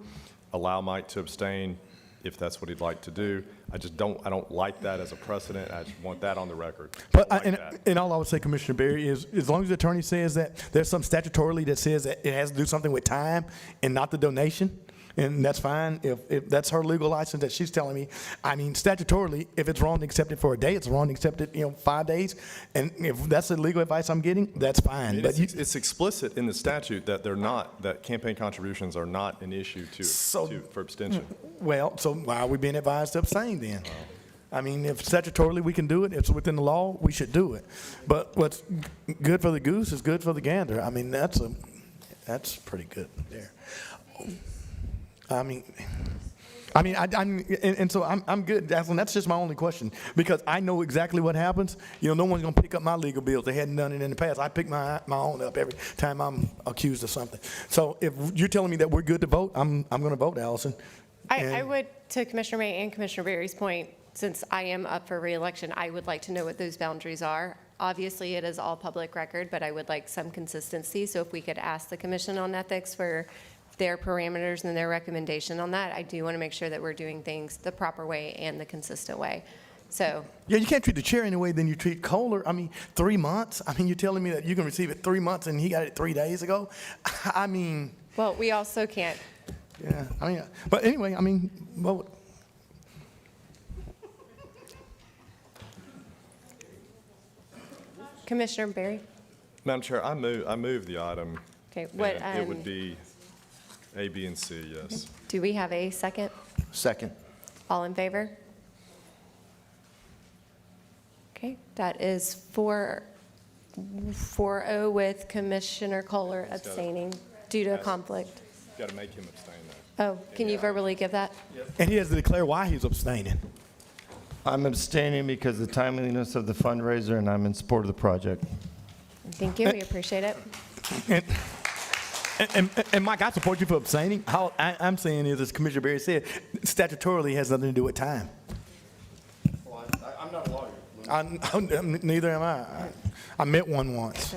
Allow Mike to abstain if that's what he'd like to do. I don't like that as a precedent. I just want that on the record. But I don't like that. and all I would say, Commissioner Berry, is as long as the attorney says that there's some statutorily that says that it has to do something with time and not the donation, and that's fine. If that's her legal license that she's telling me, I mean, statutorily, if it's wrong to accept it for a day, it's wrong to accept it, 5 days. And if that's the legal advice I'm getting, that's fine. But It's explicit in the statute that campaign contributions are not an issue for abstention. well, so why are we being advised to abstain then? I mean, if statutorily we can do it, if it's within the law, we should do it. But what's good for the goose is good for the gander. I mean, that's pretty good there. So I'm good, Dazzlin. That's just my only question because I know exactly what happens. No one's gonna pick up my legal bills. They hadn't done it in the past. I pick my own up every time I'm accused of something. So if you're telling me that we're good to vote, I'm gonna vote, Allison. I would, to Commissioner May and Commissioner Berry's point, since I am up for reelection, I would like to know what those boundaries are. Obviously, it is all public record, but I would like some consistency. So if we could ask the Commission on Ethics for their parameters and their recommendation on that, I do want to make sure that we're doing things the proper way and the consistent way. So, Yeah, you can't treat the chair any way than you treat Kohler. I mean, 3 months? I mean, you're telling me that you can receive it 3 months and he got it 3 days ago? I mean, well, we also can't. yeah, but anyway, vote. Commissioner Berry? Madam Chair, I move the item. Okay, what, and it would be A, B, and C, yes. Do we have a second? Second. All in favor? Okay, that is 4-0 with Commissioner Kohler abstaining due to a conflict. Got to make him abstain, though. Oh, can you verbally give that? And he has to declare why he's abstaining. I'm abstaining because of the timeliness of the fundraiser, and I'm in support of the project. Thank you, we appreciate it. And Mike, I support you for abstaining. How I'm saying is, as Commissioner Berry said, statutorily has nothing to do with time. Well, I'm not a lawyer. Neither am I. I met one once.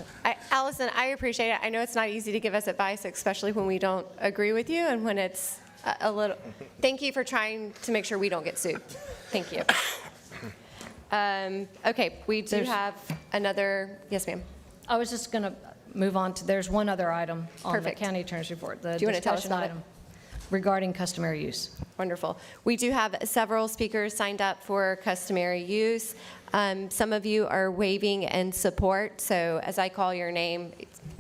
Allison, I appreciate it. I know it's not easy to give us advice, especially when we don't agree with you and when it's a little, thank you for trying to make sure we don't get sued. Thank you. Okay, we do have another, yes, ma'am. I was just going to move on to, there's one other item on the Perfect. county attorney's report. The Do you want to tell us discussion about it? item regarding customary use. Wonderful. We do have several speakers signed up for customary use. Some of you are waving in support, so as I call your name,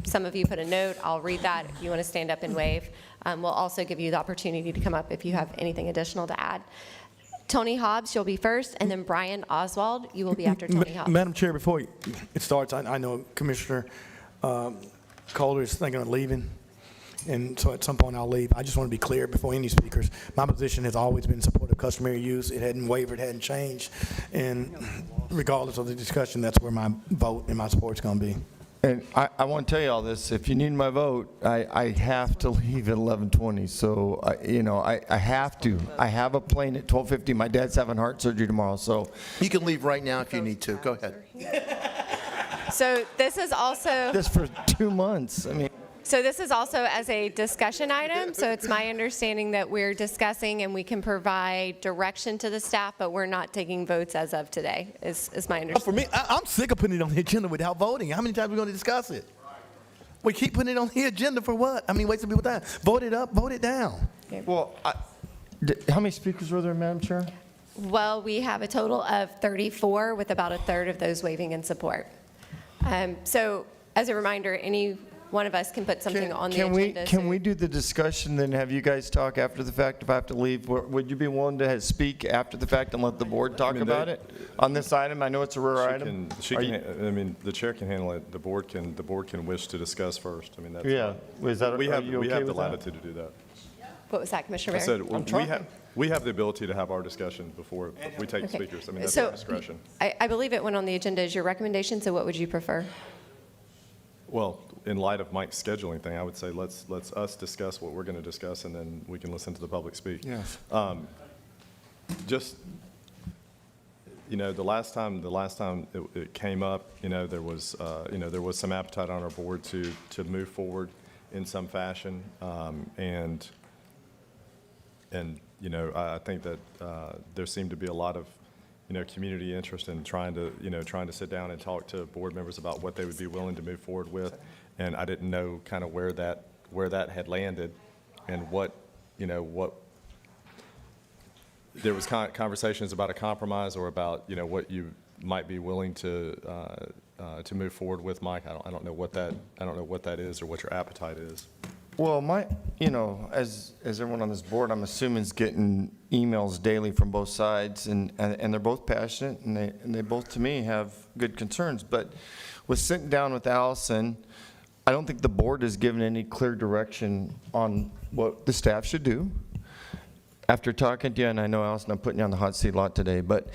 some of you put a note, I'll read that if you want to stand up and wave. We'll also give you the opportunity to come up if you have anything additional to add. Tony Hobbs, you'll be first, and then Brian Oswald, you will be after Tony Hobbs. Madam Chair, before it starts, I know Commissioner Kohler is thinking of leaving, and so at some point I'll leave. I just want to be clear before any speakers. My position has always been in support of customary use. It hadn't wavered, hadn't changed, and regardless of the discussion, that's where my vote and my support's going to be. And I want to tell you all this. If you need my vote, I have to leave at 11:20. So, I have to. I have a plane at 12:50. My dad's having heart surgery tomorrow, so. You can leave right now if you need to. Go ahead. So this is also... This for 2 months. I mean. So this is also as a discussion item, so it's my understanding that we're discussing and we can provide direction to the staff, but we're not taking votes as of today, is my understanding. For me, I'm sick of putting it on the agenda without voting. How many times are we going to discuss it? We keep putting it on the agenda for what? I mean, wasting people's time. Vote it up, vote it down. Well, how many speakers were there, Madam Chair? Well, we have a total of 34 with about a third of those waving in support. So as a reminder, any one of us can put something on the agenda. Can we do the discussion, then have you guys talk after the fact if I have to leave? Would you be willing to speak after the fact and let the board talk about it on this item? I know it's a rare item. The chair can handle it. The board can wish to discuss first. I mean, that's Yeah. fine. Is that, we are have you we okay have the with that? latitude to do that. What was that, Commissioner I Berry? said we have the ability to have our discussion before we take Okay. speakers. I mean, that's So, our discretion. I believe it went on the agenda as your recommendation, so what would you prefer? Well, in light of Mike's scheduling thing, I would say let's us discuss what we're going to discuss, and then we can listen to the public speak. Yes. Just, the last time it came up, there was some appetite on our board to move forward in some fashion, and I think that there seemed to be a lot of community interest in trying to sit down and talk to board members about what they would be willing to move forward with. And I didn't know kind of where that had landed and what there was conversations about a compromise or about, what you might be willing to move forward with, Mike. I don't know what that is or what your appetite is. Well, as everyone on this board, I'm assuming is getting emails daily from both sides, and they're both passionate, and they both, to me, have good concerns. But with sitting down with Allison, I don't think the board has given any clear direction on what the staff should do. After talking to you, and I know, Allison, I'm putting you on the hot seat a lot today, but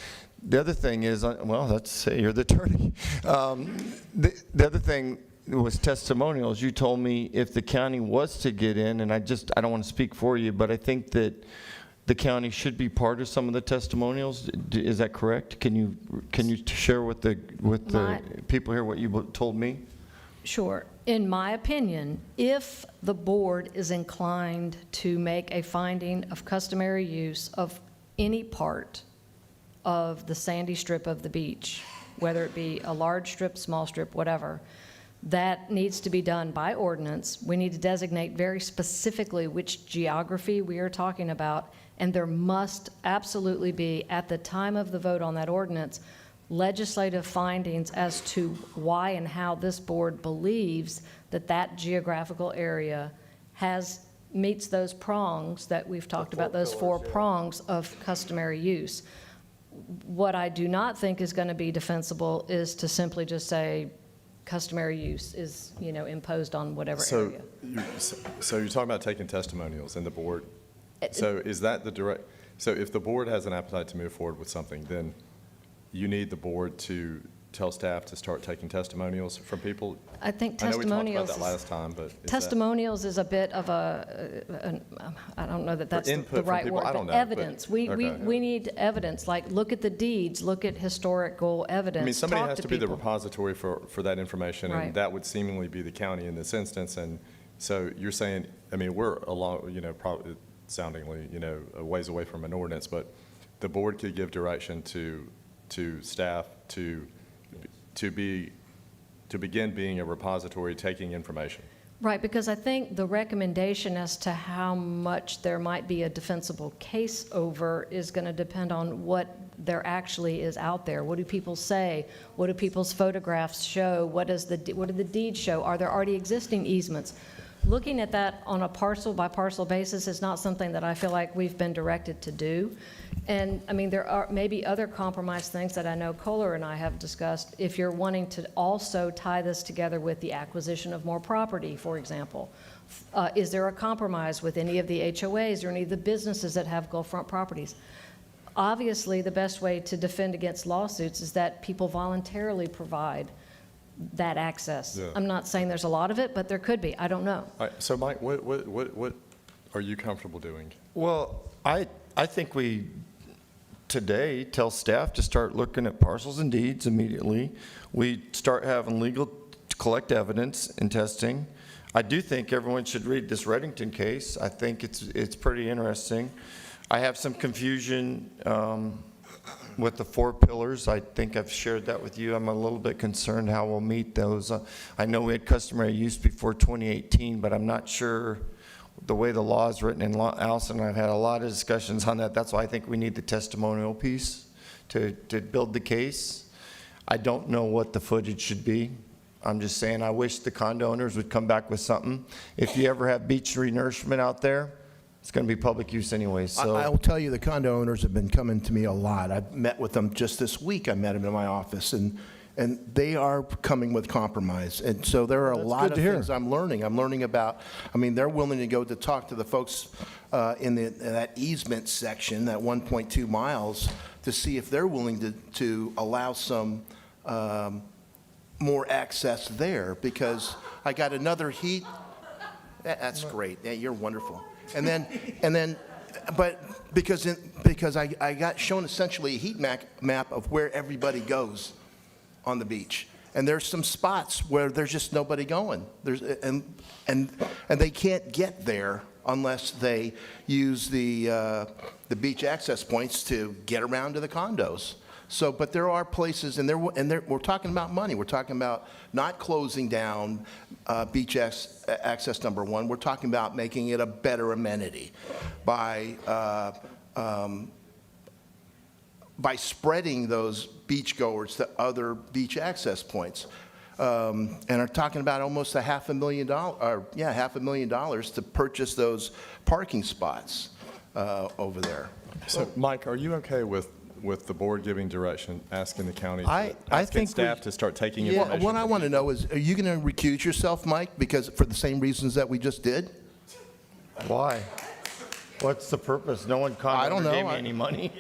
the other thing is, you're the attorney. The other thing was testimonials. You told me if the county was to get in, and I don't want to speak for you, but I think that the county should be part of some of the testimonials. Is that correct? Can you share with the people here what you told me? Sure. In my opinion, if the board is inclined to make a finding of customary use of any part of the sandy strip of the beach, whether it be a large strip, small strip, whatever, that needs to be done by ordinance. We need to designate very specifically which geography we are talking about, and there must absolutely be, at the time of the vote on that ordinance, legislative findings as to why and how this board believes that that geographical area has meets those prongs that we've talked about, those four prongs of customary use. What I do not think is going to be defensible is to simply just say customary use is, imposed on whatever area. So you're talking about taking testimonials in the board. So is that the direct, so if the board has an appetite to move forward with something, then you need the board to tell staff to start taking testimonials from people? I think I know we talked testimonials about that last time, but is that- testimonials is a bit of I don't know that that's input the from right people? word, I but don't know, but- evidence. We okay. need evidence, like look at the deeds, look at historical evidence. I mean, somebody talk has to be the people. repository for that information, Right. and that would seemingly be the county in this instance. And so you're saying, I mean, we're a long, probably soundingly, a ways away from an ordinance, but the board could give direction to staff to begin being a repository, taking information. Right, because I think the recommendation as to how much there might be a defensible case over is going to depend on what there actually is out there. What do people say? What do people's photographs show? What do the deeds show? Are there already existing easements? Looking at that on a parcel by parcel basis is not something that I feel like we've been directed to do. And I mean, there are maybe other compromise things that I know Kohler and I have discussed. If you're wanting to also tie this together with the acquisition of more property, for example, is there a compromise with any of the HOAs or any of the businesses that have Gulfront properties? Obviously, the best way to defend against lawsuits is that people voluntarily provide that access. Yeah. I'm not saying there's a lot of it, but there could be. I don't know. All right, so Mike, what are you comfortable doing? Well, I think we today tell staff to start looking at parcels and deeds immediately. We start having legal to collect evidence and testing. I do think everyone should read this Reddington case. I think it's pretty interesting. I have some confusion with the 4 pillars. I think I've shared that with you. I'm a little bit concerned how we'll meet those. I know we had customary use before 2018, but I'm not sure the way the law is written. And Allison and I've had a lot of discussions on that. That's why I think we need the testimonial piece to build the case. I don't know what the footage should be. I'm just saying I wish the condo owners would come back with something. If you ever have beach renourishment out there, it's going to be public use anyway, so. I will tell you, the condo owners have been coming to me a lot. I've met with them just this week. I met them in my office, and they are coming with compromise. And so there are a lot of things I'm learning. I'm learning about, I mean, they're willing to go to talk to the folks in that easement section, that 1.2 miles, to see if they're willing to allow some more access there, because I got another heat. That's great. Yeah, you're wonderful. And then, but because I got shown essentially a heat map of where everybody goes on the beach, and there's some spots where there's just nobody going. And they can't get there unless they use the beach access points to get around to the condos. So, but there are places, and we're talking about money. We're talking about not closing down beach access number 1. We're talking about making it a better amenity by spreading those beachgoers to other beach access points. And are talking about almost $500,000 to purchase those parking spots over there. So, Mike, are you okay with the board giving direction, asking the county, I asking think staff to start taking Yeah, information? what I want to know is, are you going to recuse yourself, Mike, because for the same reasons that we just did? Why? What's the purpose? No one I don't know. gave me any money.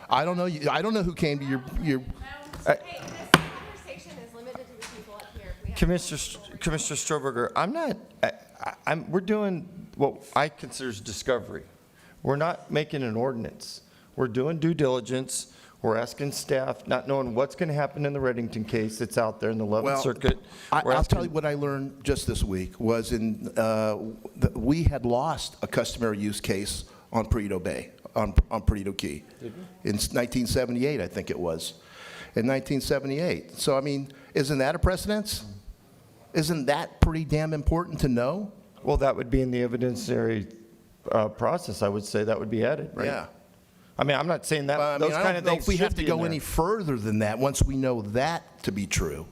I don't know. I don't know who came to your. Commissioner Stroberger, we're doing what I consider discovery. We're not making an ordinance. We're doing due diligence. We're asking staff, not knowing what's going to happen in the Reddington case that's out there in the 11th Circuit. I'll tell you what I learned just this week was we had lost a customary use case on Perito Bay, on Perito Key. In 1978, I think it was. In 1978. So, I mean, isn't that a precedence? Isn't that pretty damn important to know? Well, that would be in the evidentiary process. I would say that would be added, right? Yeah. I mean, I'm not saying that those kind of things I don't know if we have should to be in go there. any further than that once we know that to be true.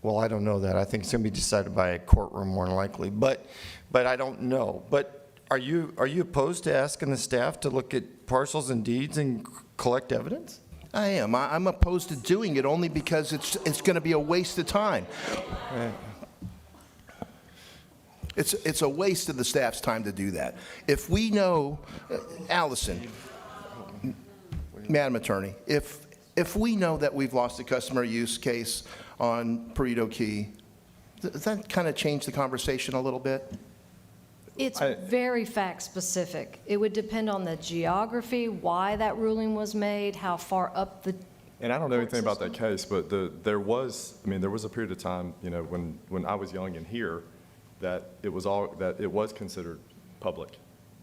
Well, I don't know that. I think it's going to be decided by a courtroom more than likely, but I don't know. But are you opposed to asking the staff to look at parcels and deeds and collect evidence? I am. I'm opposed to doing it only because it's going to be a waste of time. It's a waste of the staff's time to do that. If we know, Allison, Madam Attorney, if we know that we've lost a customer use case on Perito Key, does that kind of change the conversation a little bit? It's very fact-specific. It would depend on the geography, why that ruling was made, how far up the. And I don't know anything about that case, but there was a period of time, when I was young and here, that it was considered public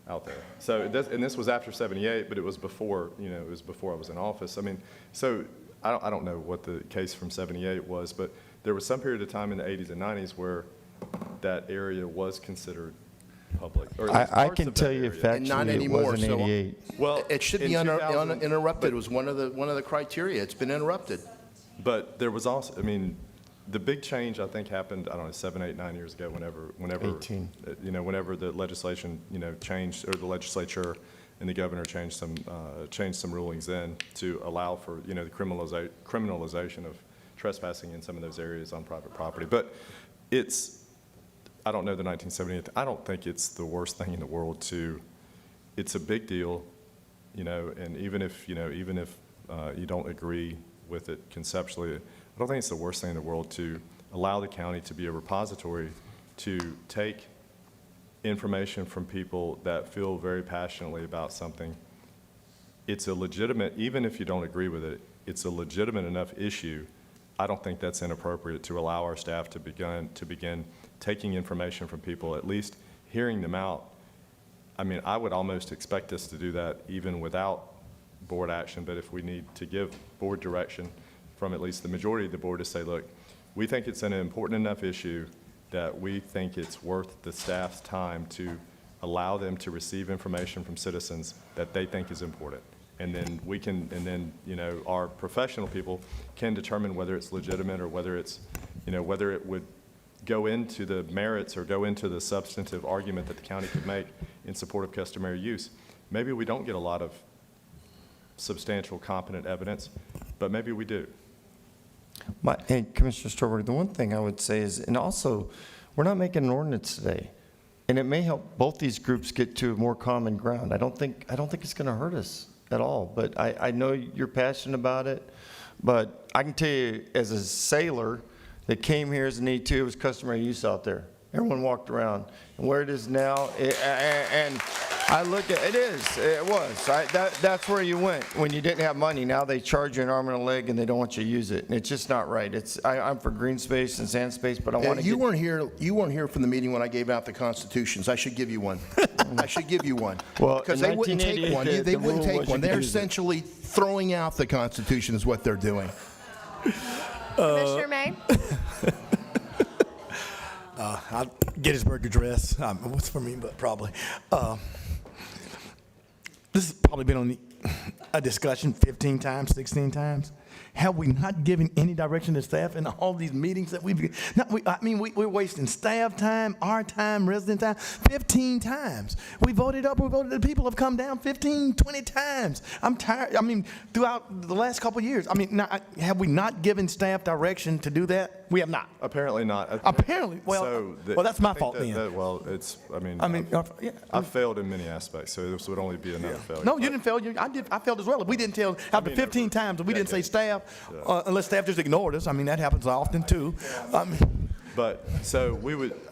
out there. So and this was after '78, but it was before, it was before I was in office. So I don't know what the case from '78 was, but there was some period of time in the '80s and '90s where that area was considered public. I can tell you And not factually it anymore. was in So '88. well, it should be uninterrupted. It was one of the criteria. It's been interrupted. But there was also, the big change I think happened, I don't know, 7, 8, 9 years ago, whenever 18. Whenever the legislation, changed, or the legislature and the governor changed some rulings then to allow for, the criminalization of trespassing in some of those areas on private property. But I don't know the 1978, I don't think it's the worst thing in the world it's a big deal, and even if you don't agree with it conceptually, I don't think it's the worst thing in the world to allow the county to be a repository to take information from people that feel very passionately about something. It's a legitimate, even if you don't agree with it, it's a legitimate enough issue. I don't think that's inappropriate to allow our staff to begin taking information from people, at least hearing them out. I would almost expect us to do that even without board action, but if we need to give board direction from at least the majority of the board to say, look, we think it's an important enough issue that we think it's worth the staff's time to allow them to receive information from citizens that they think is important. And then our professional people can determine whether it's legitimate or whether it's, whether it would go into the merits or go into the substantive argument that the county could make in support of customary use. Maybe we don't get a lot of substantial, competent evidence, but maybe we do. Hey, Commissioner Strawberry, the one thing I would say is, and also, we're not making an ordinance today, and it may help both these groups get to more common ground. I don't think it's going to hurt us at all, but I know you're passionate about it, but I can tell you, as a sailor that came here as an E2, it was customary use out there. Everyone walked around, and where it is now, and I look at it was. That's where you went when you didn't have money. Now they charge you an arm and a leg, and they don't want you to use it. And it's just not right. I'm for green space and sand space, but I want to. You weren't here from the meeting when I gave out the constitutions. I should give you one. I should give you one. Well, because they wouldn't take one. They wouldn't take one. They're use it. essentially throwing out the Constitution is what they're doing. Commissioner May? Gettysburg Address. What's for me, but probably. This has probably been on a discussion 15 times, 16 times. Have we not given any direction to staff in all these meetings that we're wasting staff time, our time, resident time, 15 times. We voted up, the people have come down 15, 20 times. I'm tired. Throughout the last couple of years. Have we not given staff direction to do that? We have not. Apparently not. Apparently. Well, that's my fault then. I've failed in many aspects, so this would only be another failure. No, you didn't fail. I failed as well. If we didn't tell, after 15 times, if we didn't say staff, unless staff just ignored us. That happens often too. But, so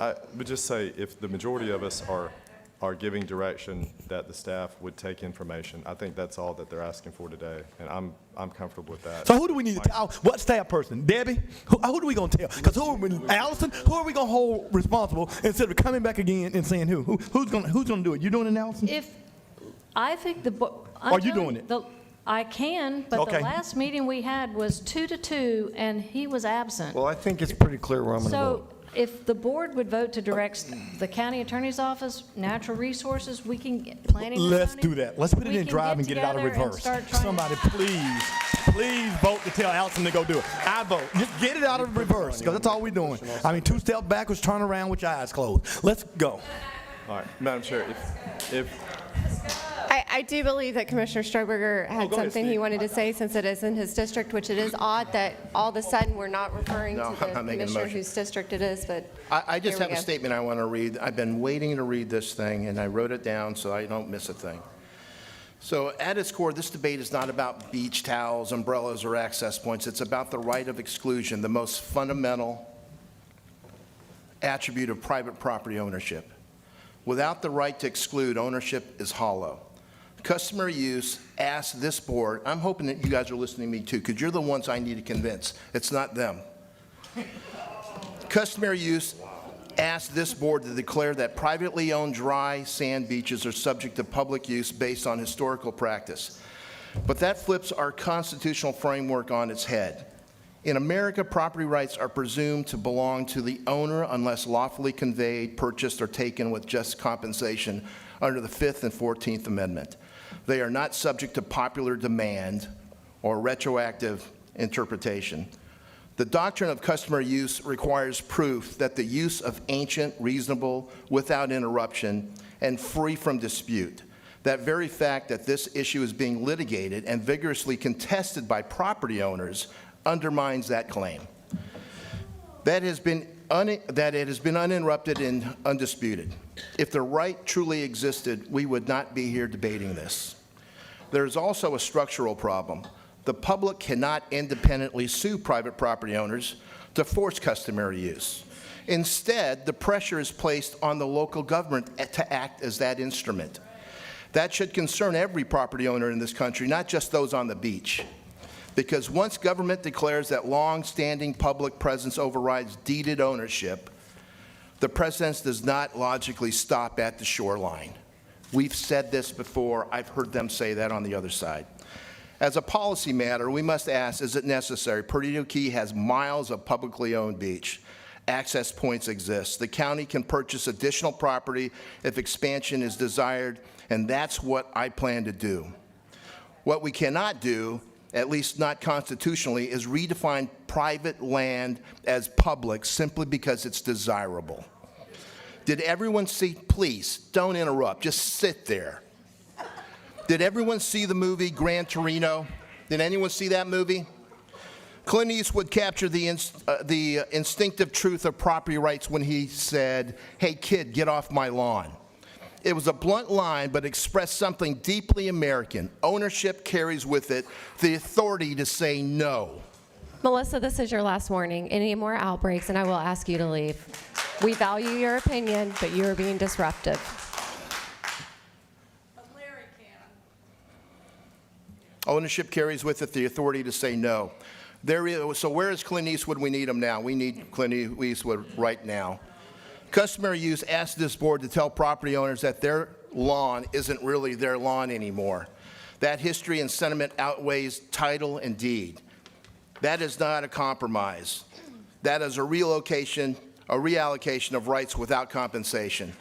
I would just say, if the majority of us are giving direction that the staff would take information, I think that's all that they're asking for today, and I'm comfortable with that. So who do we need to tell? What staff person? Debbie? Who do we going to tell? Because Allison? Who are we going to hold responsible instead of coming back again and saying who? Who's going to do it? You doing it, Allison? I think Are you doing it? I can, but Okay. the last meeting we had was 2-2, and he was absent. Well, I think it's pretty clear where I'm going to vote. So if the board would vote to direct the county attorney's office, natural resources, we can, planning and Let's zoning, do that. Let's put it we in can drive and get it out of together and reverse. start trying- Somebody, please. please vote to tell Allison to go do it. I vote. Just get it out of reverse, because that's all we're doing. I mean, 2 steps backwards, turn around with your eyes closed. Let's go. All right, Madam Chair, if I do believe that Commissioner Stroberger had go ahead, something he Steve. wanted to say, since it is in his district, which it is odd that all of a sudden we're not referring No, to the I'm making a commissioner motion. whose district it is, but I just here have we a go. statement I want to read. I've been waiting to read this thing, and I wrote it down so I don't miss a thing. So at its core, this debate is not about beach towels, umbrellas, or access points. It's about the right of exclusion, the most fundamental attribute of private property ownership. Without the right to exclude, ownership is hollow. Customer use asks this board, I'm hoping that you guys are listening to me too, because you're the ones I need to convince. It's not them. Customer use asks this board to declare that privately owned dry sand beaches are subject to public use based on historical practice. But that flips our constitutional framework on its head. In America, property rights are presumed to belong to the owner unless lawfully conveyed, purchased, or taken with just compensation under the 5th and 14th Amendment. They are not subject to popular demand or retroactive interpretation. The doctrine of customer use requires proof that the use of ancient, reasonable, without interruption, and free from dispute. That very fact that this issue is being litigated and vigorously contested by property owners undermines that claim. That it has been uninterrupted and undisputed. If the right truly existed, we would not be here debating this. There is also a structural problem. The public cannot independently sue private property owners to force customary use. Instead, the pressure is placed on the local government to act as that instrument. That should concern every property owner in this country, not just those on the beach. Because once government declares that long-standing public presence overrides deeded ownership, the presence does not logically stop at the shoreline. We've said this before. I've heard them say that on the other side. As a policy matter, we must ask, is it necessary? Perdido Key has miles of publicly owned beach. Access points exist. The county can purchase additional property if expansion is desired, and that's what I plan to do. What we cannot do, at least not constitutionally, is redefine private land as public simply because it's desirable. Did everyone see, please, don't interrupt, just sit there. Did everyone see the movie Gran Torino? Did anyone see that movie? Clint Eastwood captured the instinctive truth of property rights when he said, "Hey kid, get off my lawn." It was a blunt line, but expressed something deeply American. Ownership carries with it the authority to say no. Melissa, this is your last warning. Any more outbreaks, and I will ask you to leave. We value your opinion, but you are being disruptive. Ownership carries with it the authority to say no. So where is Clint Eastwood? We need him now. We need Clint Eastwood right now. Customary use asks this board to tell property owners that their lawn isn't really their lawn anymore. That history and sentiment outweighs title and deed. That is not a compromise. That is a reallocation of rights without compensation.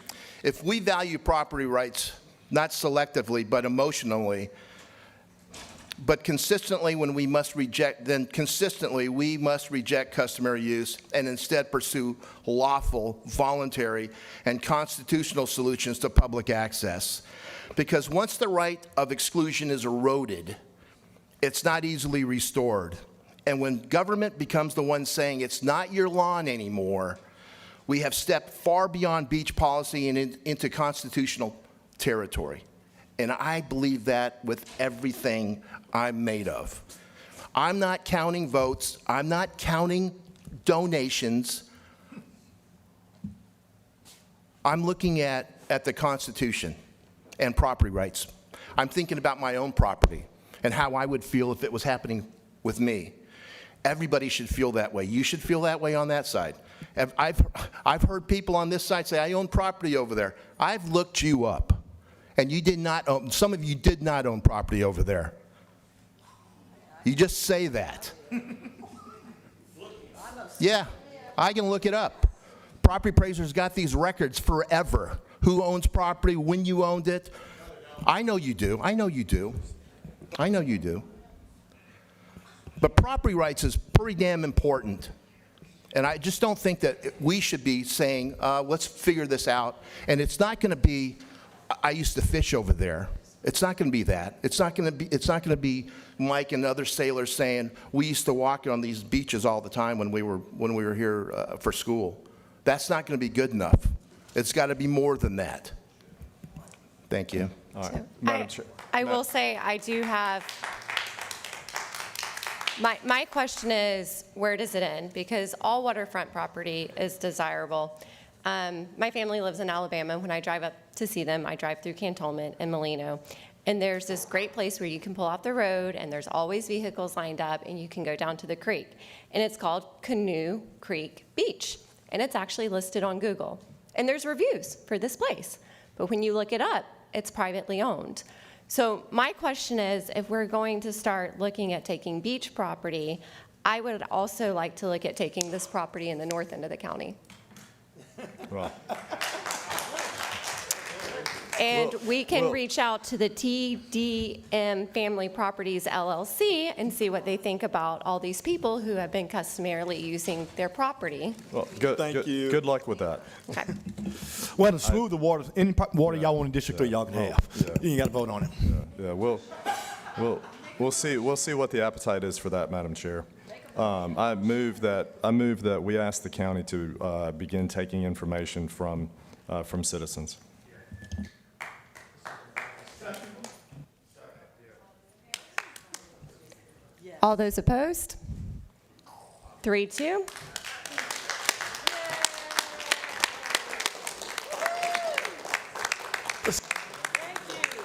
If we value property rights, not selectively, but emotionally, but consistently we must reject customary use and instead pursue lawful, voluntary, and constitutional solutions to public access. Because once the right of exclusion is eroded, it's not easily restored. And when government becomes the one saying it's not your lawn anymore, we have stepped far beyond beach policy and into constitutional territory. And I believe that with everything I'm made of. I'm not counting votes. I'm not counting donations. I'm looking at the Constitution and property rights. I'm thinking about my own property and how I would feel if it was happening with me. Everybody should feel that way. You should feel that way on that side. I've heard people on this side say, I own property over there. I've looked you up. And you did not own, some of you did not own property over there. You just say that. Yeah, I can look it up. Property appraisers got these records forever. Who owns property, when you owned it. I know you do. I know you do. I know you do. But property rights is pretty damn important. And I just don't think that we should be saying, let's figure this out. And it's not going to be, I used to fish over there. It's not going to be that. It's not going to be Mike and other sailors saying, we used to walk on these beaches all the time when we were here for school. That's not going to be good enough. It's got to be more than that. Thank you. All right. Madam Chair. I will say, I do have, my question is, where does it end? Because all waterfront property is desirable. My family lives in Alabama. When I drive up to see them, I drive through Cantonment and Molino. And there's this great place where you can pull off the road, and there's always vehicles lined up, and you can go down to the creek. And it's called Canoe Creek Beach. And it's actually listed on Google. And there's reviews for this place. But when you look it up, it's privately owned. So my question is, if we're going to start looking at taking beach property, I would also like to look at taking this property in the north end of the county. Well, And we can reach out to the TDM Family Properties LLC and see what they think about all these people who have been customarily using their property. well, Thank you. Good luck with that. Okay. Well, to smooth the water, any water y'all want in District 3, y'all can have. yeah. You ain't got to vote on it. Yeah, we'll see what the appetite is for that, Madam Chair. I move that we ask the county to begin taking information from citizens. All those opposed? 3-2.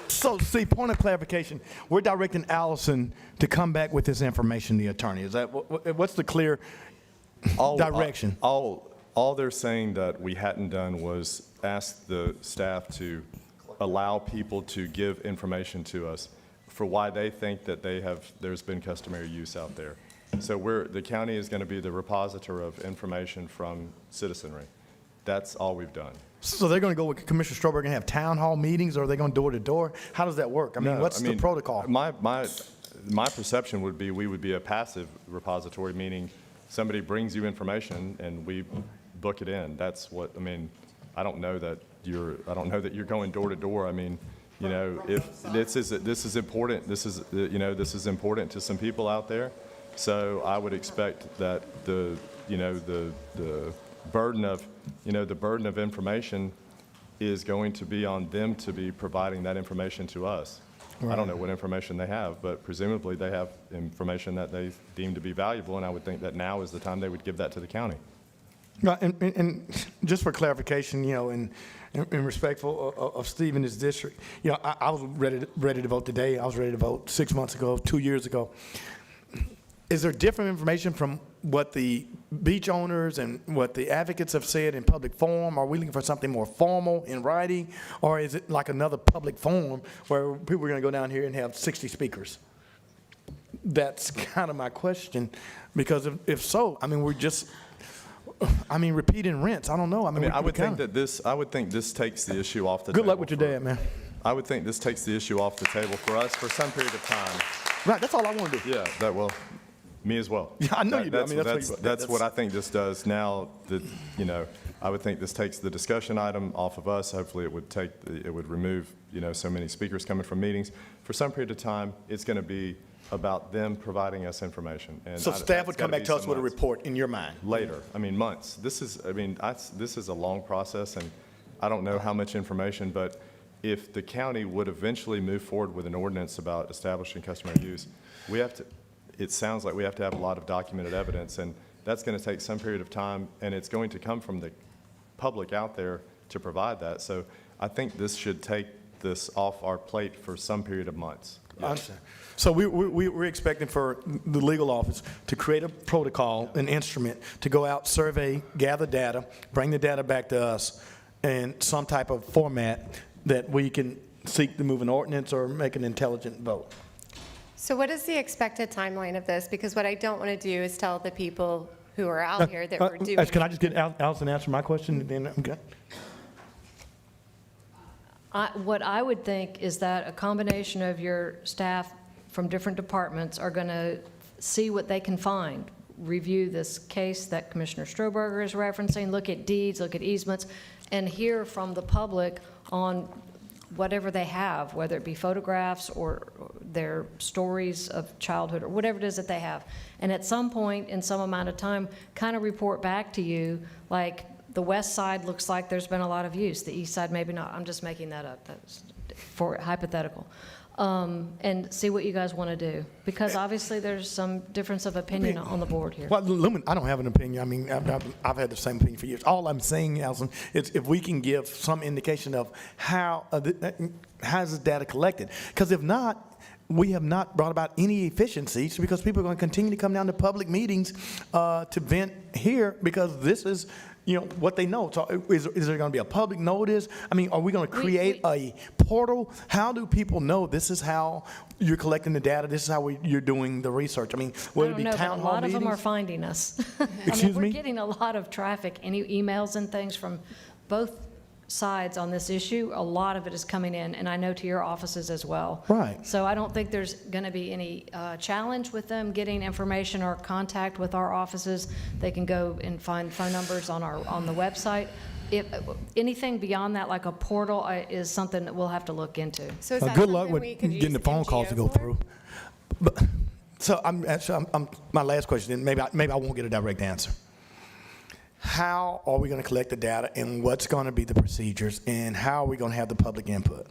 So, see, point of clarification, we're directing Allison to come back with this information, the attorney. Is that, what's the clear direction? All they're saying that we hadn't done was ask the staff to allow people to give information to us for why they think that there's been customary use out there. So the county is going to be the repository of information from citizenry. That's all we've done. So they're going to go with Commissioner Stroberg and have town hall meetings, or are they going door to door? How does that work? I mean, what's the protocol? My perception would be we would be a passive repository, meaning somebody brings you information and we book it in. That's what, I mean, I don't know that you're going door to door. I mean, you know, if this is important, this is important to some people out there. So I would expect that the burden of information is going to be on them to be providing that information to us. I don't know what information they have, but presumably they have information that they deem to be valuable, and I would think that now is the time they would give that to the county. No, and just for clarification, you know, and respectful of Steve and his district, you know, I was ready to vote today. I was ready to vote 6 months ago, 2 years ago. Is there different information from what the beach owners and what the advocates have said in public forum? Are we looking for something more formal in writing? Or is it like another public forum where people are going to go down here and have 60 speakers? That's kind of my question, because if so, I mean, repeat and rinse. I don't know. I would think this takes the issue off the table. Good luck with your dad, man. I would think this takes the issue off the table for us for some period of time. Right, that's all I want to do. Yeah, me as well. Yeah, I know you do. I mean, that's what I think this does now. That, you know, I would think this takes the discussion item off of us. Hopefully, it would remove, you know, so many speakers coming from meetings. For some period of time, it's going to be about them providing us information. And so staff would come back to us with a report in your mind? Later. I mean, months. This is a long process, and I don't know how much information, but if the county would eventually move forward with an ordinance about establishing customary use, it sounds like we have to have a lot of documented evidence, and that's going to take some period of time, and it's going to come from the public out there to provide that. So I think this should take this off our plate for some period of months. I understand. So we're expecting for the legal office to create a protocol, an instrument, to go out, survey, gather data, bring the data back to us in some type of format that we can seek to move an ordinance or make an intelligent vote. So what is the expected timeline of this? Because what I don't want to do is tell the people who are out here that we're doing. Can I just get Allison to answer my question, and then I'm good? What I would think is that a combination of your staff from different departments are going to see what they can find. Review this case that Commissioner Stroberger is referencing, look at deeds, look at easements, and hear from the public on whatever they have, whether it be photographs or their stories of childhood or whatever it is that they have. And at some point in some amount of time, kind of report back to you, like the west side looks like there's been a lot of use, the east side maybe not. I'm just making that up. That's for hypothetical. And see what you guys want to do, because obviously there's some difference of opinion on the board here. Well, Lumen, I don't have an opinion. I mean, I've had the same opinion for years. All I'm saying, Allison, is if we can give some indication of how is this data collected, because if not, we have not brought about any efficiencies, because people are going to continue to come down to public meetings to vent here, because this is, you know, what they know. So is there going to be a public notice? I mean, are we going to create a portal? How do people know this is how you're collecting the data? This is how you're doing the research? I mean, will it be town hall A lot of them are meetings? finding us. Excuse We're me? getting a lot of traffic, any emails and things from both sides on this issue. A lot of it is coming in, and I know to your offices as well. Right. So I don't think there's going to be any challenge with them getting information or contact with our offices. They can go and find phone numbers on the website. If anything beyond that, like a portal, is something that we'll have to look into. So is that Good luck something with we could getting the use phone calls to go NGO for? through. But, so I'm my last question, and maybe I won't get a direct answer. How are we going to collect the data, and what's going to be the procedures, and how are we going to have the public input?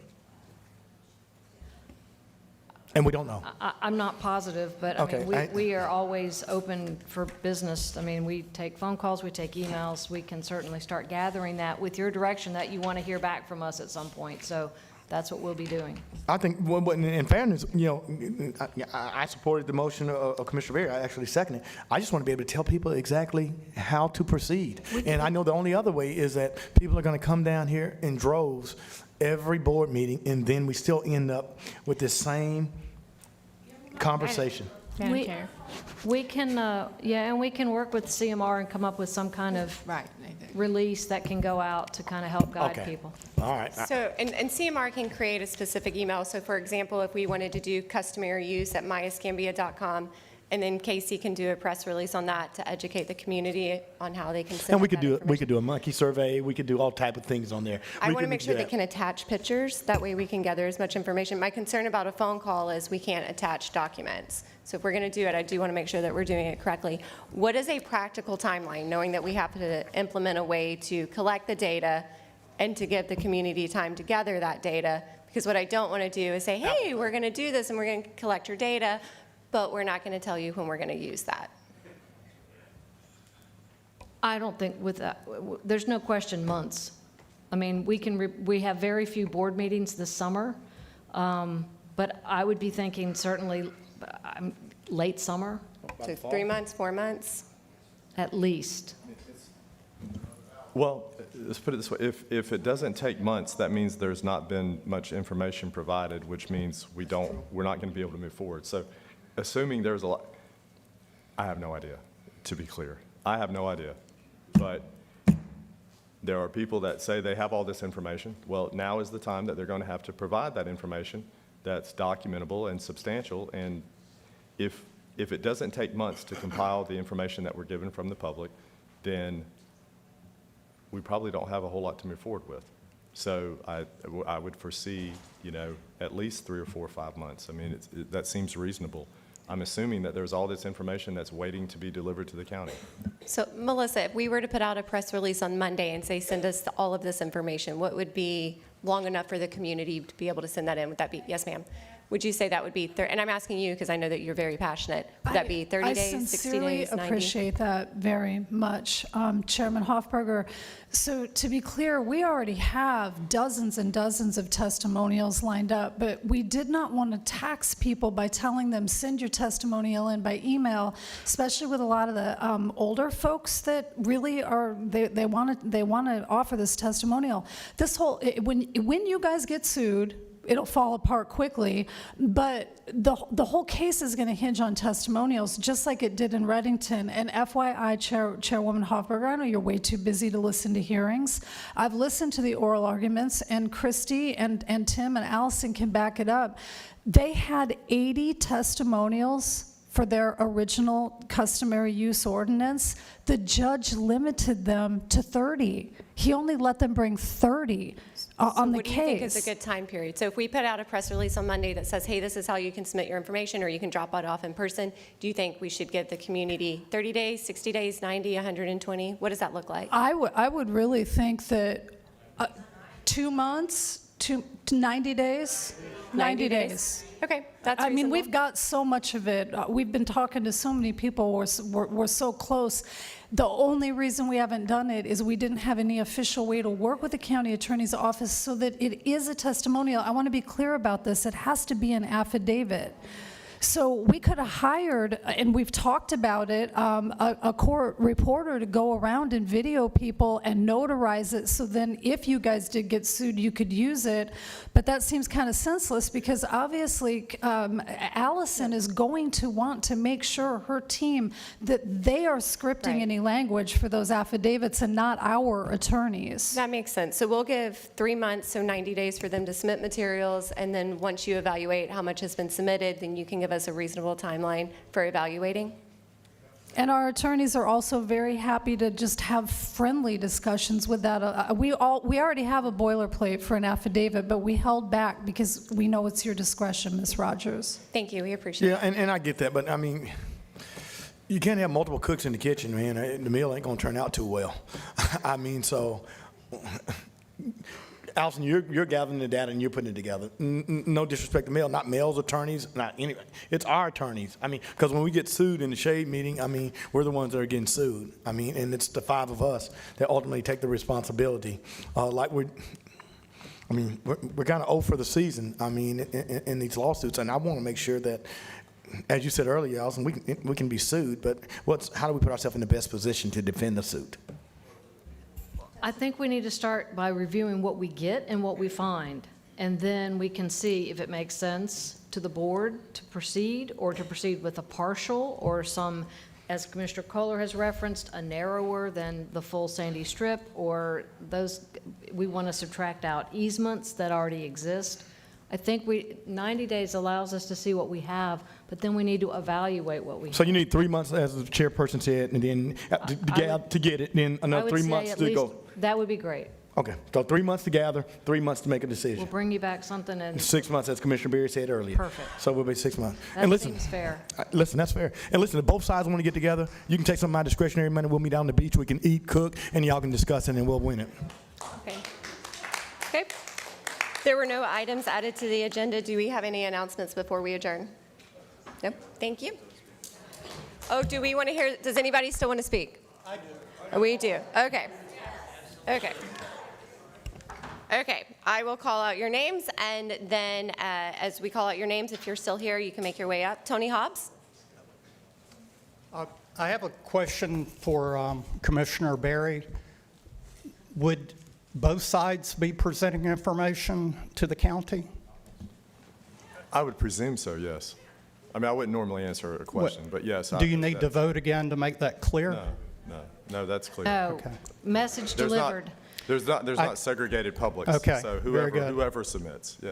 And we don't know. I'm not positive, but I Okay, mean, we are always open for business. I mean, we take phone calls, we take emails. We can certainly start gathering that with your direction that you want to hear back from us at some point. So that's what we'll be doing. I think, well, in fairness, you know, I supported the motion of Commissioner Berry. I actually seconded it. I just want to be able to tell people exactly how to proceed. And I know the only other way is that people are going to come down here in droves every board meeting, and then we still end up with this same conversation. We can, and we can work with CMR and come up with some kind of release that can go out to kind of help guide Okay. people. All right. So, and CMR can create a specific email. So for example, if we wanted to do customary use at myescambia.com, and then Casey can do a press release on that to educate the community on how they can send And we out that could do a monkey survey. We could do all type of things on there. I We want to could make sure do they that. can attach pictures. That way we can gather as much information. My concern about a phone call is we can't attach documents. So if we're going to do it, I do want to make sure that we're doing it correctly. What is a practical timeline, knowing that we have to implement a way to collect the data and to give the community time to gather that data? Because what I don't want to do is say, hey, we're going to do this and we're going to collect your data, but we're not going to tell you when we're going to use that. I don't think with that, there's no question months. I mean, we have very few board meetings this summer, but I would be thinking certainly late summer, So 3 months, 4 months? at least. Well, let's put it this way. If it doesn't take months, that means there's not been much information provided, which means we're not going to be able to move forward. So assuming there's a lot, I have no idea, to be clear. I have no idea. But there are people that say they have all this information. Well, now is the time that they're going to have to provide that information that's documentable and substantial. And if it doesn't take months to compile the information that we're given from the public, then we probably don't have a whole lot to move forward with. So I would foresee, at least 3 or 4 or 5 months. I mean, that seems reasonable. I'm assuming that there's all this information that's waiting to be delivered to the county. So Melissa, if we were to put out a press release on Monday and say, send us all of this information, what would be long enough for the community to be able to send that in? Would that be, yes, ma'am? Would you say that would be, and I'm asking you because I know that you're very passionate, would that be 30 days, 60 days, 90? I sincerely appreciate that very much. Chairman Hoffberger, so to be clear, we already have dozens and dozens of testimonials lined up, but we did not want to tax people by telling them, send your testimonial in by email, especially with a lot of the older folks that really are, they want to offer this testimonial. This whole, when you guys get sued, it'll fall apart quickly, but the whole case is going to hinge on testimonials, just like it did in Reddington. And FYI, Chairwoman Hoffberger, I know you're way too busy to listen to hearings. I've listened to the oral arguments, and Christy and Tim and Allison can back it up. They had 80 testimonials for their original customary use ordinance, the judge limited them to 30. He only let them bring 30 on the What do you think case. is a good time period? So if we put out a press release on Monday that says, hey, this is how you can submit your information, or you can drop it off in person, do you think we should give the community 30 days, 60 days, 90, 120? What does that look like? I would really think that 2 months, to 90 days? 90 days. Okay, that's I mean, reasonable. we've got so much of it. We've been talking to so many people. We're so close. The only reason we haven't done it is we didn't have any official way to work with the county attorney's office so that it is a testimonial. I want to be clear about this. It has to be an affidavit. So we could have hired, and we've talked about it, a court reporter to go around and video people and notarize it, so then if you guys did get sued, you could use it. But that seems kind of senseless, because obviously Allison is going to want to make sure her team that they are scripting any language for those affidavits and not our attorneys. That makes sense. So we'll give 3 months, so 90 days for them to submit materials, and then once you evaluate how much has been submitted, then you can give us a reasonable timeline for evaluating. And our attorneys are also very happy to just have friendly discussions with that. We already have a boilerplate for an affidavit, but we held back because we know it's your discretion, Ms. Rogers. Thank you, we appreciate it. Yeah, and I get that, but I mean, you can't have multiple cooks in the kitchen, man. The meal ain't gonna turn out too well. I mean, so, Allison, you're gathering the data and you're putting it together. No disrespect to Mel, not Mel's attorneys, not anybody. It's our attorneys. I mean, because when we get sued in the shade meeting, I mean, we're the ones that are getting sued. I mean, and it's the 5 of us that ultimately take the responsibility. We're kind of old for the season, I mean, in these lawsuits. And I want to make sure that, as you said earlier, Allison, we can be sued, but how do we put ourselves in the best position to defend the suit? I think we need to start by reviewing what we get and what we find, and then we can see if it makes sense to the board to proceed, or to proceed with a partial or some, as Commissioner Kohler has referenced, a narrower than the full Sandy Strip, or those, we want to subtract out easements that already exist. I think 90 days allows us to see what we have, but then we need to evaluate what we have. So you need 3 months, as the chairperson said, and then to get it, then another 3 months to go. That would be great. Okay, so 3 months to gather, 3 months to make a decision. We'll bring you back something and 6 months, as Commissioner Berry said earlier. Perfect. So we'll be 6 months. that And listen, seems fair. listen, that's fair. And listen, if both sides want to get together, you can take some of my discretionary money. We'll meet down on the beach. We can eat, cook, and y'all can discuss it, and we'll win it. Okay. Okay. There were no items added to the agenda. Do we have any announcements before we adjourn? Nope. Thank you. Oh, do we want to hear, does anybody still want to speak? I do. We do. Okay. Okay. Okay. I will call out your names, and then as we call out your names, if you're still here, you can make your way up. Tony Hobbs? I have a question for Commissioner Berry. Would both sides be presenting information to the county? I would presume so, yes. I mean, I wouldn't normally answer a question, but yes. Do you need to vote again to make that clear? No, that's clear. Oh, message delivered. There's not segregated publics. Okay, So very good. whoever submits, yeah.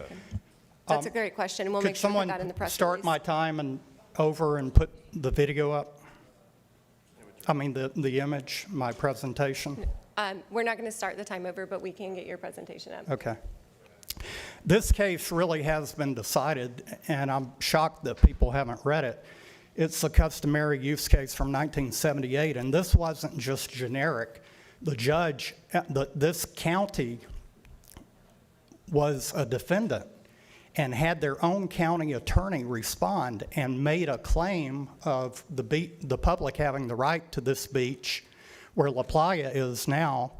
That's a great question, and we'll make sure to put that in the press Could someone release. start my time and over and put the video up? I mean, the image, my presentation? We're not going to start the time over, but we can get your presentation up. Okay. This case really has been decided, and I'm shocked that people haven't read it. It's a customary use case from 1978, and this wasn't just generic. The judge, this county was a defendant and had their own county attorney respond and made a claim of the public having the right to this beach where La Playa is now.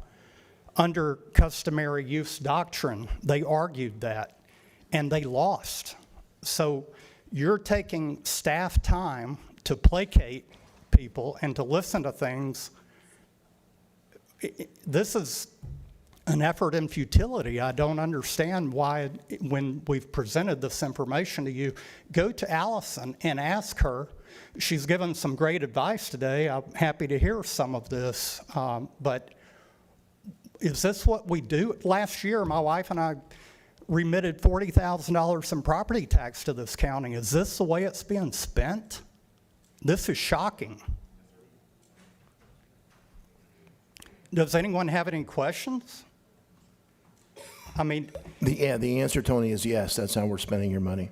Under customary use doctrine, they argued that, and they lost. So you're taking staff time to placate people and to listen to things. This is an effort in futility. I don't understand why, when we've presented this information to you, go to Allison and ask her. She's given some great advice today. I'm happy to hear some of this, but is this what we do? Last year, my wife and I remitted $40,000 in property tax to this county. Is this the way it's being spent? This is shocking. Does anyone have any questions? I mean, The answer, Tony, is yes. That's how we're spending your money.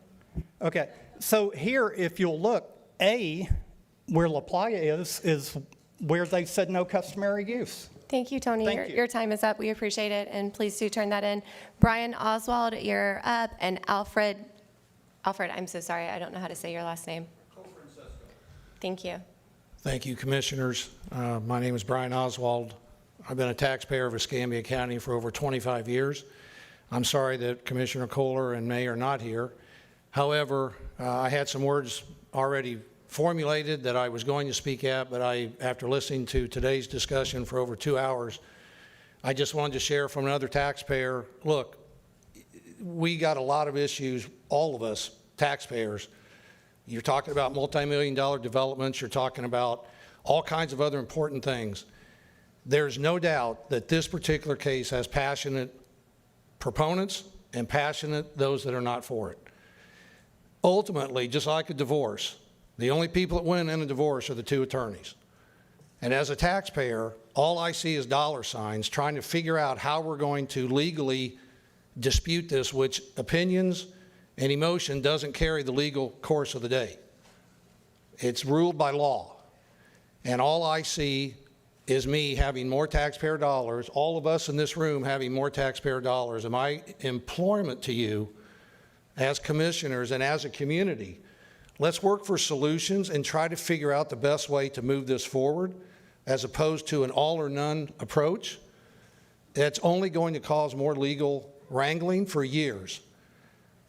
okay, so here, if you'll look, A, where La Playa is where they said no customary use. Thank you, Tony. Thank you. Your time is up. We appreciate it, and please do turn that in. Brian Oswald, you're up, and Alfred, I'm so sorry, I don't know how to say your last name. Thank you. Thank you, Commissioners. My name is Brian Oswald. I've been a taxpayer of Escambia County for over 25 years. I'm sorry that Commissioner Kohler and May are not here. However, I had some words already formulated that I was going to speak at, but after listening to today's discussion for over 2 hours, I just wanted to share from another taxpayer, look, we got a lot of issues, all of us, taxpayers. You're talking about multi-million-dollar developments. You're talking about all kinds of other important things. There's no doubt that this particular case has passionate proponents and passionate those that are not for it. Ultimately, just like a divorce, the only people that win in a divorce are the two attorneys. And as a taxpayer, all I see is dollar signs trying to figure out how we're going to legally dispute this, which opinions and emotion doesn't carry the legal course of the day. It's ruled by law. And all I see is me having more taxpayer dollars, all of us in this room having more taxpayer dollars. And my implorement to you as commissioners and as a community, let's work for solutions and try to figure out the best way to move this forward as opposed to an all or none approach. That's only going to cause more legal wrangling for years.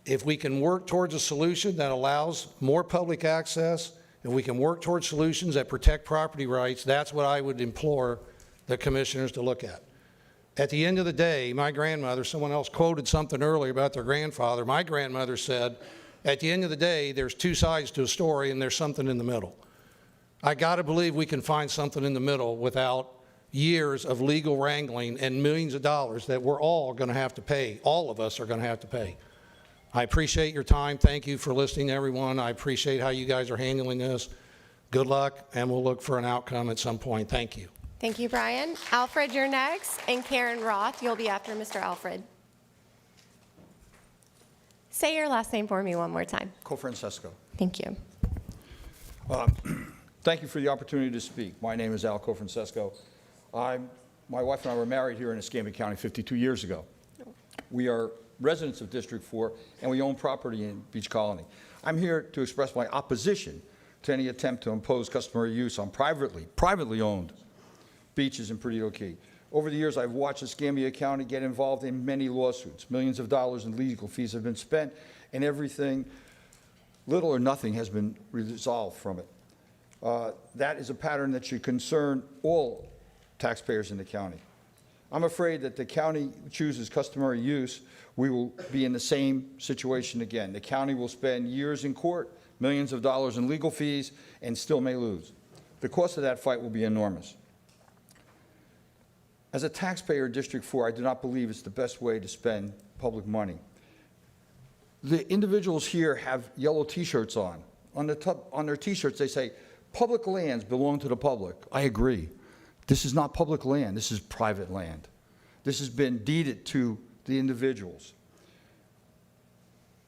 If we can work towards a solution that allows more public access, if we can work towards solutions that protect property rights, that's what I would implore the commissioners to look at. At the end of the day, my grandmother, someone else quoted something earlier about their grandfather. My grandmother said, at the end of the day, there's two sides to a story and there's something in the middle. I got to believe we can find something in the middle without years of legal wrangling and millions of dollars that we're all going to have to pay. All of us are going to have to pay. I appreciate your time. Thank you for listening to everyone. I appreciate how you guys are handling this. Good luck, and we'll look for an outcome at some point. Thank you. Thank you, Brian. Alfred, you're next, and Karen Roth, you'll be after Mr. Alfred. Say your last name for me one more time. Cofrancesco. Thank you. Thank you for the opportunity to speak. My name is Al Cofrancesco. My wife and I were married here in Escambia County 52 years ago. We are residents of District 4, and we own property in Beach Colony. I'm here to express my opposition to any attempt to impose customary use on privately owned beaches in Perdido Key. Over the years, I've watched Escambia County get involved in many lawsuits. Millions of dollars in legal fees have been spent, and everything, little or nothing, has been resolved from it. That is a pattern that should concern all taxpayers in the county. I'm afraid that the county chooses customary use, we will be in the same situation again. The county will spend years in court, millions of dollars in legal fees, and still may lose. The cost of that fight will be enormous. As a taxpayer in District 4, I do not believe it's the best way to spend public money. The individuals here have yellow T-shirts on. On their T-shirts, they say, public lands belong to the public. I agree. This is not public land. This is private land. This has been deeded to the individuals.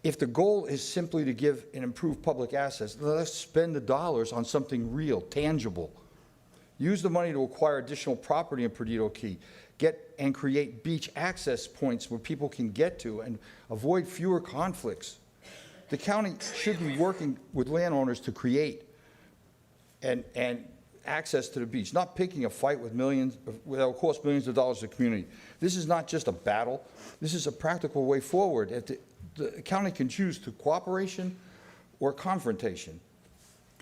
If the goal is simply to give and improve public assets, let's spend the dollars on something real, tangible. Use the money to acquire additional property in Perdido Key. Get and create beach access points where people can get to and avoid fewer conflicts. The county should be working with landowners to create and access to the beach, not picking a fight with that will cost millions of dollars to the community. This is not just a battle. This is a practical way forward. If the county can choose to cooperation or confrontation.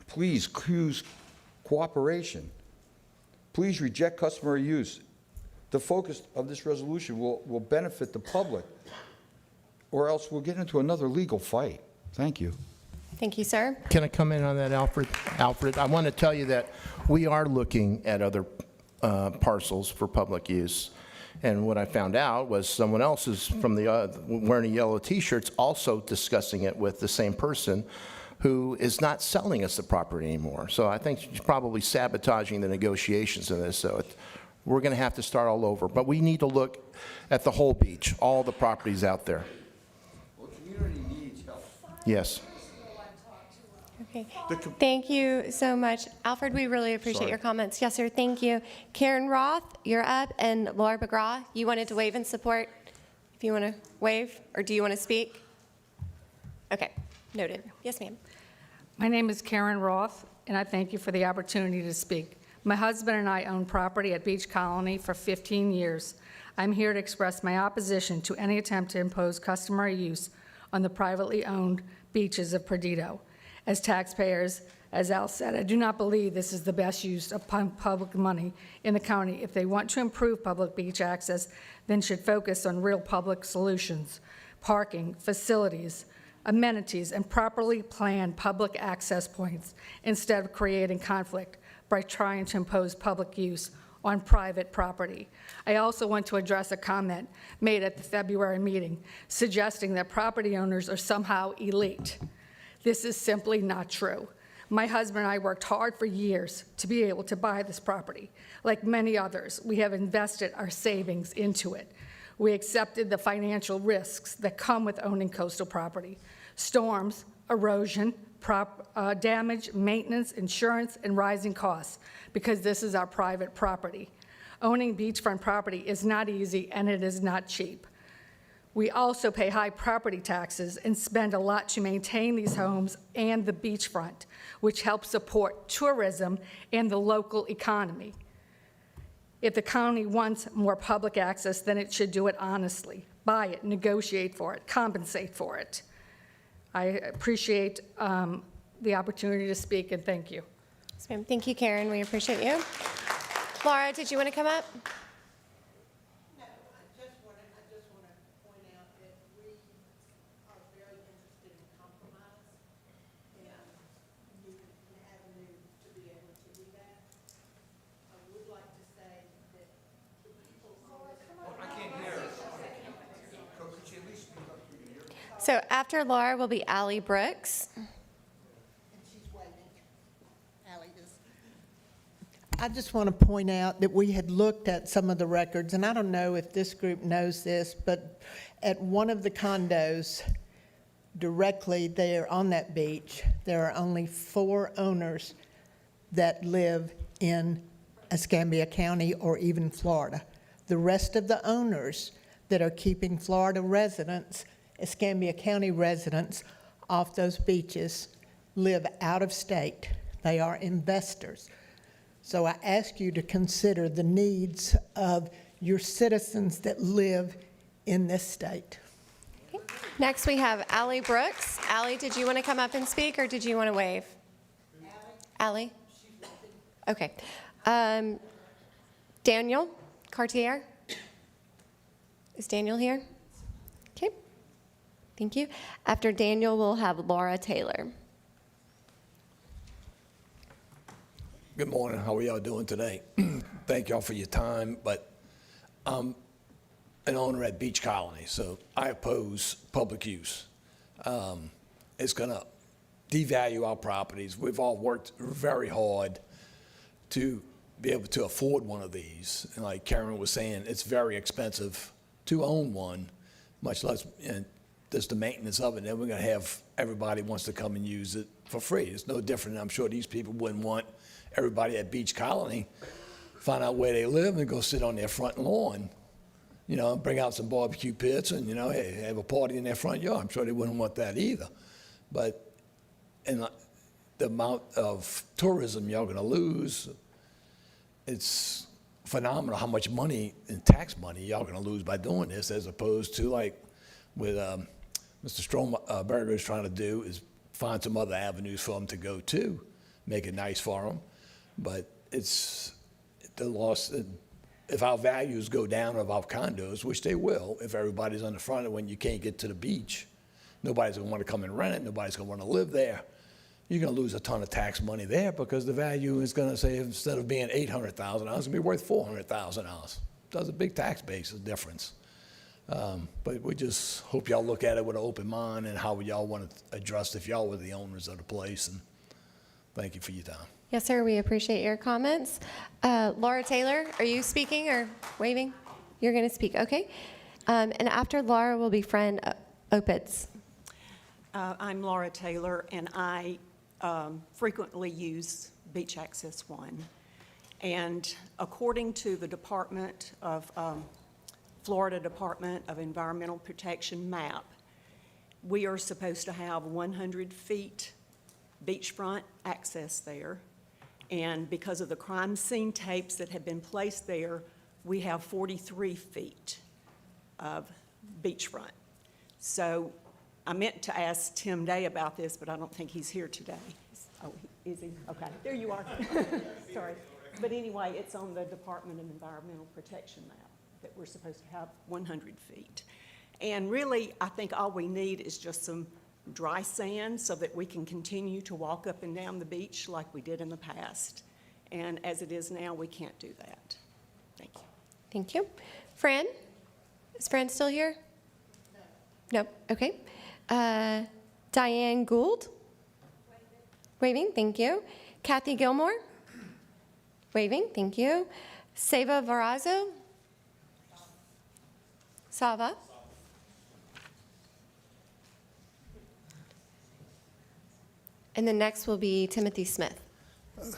Please choose cooperation. Please reject customary use. The focus of this resolution will benefit the public, or else we'll get into another legal fight. Thank you. Thank you, sir. Can I come in on that, Alfred? Alfred, I want to tell you that we are looking at other parcels for public use. And what I found out was someone else is from the wearing yellow T-shirts also discussing it with the same person. who is not selling us the property anymore. So I think she's probably sabotaging the negotiations in this. So we're going to have to start all over. But we need to look at the whole beach, all the properties out there. Well, community needs help. Yes. Okay. Thank you so much. Alfred, we really appreciate Sorry. your comments. Yes, sir. Thank you. Karen Roth, you're up. And Laura McGraw, you wanted to wave in support? If you want to wave, or do you want to speak? Okay. Noted. Yes, ma'am. My name is Karen Roth, and I thank you for the opportunity to speak. My husband and I own property at Beach Colony for 15 years. I'm here to express my opposition to any attempt to impose customary use on the privately owned beaches of Perdido. As taxpayers, as Al said, I do not believe this is the best use of public money in the county. If they want to improve public beach access, then should focus on real public solutions, parking, facilities, amenities, and properly planned public access points instead of creating conflict by trying to impose public use on private property. I also want to address a comment made at the February meeting suggesting that property owners are somehow elite. This is simply not true. My husband and I worked hard for years to be able to buy this property. Like many others, we have invested our savings into it. We accepted the financial risks that come with owning coastal property: storms, erosion, damage, maintenance, insurance, and rising costs, because this is our private property. Owning beachfront property is not easy, and it is not cheap. We also pay high property taxes and spend a lot to maintain these homes and the beachfront, which helps support tourism and the local economy. If the county wants more public access, then it should do it honestly. Buy it, negotiate for it, compensate for it. I appreciate the opportunity to speak, and thank you. Yes, ma'am. Thank you, Karen. We appreciate you. Laura, did you want to come up? So after Laura will be Allie Brooks. I just want to point out that we had looked at some of the records, and I don't know if this group knows this, but at one of the condos directly there on that beach, there are only 4 owners that live in Escambia County or even Florida. The rest of the owners that are keeping Florida residents, Escambia County residents, off those beaches live out of state. They are investors. So I ask you to consider the needs of your citizens that live in this state. Okay. Next, we have Allie Brooks. Allie, did you want to come up and speak, or did you want to wave? Allie? Okay. Daniel Cartier? Is Daniel here? Okay. Thank you. After Daniel, we'll have Laura Taylor. Good morning. How are y'all doing today? Thank y'all for your time, but I'm an owner at Beach Colony, so I oppose public use. It's going to devalue our properties. We've all worked very hard to be able to afford one of these. And like Karen was saying, it's very expensive to own one, much less just the maintenance of it. Then we're going to have everybody wants to come and use it for free. It's no different. I'm sure these people wouldn't want everybody at Beach Colony find out where they live and go sit on their front lawn, you know, bring out some barbecue pits and, you know, hey, have a party in their front yard. I'm sure they wouldn't want that either. But and the amount of tourism y'all going to lose, it's phenomenal how much money in tax money y'all going to lose by doing this, as opposed to like with Mr. Stromberger is trying to do is find some other avenues for them to go to, make it nice for them. But it's the loss. If our values go down of our condos, which they will, if everybody's on the front of when you can't get to the beach, nobody's going to want to come and rent it. Nobody's going to want to live there. You're going to lose a ton of tax money there because the value is going to say instead of being $800,000, it's going to be worth $400,000. Does a big tax basis difference. But we just hope y'all look at it with an open mind and how y'all want to address if y'all were the owners of the place. And thank you for your time. Yes, sir, we appreciate your comments. Laura Taylor, are you speaking or waving? You're going to speak, okay. And after Laura will be Fran Opitz. I'm Laura Taylor, and I frequently use Beach Access One. And according to the Florida Department of Environmental Protection map, we are supposed to have 100 feet beachfront access there. And because of the crime scene tapes that have been placed there, we have 43 feet of beachfront. So I meant to ask Tim Day about this, but I don't think he's here today. Oh, is he? Okay, there you are. Sorry. But anyway, it's on the Department of Environmental Protection map that we're supposed to have 100 feet. And really, I think all we need is just some dry sand so that we can continue to walk up and down the beach like we did in the past. And as it is now, we can't do that. Thank you. Thank you. Fran? Is Fran still here? No. Okay. Diane Gould? Waving, thank you. Kathy Gilmore? Waving, thank you. Seva Varazo? Sava? And the next will be Timothy Smith.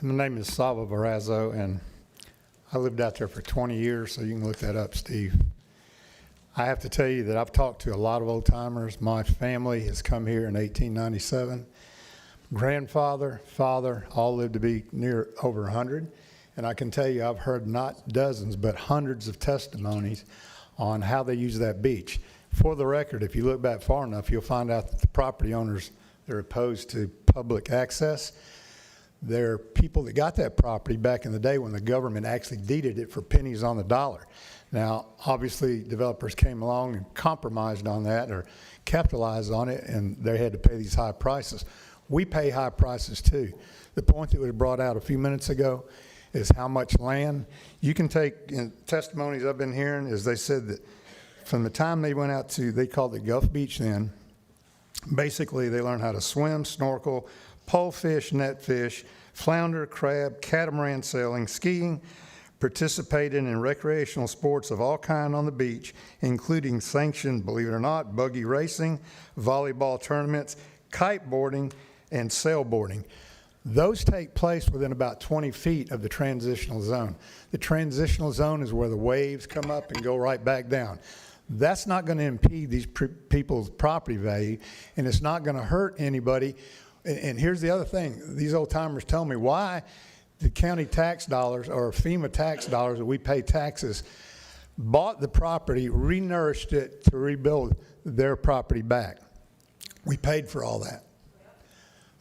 My name is Sava Varazo, and I lived out there for 20 years, so you can look that up, Steve. I have to tell you that I've talked to a lot of old timers. My family has come here in 1897. Grandfather, father, all lived to be near over 100. And I can tell you, I've heard not dozens, but hundreds of testimonies on how they use that beach. For the record, if you look back far enough, you'll find out that the property owners that are opposed to public access, they're people that got that property back in the day when the government actually deeded it for pennies on the dollar. Now, obviously, developers came along and compromised on that or capitalized on it, and they had to pay these high prices. We pay high prices too. The point that was brought out a few minutes ago is how much land. You can take, in testimonies I've been hearing, is they said that from the time they went out to, they called it Gulf Beach then, basically they learned how to swim, snorkel, pole fish, net fish, flounder, crab, catamaran sailing, skiing, participated in recreational sports of all kinds on the beach, including sanctioned, believe it or not, buggy racing, volleyball tournaments, kiteboarding, and sailboarding. Those take place within about 20 feet of the transitional zone. The transitional zone is where the waves come up and go right back down. That's not going to impede these people's property value, and it's not going to hurt anybody. And here's the other thing. These old timers tell me why the county tax dollars or FEMA tax dollars that we pay taxes bought the property, renourished it to rebuild their property back. We paid for all that.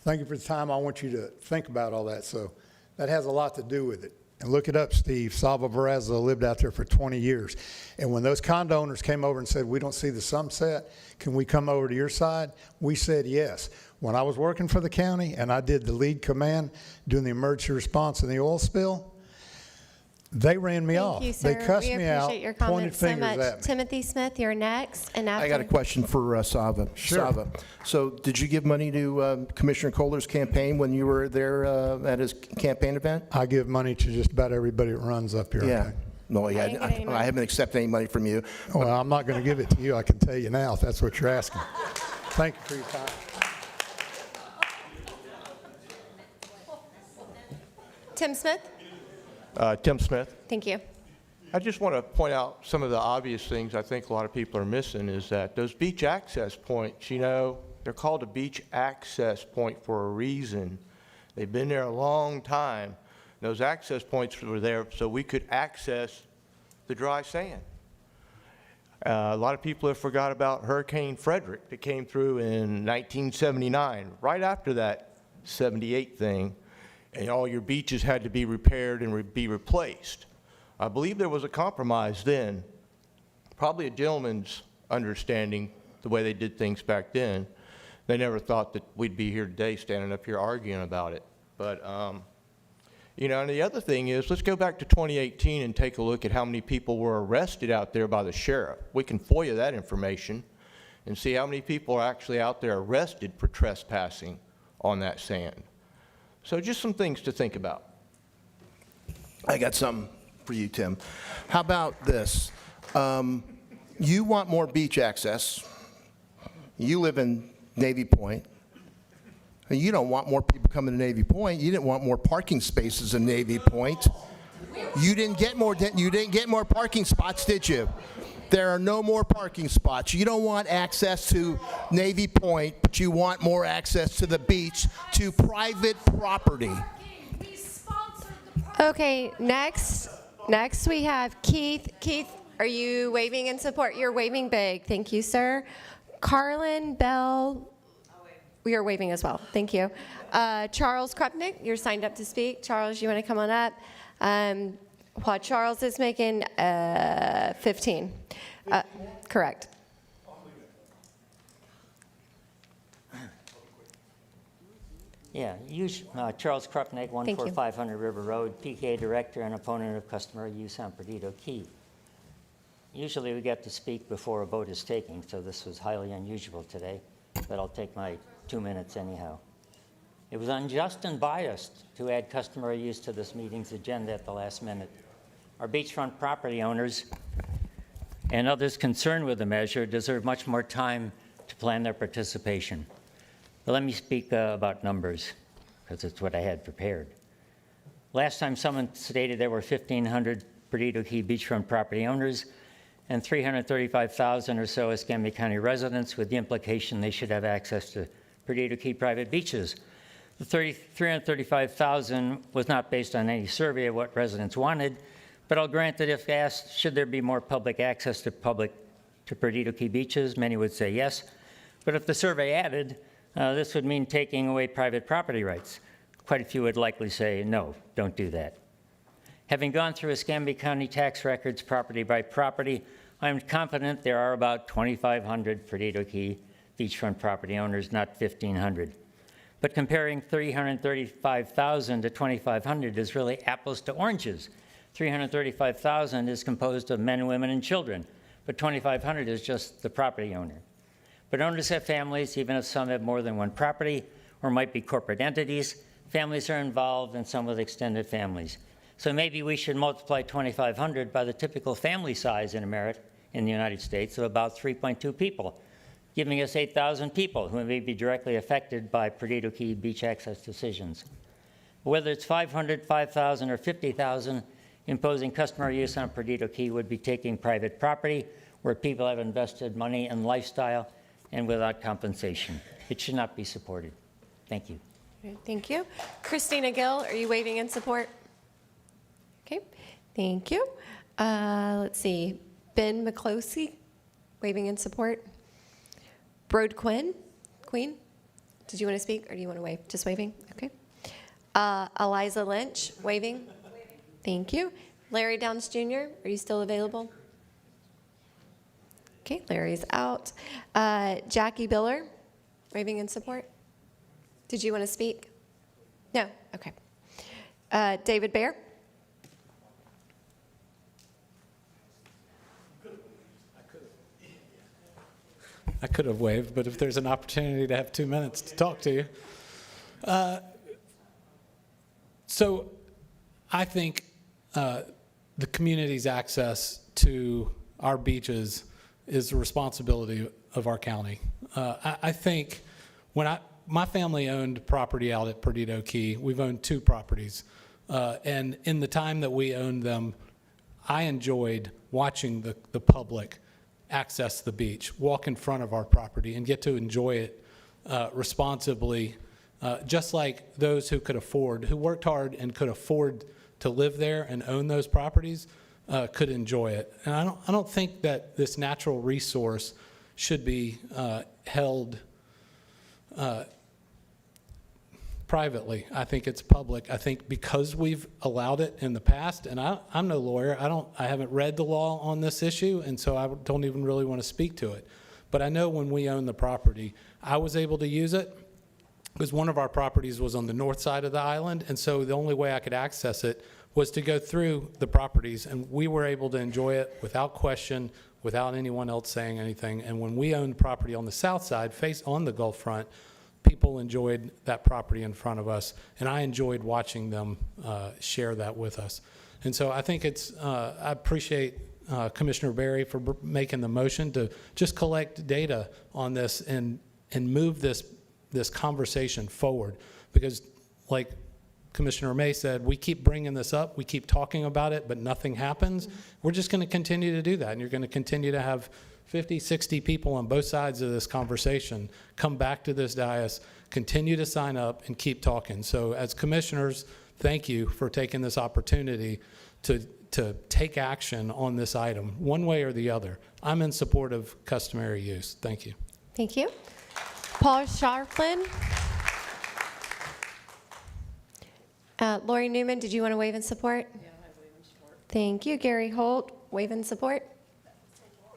Thank you for the time. I want you to think about all that. So that has a lot to do with it. And look it up, Steve. Salva Varazo lived out there for 20 years. And when those condo owners came over and said, we don't see the sunset, can we come over to your side? We said yes. When I was working for the county and I did the lead command doing the emergency response in the oil spill, they ran me off. Thank you, sir. They cussed me out, We appreciate your pointed comments so fingers much. at me. Timothy Smith, you're next. And after I got a question for Sava. Sure. Sava. So did you give money to Commissioner Kohler's campaign when you were there at his campaign event? I give money to just about everybody that runs up here. Yeah. Okay? No, I haven't accepted any money from you. Well, I'm not going to give it to you. I can tell you now if that's what you're asking. Thank you for your time. Tim Smith? Tim Smith. Thank you. I just want to point out some of the obvious things I think a lot of people are missing is that those beach access points, you know, they're called a beach access point for a reason. They've been there a long time. Those access points were there so we could access the dry sand. A lot of people have forgot about Hurricane Frederick that came through in 1979, right after that 78 thing, and all your beaches had to be repaired and be replaced. I believe there was a compromise then, probably a gentleman's understanding the way they did things back then. They never thought that we'd be here today standing up here arguing about it. But, You know, and the other thing is, let's go back to 2018 and take a look at how many people were arrested out there by the sheriff. We can FOIA that information and see how many people are actually out there arrested for trespassing on that sand. So just some things to think about. I got something for you, Tim. How about this? You want more beach access. You live in Navy Point. And you don't want more people coming to Navy Point. You didn't want more parking spaces in Navy Point. You didn't get more parking spots, did you? There are no more parking spots. You don't want access to Navy Point, but you want more access to the beach, to private property. Okay, next we have Keith. Keith, are you waving in support? You're waving big. Thank you, sir. Carlin Bell, we are waving as well. Thank you. Charles Krupnick, you're signed up to speak. Charles, you want to come on up? While Charles is making 15. Correct. Yeah, Charles Krupnick, 14500 River Road, PKA Director and opponent of customer use on Perdido Key. Usually we get to speak before a vote is taken, so this was highly unusual today, but I'll take my 2 minutes anyhow. It was unjust and biased to add customary use to this meeting's agenda at the last minute. Our beachfront property owners and others concerned with the measure deserve much more time to plan their participation. But let me speak about numbers, because it's what I had prepared. Last time someone stated there were 1,500 Perdido Key beachfront property owners and 335,000 or so Escambia County residents, with the implication they should have access to Perdido Key private beaches. The 335,000 was not based on any survey of what residents wanted, but I'll grant that if asked, should there be more public access to Perdido Key beaches, many would say yes. But if the survey added, this would mean taking away private property rights. Quite a few would likely say, no, don't do that. Having gone through Escambia County tax records property by property, I'm confident there are about 2,500 Perdido Key beachfront property owners, not 1,500. But comparing 335,000 to 2,500 is really apples to oranges. 335,000 is composed of men, women, and children, but 2,500 is just the property owner. But owners have families, even if some have more than one property, or might be corporate entities. Families are involved, and some with extended families. So maybe we should multiply 2,500 by the typical family size in the United States of about 3.2 people, giving us 8,000 people who may be directly affected by Perdido Key beach access decisions. Whether it's 500, 5,000, or 50,000, imposing customary use on Perdido Key would be taking private property where people have invested money and lifestyle and without compensation. It should not be supported. Thank you. Thank you. Christina Gill, are you waving in support? Okay, thank you. Let's see. Ben McCloskey, waving in support. Brode Queen, did you want to speak or do you want to wave? Just waving? Okay. Eliza Lynch, waving. Thank you. Larry Downs Jr., are you still available? Okay, Larry's out. Jackie Biller, waving in support. Did you want to speak? No? Okay. David Bear? I could have waved, but if there's an opportunity to have 2 minutes to talk to you. So I think the community's access to our beaches is the responsibility of our county. I think when my family owned property out at Perdido Key, we've owned 2 properties. And in the time that we owned them, I enjoyed watching the public access the beach, walk in front of our property, and get to enjoy it responsibly, just like those who worked hard and could afford to live there and own those properties could enjoy it. And I don't think that this natural resource should be held privately. I think it's public. I think because we've allowed it in the past, and I'm no lawyer, I haven't read the law on this issue, and so I don't even really want to speak to it. But I know when we owned the property, I was able to use it, because one of our properties was on the north side of the island, and so the only way I could access it was to go through the properties, and we were able to enjoy it without question, without anyone else saying anything. And when we owned property on the south side, face on the Gulf front, people enjoyed that property in front of us, and I enjoyed watching them share that with us. And so I think it's, I appreciate Commissioner Berry for making the motion to just collect data on this and move this conversation forward. Because like Commissioner May said, we keep bringing this up, we keep talking about it, but nothing happens. We're just going to continue to do that, and you're going to continue to have 50, 60 people on both sides of this conversation come back to this dais, continue to sign up, and keep talking. So as commissioners, thank you for taking this opportunity to take action on this item, one way or the other. I'm in support of customary use. Thank you. Thank you. Paul Sharplin. Lori Newman, did you want to waive in support? Yeah, I waive in support. Thank you. Gary Holt, waive in support.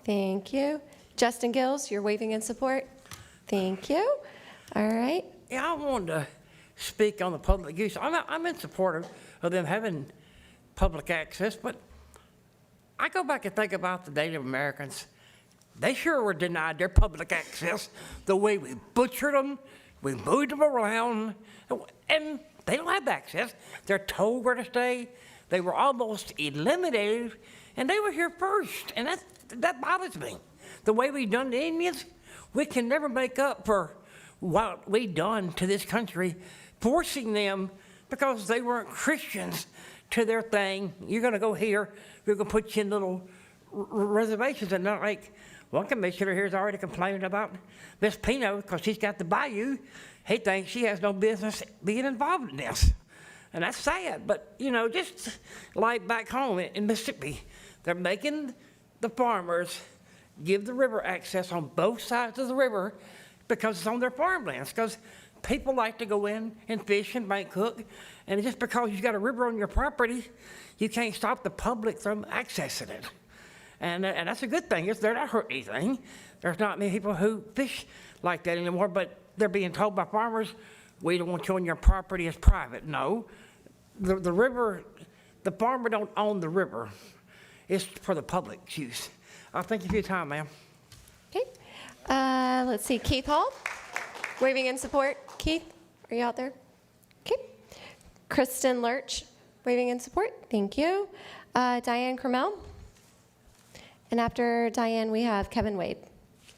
Thank you. Justin Gills, you're waiving in support. Thank you. All right. Yeah, I wanted to speak on the public use. I'm in support of them having public access, but I go back and think about the Native Americans. They sure were denied their public access the way we butchered them, we moved them around, and they don't have access. They're told where to stay. They were almost eliminated, and they were here first, and that bothers me. The way we done the Indians, we can never make up for what we done to this country, forcing them because they weren't Christians to their thing. You're going to go here, we're going to put you in little reservations, and not like one commissioner here is already complaining about Miss Pino because she's got the bayou. He thinks she has no business being involved in this. And that's sad, but you know, just like back home in Mississippi, they're making the farmers give the river access on both sides of the river because it's on their farmlands, because people like to go in and fish and bank hook, and just because you've got a river on your property, you can't stop the public from accessing it. And that's a good thing. They're not hurting anything. There's not many people who fish like that anymore, but they're being told by farmers, we don't want you on your property as private. No, the river, the farmer don't own the river. It's for the public use. Thank you for your time, ma'am. Okay. Let's see, Keith Hall, waving in support. Keith, are you out there? Okay. Kristen Lurch, waving in support. Thank you. Diane Cromell. And after Diane, we have Kevin Wade.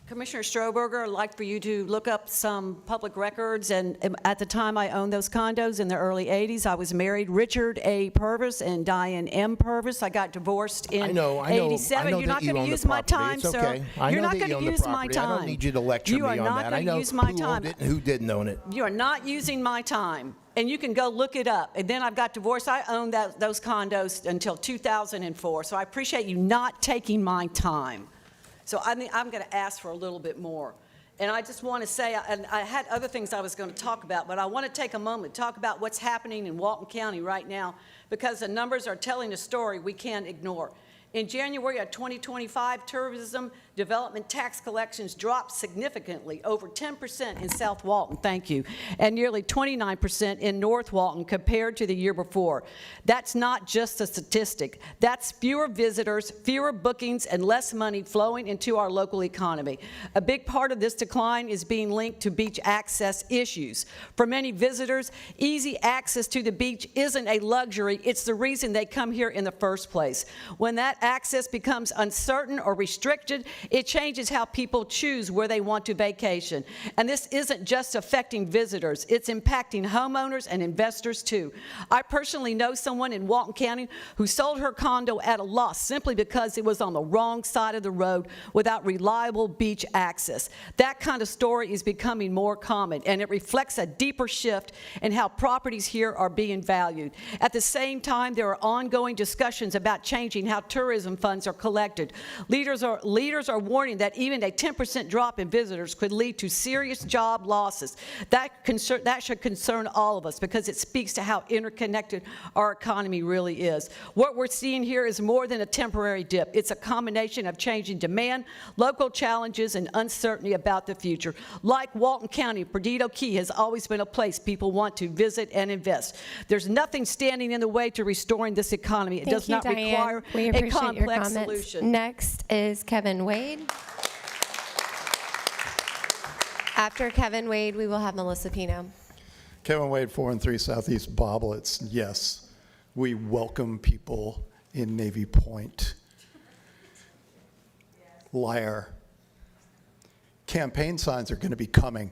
Commissioner Stroberger, I'd like for you to look up some public records. And at the time I owned those condos in the early 80s, I was married Richard A. Purvis and Diane M. Purvis. I got divorced in 87. You're not going to use my time, sir. You're not going to use my time. I don't need you to lecture me on that. You are not going to use my time. Who owned it and who didn't own it. You are not using my time. And you can go look it up. And then I've got divorced. I owned those condos until 2004. So I appreciate you not taking my time. So I'm going to ask for a little bit more. And I just want to say, and I had other things I was going to talk about, but I want to take a moment to talk about what's happening in Walton County right now, because the numbers are telling a story we can't ignore. In January of 2025, tourism development tax collections dropped significantly, over 10% in South Walton, thank you, and nearly 29% in North Walton compared to the year before. That's not just a statistic. That's fewer visitors, fewer bookings, and less money flowing into our local economy. A big part of this decline is being linked to beach access issues. For many visitors, easy access to the beach isn't a luxury, it's the reason they come here in the first place. When that access becomes uncertain or restricted, it changes how people choose where they want to vacation. And this isn't just affecting visitors, it's impacting homeowners and investors too. I personally know someone in Walton County who sold her condo at a loss simply because it was on the wrong side of the road without reliable beach access. That kind of story is becoming more common, and it reflects a deeper shift in how properties here are being valued. At the same time, there are ongoing discussions about changing how tourism funds are collected. Leaders are are warning that even a 10% drop in visitors could lead to serious job losses. That should concern all of us because it speaks to how interconnected our economy really is. What we're seeing here is more than a temporary dip. It's a combination of changing demand, local challenges, and uncertainty about the future. Like Walton County, Perdido Key has always been a place people want to visit and invest. There's nothing standing in the way to restoring this economy. It does not require We a appreciate your complex comments. solution. Next is Kevin Wade. After Kevin Wade, we will have Melissa Pino. Kevin Wade, 4 and 3 Southeast Boblets. Yes, we welcome people in Navy Point. Liar. Campaign signs are going to be coming.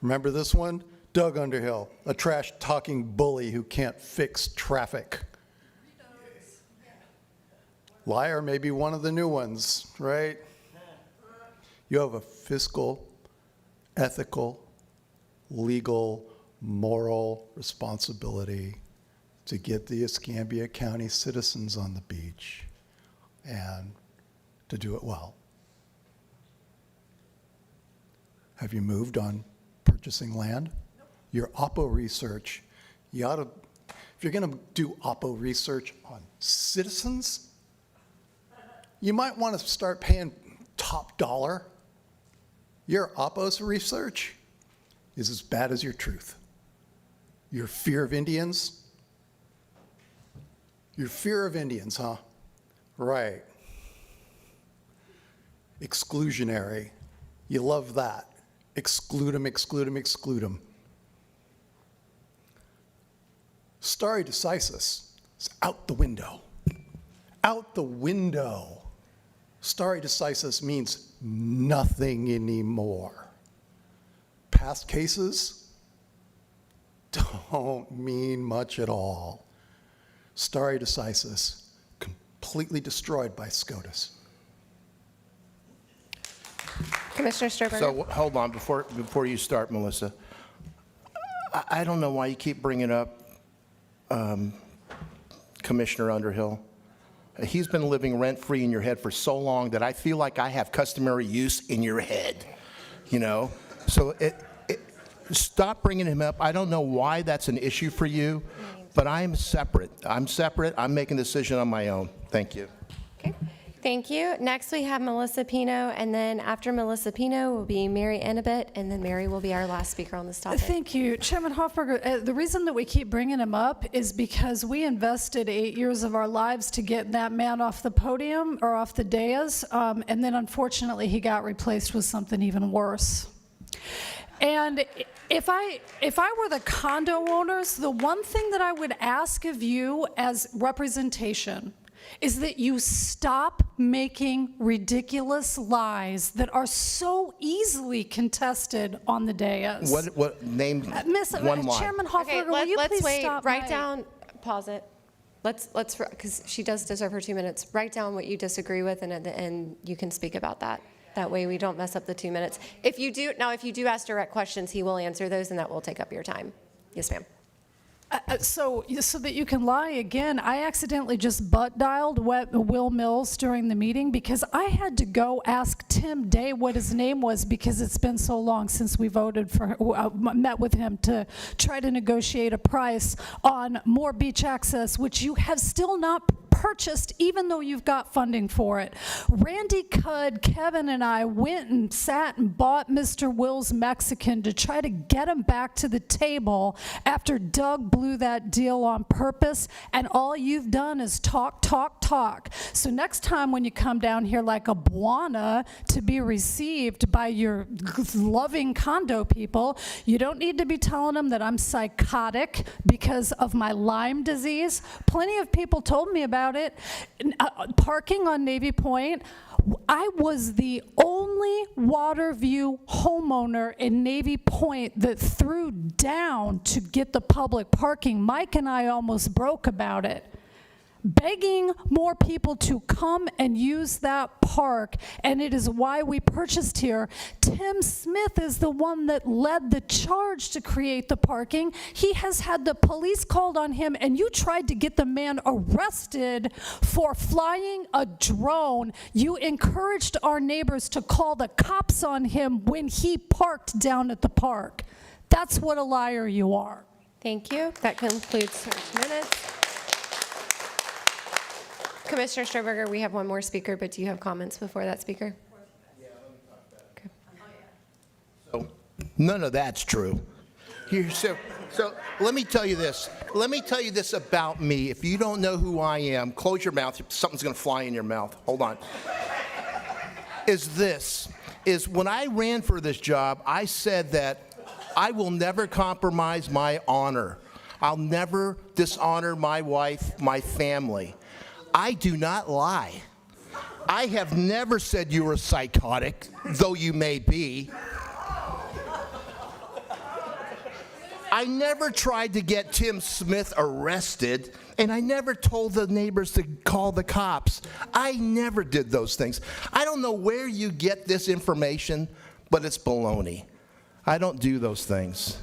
Remember this one? Doug Underhill, a trash-talking bully who can't fix traffic. Liar may be one of the new ones, right? You have a fiscal, ethical, legal, moral responsibility to get the Escambia County citizens on the beach and to do it well. Have you moved on purchasing land? Your Oppo research, you ought to, if you're going to do Oppo research on citizens, you might want to start paying top dollar. Your Oppo's research is as bad as your truth. Your fear of Indians? Your fear of Indians, huh? Right. Exclusionary. You love that. Exclude them, exclude them, exclude them. Stare decisis is out the window. Out the window. Stare decisis means nothing anymore. Past cases don't mean much at all. Stare decisis, completely destroyed by SCOTUS. Commissioner Sturberger. So hold on, before you start, Melissa. I don't know why you keep bringing up Commissioner Underhill. He's been living rent-free in your head for so long that I feel like I have customary use in your head, you know? So stop bringing him up. I don't know why that's an issue for you, but I'm separate. I'm making a decision on my own. Thank you. Okay, thank you. Next, we have Melissa Pino, and then after Melissa Pino will be Mary Annabeth, and then Mary will be our last speaker on this topic. Thank you. Chairman Hoffberger, the reason that we keep bringing him up is because we invested 8 years of our lives to get that man off the podium or off the dais, and then unfortunately he got replaced with something even worse. And if I were the condo owners, the one thing that I would ask of you as representation is that you stop making ridiculous lies that are so easily contested on the dais. What name one line? Chairman Hoffberger, will you let's please wait. stop? Write down, pause it. Let's, because she does deserve her 2 minutes. Write down what you disagree with, and at the end, you can speak about that. That way we don't mess up the 2 minutes. If you do ask direct questions, he will answer those, and that will take up your time. Yes, ma'am. So that you can lie again, I accidentally just butt dialed Will Mills during the meeting because I had to go ask Tim Day what his name was because it's been so long since we voted for, met with him to try to negotiate a price on more beach access, which you have still not purchased, even though you've got funding for it. Randy Cudd, Kevin, and I went and sat and bought Mr. Will's Mexican to try to get him back to the table after Doug blew that deal on purpose, and all you've done is talk, talk, talk. So next time when you come down here like a Buana to be received by your loving condo people, you don't need to be telling them that I'm psychotic because of my Lyme disease. Plenty of people told me about it. Parking on Navy Point, I was the only Waterview homeowner in Navy Point that threw down to get the public parking. Mike and I almost broke about it. begging more people to come and use that park, and it is why we purchased here. Tim Smith is the one that led the charge to create the parking. He has had the police called on him, and you tried to get the man arrested for flying a drone. You encouraged our neighbors to call the cops on him when he parked down at the park. That's what a liar you are. Thank you. That concludes our minutes. Commissioner Stroberger, we have one more speaker, but do you have comments before that speaker? So none of that's true. So let me tell you this. Let me tell you this about me. If you don't know who I am, close your mouth. Something's going to fly in your mouth. Hold on. Is when I ran for this job, I said that I will never compromise my honor. I'll never dishonor my wife, my family. I do not lie. I have never said you were psychotic, though you may be. I never tried to get Tim Smith arrested, and I never told the neighbors to call the cops. I never did those things. I don't know where you get this information, but it's baloney. I don't do those things.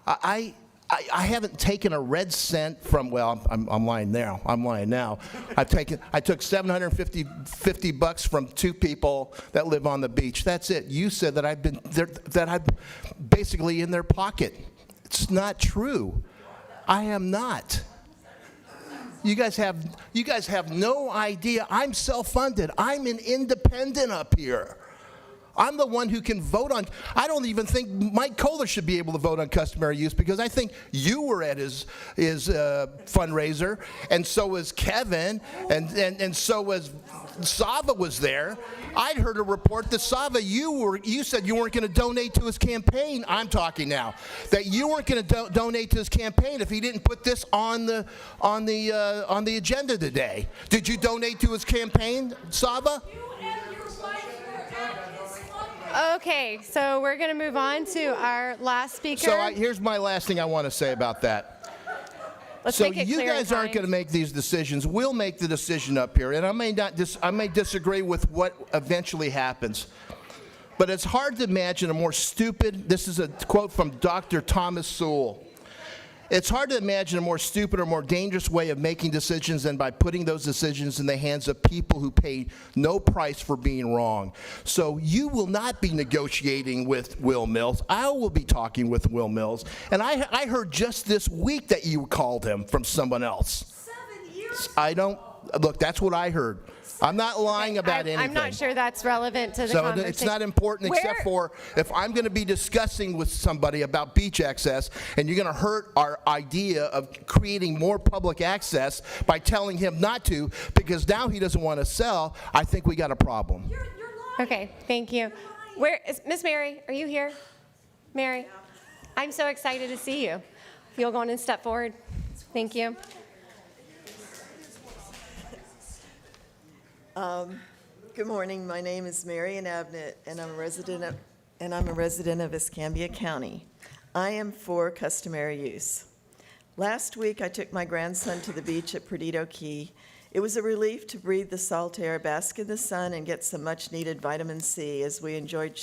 I haven't taken a red cent from, well, I'm lying now. I'm lying now. I took $750 from two people that live on the beach. That's it. You said that I'm basically in their pocket. It's not true. I am not. You guys have no idea. I'm self-funded. I'm an independent up here. I'm the one who can vote on. I don't even think Mike Kohler should be able to vote on customary use, because I think you were at his fundraiser, and so was Kevin, and so was Sava was there. I'd heard a report that Sava, you said you weren't going to donate to his campaign. I'm talking now that you weren't going to donate to his campaign if he didn't put this on the agenda today. Did you donate to his campaign, Sava? Okay, so we're going to move on to our last speaker. So here's my last thing I want to say about that. Let's so make it you clear guys aren't going to make these decisions. We'll make the decision up here, and I may disagree with what eventually happens. But it's hard to imagine a more stupid. This is a quote from Dr. Thomas Sowell. It's hard to imagine a more stupid or more dangerous way of making decisions than by putting those decisions in the hands of people who pay no price for being wrong. So you will not be negotiating with Will Mills. I will be talking with Will Mills. And I heard just this week that you called him from someone else. 7 years? Look, that's what I heard. I'm not lying about anything. I'm not sure that's relevant to the So conversation. it's not important except for if I'm going to be discussing with somebody about beach access, and you're going to hurt our idea of creating more public access by telling him not to, because now he doesn't want to sell, I think we got a problem. Okay, thank you. Where is Miss Mary? Are you here? Mary, I'm so excited to see you. You'll go on and step forward. Thank you. Good morning. My name is Marian Abnett, and I'm a resident of Escambia County. I am for customary use. Last week, I took my grandson to the beach at Perdido Key. It was a relief to breathe the salt air, bask in the sun, and get some much-needed vitamin C as we enjoyed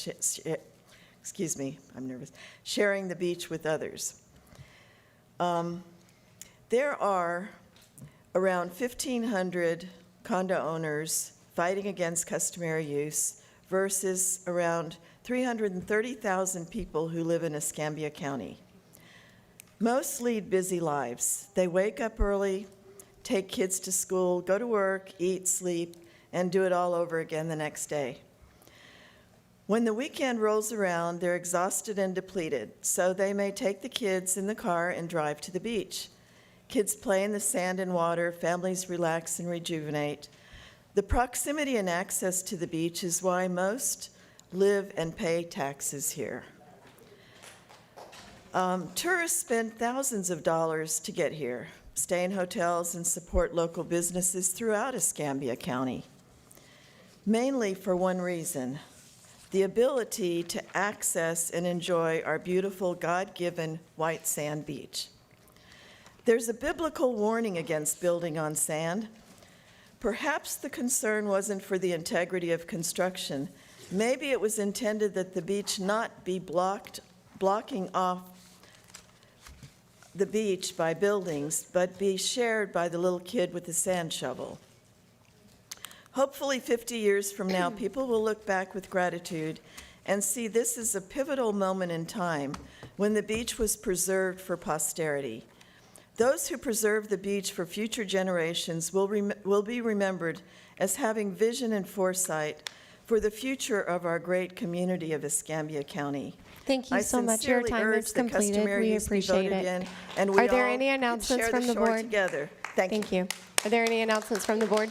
sharing the beach with others. There are around 1,500 condo owners fighting against customary use versus around 330,000 people who live in Escambia County. Most lead busy lives. They wake up early, take kids to school, go to work, eat, sleep, and do it all over again the next day. When the weekend rolls around, they're exhausted and depleted, so they may take the kids in the car and drive to the beach. Kids play in the sand and water, families relax and rejuvenate. The proximity and access to the beach is why most live and pay taxes here. Tourists spend thousands of dollars to get here, stay in hotels, and support local businesses throughout Escambia County, mainly for one reason: the ability to access and enjoy our beautiful God-given white sand beach. There's a biblical warning against building on sand. Perhaps the concern wasn't for the integrity of construction. Maybe it was intended that the beach not be blocking off the beach by buildings, but be shared by the little kid with the sand shovel. Hopefully 50 years from now, people will look back with gratitude and see this is a pivotal moment in time when the beach was preserved for posterity. Those who preserve the beach for future generations will be remembered as having vision and foresight for the future of our great community of Escambia County. Thank you so much. Your time is completed. We appreciate it. Are there any announcements from the board? Together. Thank you. Are there any announcements from the board?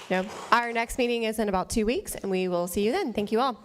No. Our next meeting is in about 2 weeks, and we will see you then. Thank you all.